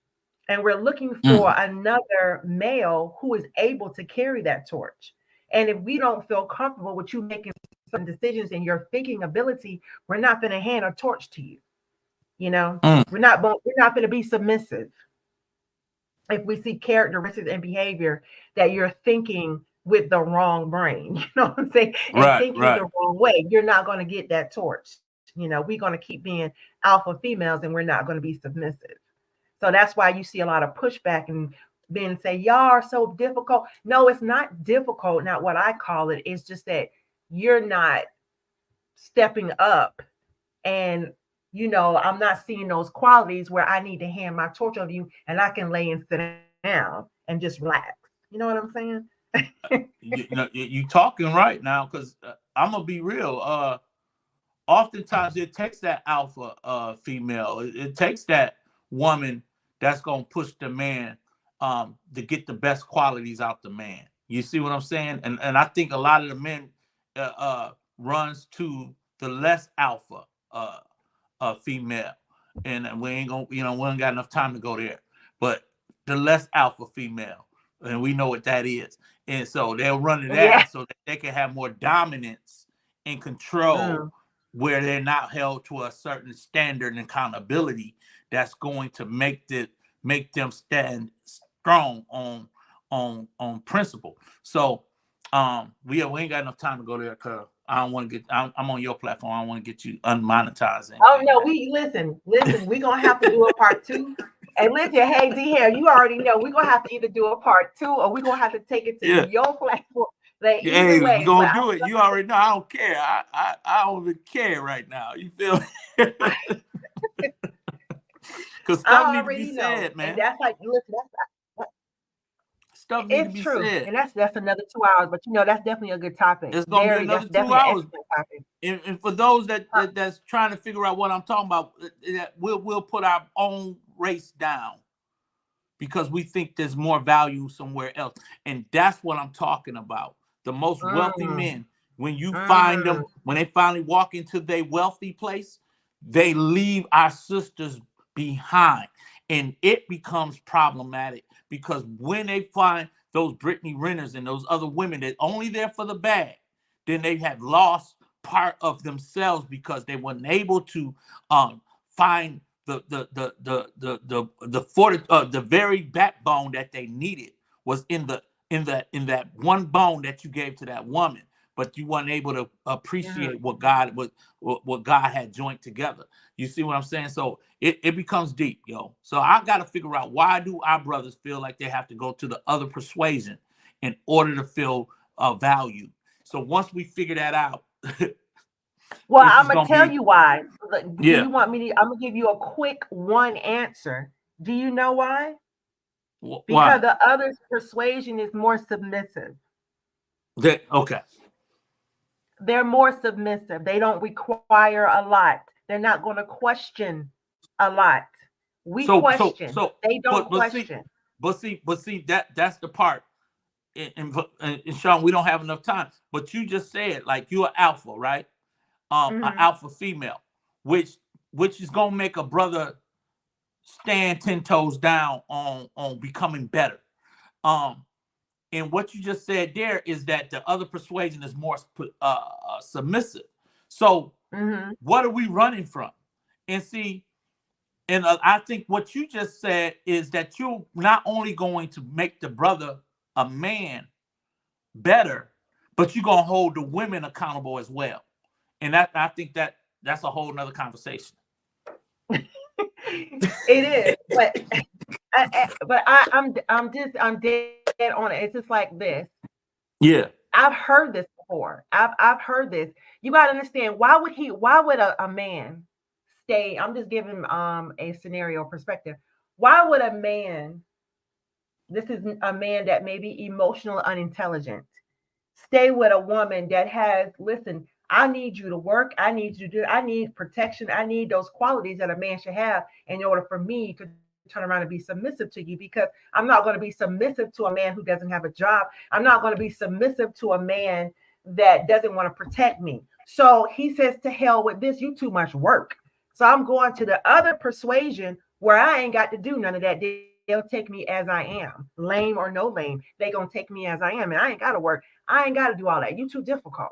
and we're looking for another male who is able to carry that torch. And if we don't feel comfortable with you making some decisions and your thinking ability, we're not going to hand a torch to you. You know, we're not going to be submissive if we see characteristics and behavior that you're thinking with the wrong brain, you know what I'm saying? And Right, thinking right. the wrong way, you're not going to get that torch. You know, we're going to keep being alpha females and we're not going to be submissive. So that's why you see a lot of pushback and then say, y'all are so difficult. No, it's not difficult, not what I call it. It's just that you're not stepping up. And, you know, I'm not seeing those qualities where I need to hand my torch over you and I can lay and sit down and just relax. You know what I'm saying? You talking right now, because I'm gonna be real. Oftentimes it takes that alpha female. It takes that woman that's gonna push the man to get the best qualities out the man. You see what I'm saying? And I think a lot of the men runs to the less alpha female, and we ain't gonna, we ain't got enough time to go there. But the less alpha female, and we know what that is, and so they'll run to that Yeah. so that they can have more dominance and control, where they're not held to a certain standard and accountability that's going to make them stand strong on principle. So we ain't got enough time to go there, because I don't want to get. I'm on your platform. I don't want to get you unmonetized. Oh no, we listen. We're gonna have to do a part 2. And listen, hey D Hair, you already know we're gonna have to either do a part 2 or we're gonna have to take it to your platform. Like Hey, either way, we're gonna do it. You already know. I don't care. I don't even care right now. You feel me? Because stuff needs to be said, man. And that's like, listen, Stuff needs to it's be true. said. And that's another 2 hours. But you know, that's definitely a good topic. It's gonna be another 2 hours. Topic. And for those that's trying to figure out what I'm talking about, we'll put our own race down because we think there's more value somewhere else. And that's what I'm talking about. The most wealthy men, when you find them, when they finally walk into their wealthy place, they leave our sisters behind. And it becomes problematic, because when they find those Brittany Renners and those other women that only there for the bag, then they have lost part of themselves, because they weren't able to find the very backbone that they needed was in that one bone that you gave to that woman, but you weren't able to appreciate what God had joined together. You see what I'm saying? So it becomes deep, yo. So I got to figure out, why do our brothers feel like they have to go to the other persuasion in order to feel valued? So once we figure that out, well, I'm gonna tell you why. Do Yeah. you want me to? I'm gonna give you a quick one answer. Do you know why? Why? Because the other persuasion is more submissive. Okay. They're more submissive. They don't require a lot. They're not going to question a lot. We question. They don't question. But see, that's the part. And Sean, we don't have enough time. But you just said, like, you're an alpha, right? An alpha female, which is gonna make a brother stand 10 toes down on becoming better. And what you just said there is that the other persuasion is more submissive. So what are we running from? And see, and I think what you just said is that you're not only going to make the brother a man better, but you're gonna hold the women accountable as well. And I think that's a whole nother conversation. It is, but I'm dead on it. It's just like this. Yeah, I've heard this before. I've heard this. You got to understand, why would a man stay? I'm just giving a scenario perspective. Why would a man? This is a man that may be emotional, unintelligent, stay with a woman that has, listen, I need you to work. I need you to I need protection. I need those qualities that a man should have in order for me to turn around and be submissive to you, because I'm not going to be submissive to a man who doesn't have a job. I'm not going to be submissive to a man that doesn't want to protect me. So he says, to hell with this, you too much work. So I'm going to the other persuasion where I ain't got to do none of that. They'll take me as I am, lame or no lame. They gonna take me as I am, and I ain't got to work. I ain't got to do all that. You too difficult.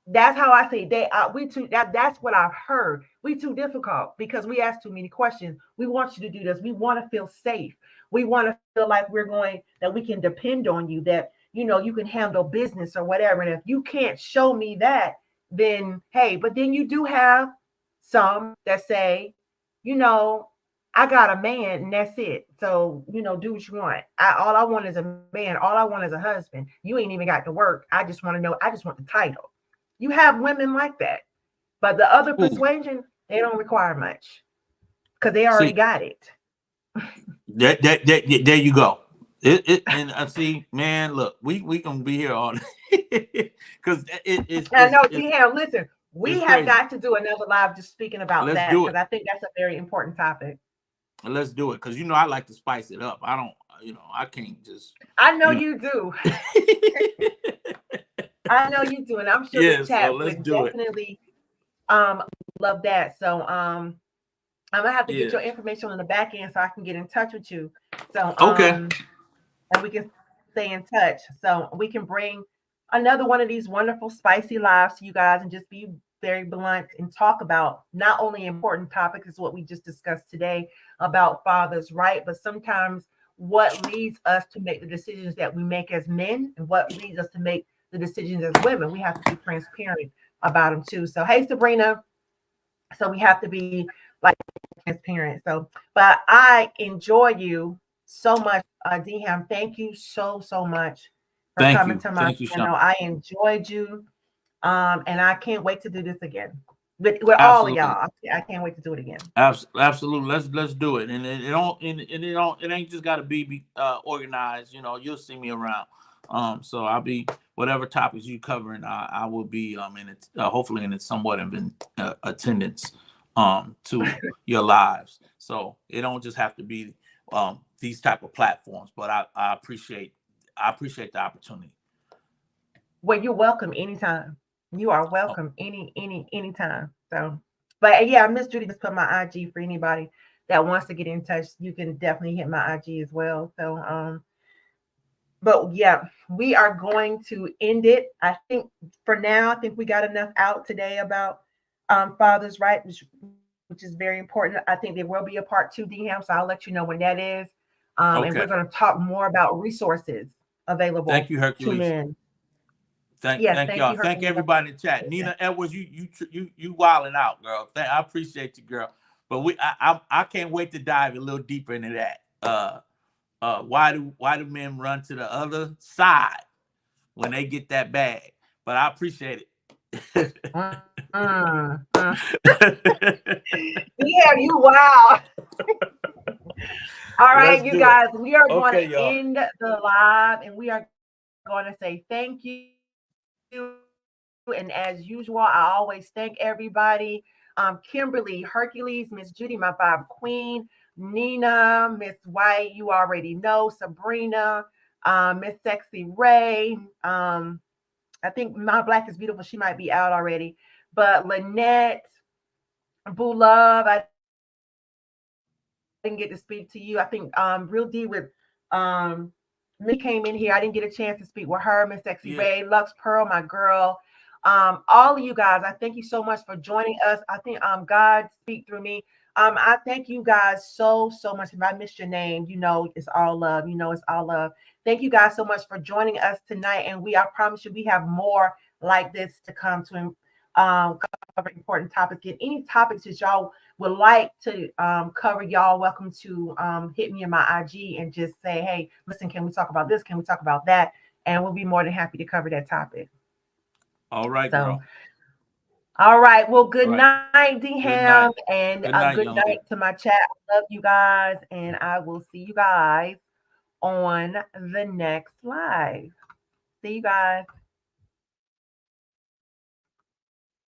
That's how I say that's what I've heard. We too difficult because we ask too many questions. We want you to do this. We want to feel safe. We want to feel like that we can depend on you, that, you can handle business or whatever. And if you can't show me that, then hey, but then you do have some that say, I got a man and that's it. So, do what you want. All I want is a man. All I want is a husband. You ain't even got to work. I just want the title. You have women like that. But the other Ooh. persuasion, they don't require much because they already got it. There you go. And I see, man, look, we gonna be here all day because it's. I know, D-Ham, listen, we have crazy. got to do another live just speaking about that because I think that's a very important topic. Let's do it because I like to spice it up. I don't, I can't just. I know you do. I know you do, and I'm sure the chat would definitely love that. So I'm gonna have to get your information on the back end so I can get in touch with you. So okay, and we can stay in touch. So we can bring another one of these wonderful spicy lives to you guys and just be very blunt and talk about not only important topics as what we just discussed today about fathers, right? But sometimes what leads us to make the decisions that we make as men and what leads us to make the decisions as women. We have to be transparent about them too. So hey, Sabrina. So we have to be like transparent. So, but I enjoy you so much, D-Ham. Thank you so much for coming to my channel. I enjoyed you. And I can't wait to do this again with all of y'all. I can't wait to do it again. Absolutely. Let's do it. And it ain't just gotta be organized. You'll see me around. So I'll be whatever topics you covering. I will be in it. Hopefully in somewhat of attendance to your lives. So it don't just have to be these type of platforms. But I appreciate the opportunity. Well, you're welcome anytime. You are welcome anytime. So, but yeah, Miss Judy just put my IG for anybody that wants to get in touch. You can definitely hit my IG as well. So, but yeah, we are going to end it. I think for now, I think we got enough out today about fathers' rights, which is very important. I think there will be a part 2, D-Ham, so I'll let you know when that is. And we're going to talk more about resources available to men. Thank y'all. Thank everybody in the chat. Nina Edwards, you wilding out, girl. I appreciate you, girl. But I can't wait to dive a little deeper into that. Why do men run to the other side when they get that bag? But I appreciate it. Yeah, you wow. All right, you guys, we are going to end the live and we are going to say thank you. And as usual, I always thank everybody. Kimberly, Hercules, Miss Judy, my vibe queen, Nina, Miss White, you already know, Sabrina, Miss Sexy Ray. I think My Black is Beautiful. She might be out already. But Lynette, Boo Love, I didn't get to speak to you. I think Real D with me came in here. I didn't get a chance to speak with her. Miss Sexy Ray, Lux Pearl, my girl. All of you guys, I thank you so much for joining us. I think God speak through me. I thank you guys so much. If I missed your name, it's all love. It's all love. Thank you guys so much for joining us tonight. And I promise you, we have more like this to come to cover important topics. Get any topics that y'all would like to cover, y'all welcome to hit me in my IG and just say, hey, listen, can we talk about this? Can we talk about that? And we'll be more than happy to cover that topic. All right, girl. All right. Well, good night, D-Ham, and good night to my chat. I love you guys, and I will see you guys on the next live. See you guys.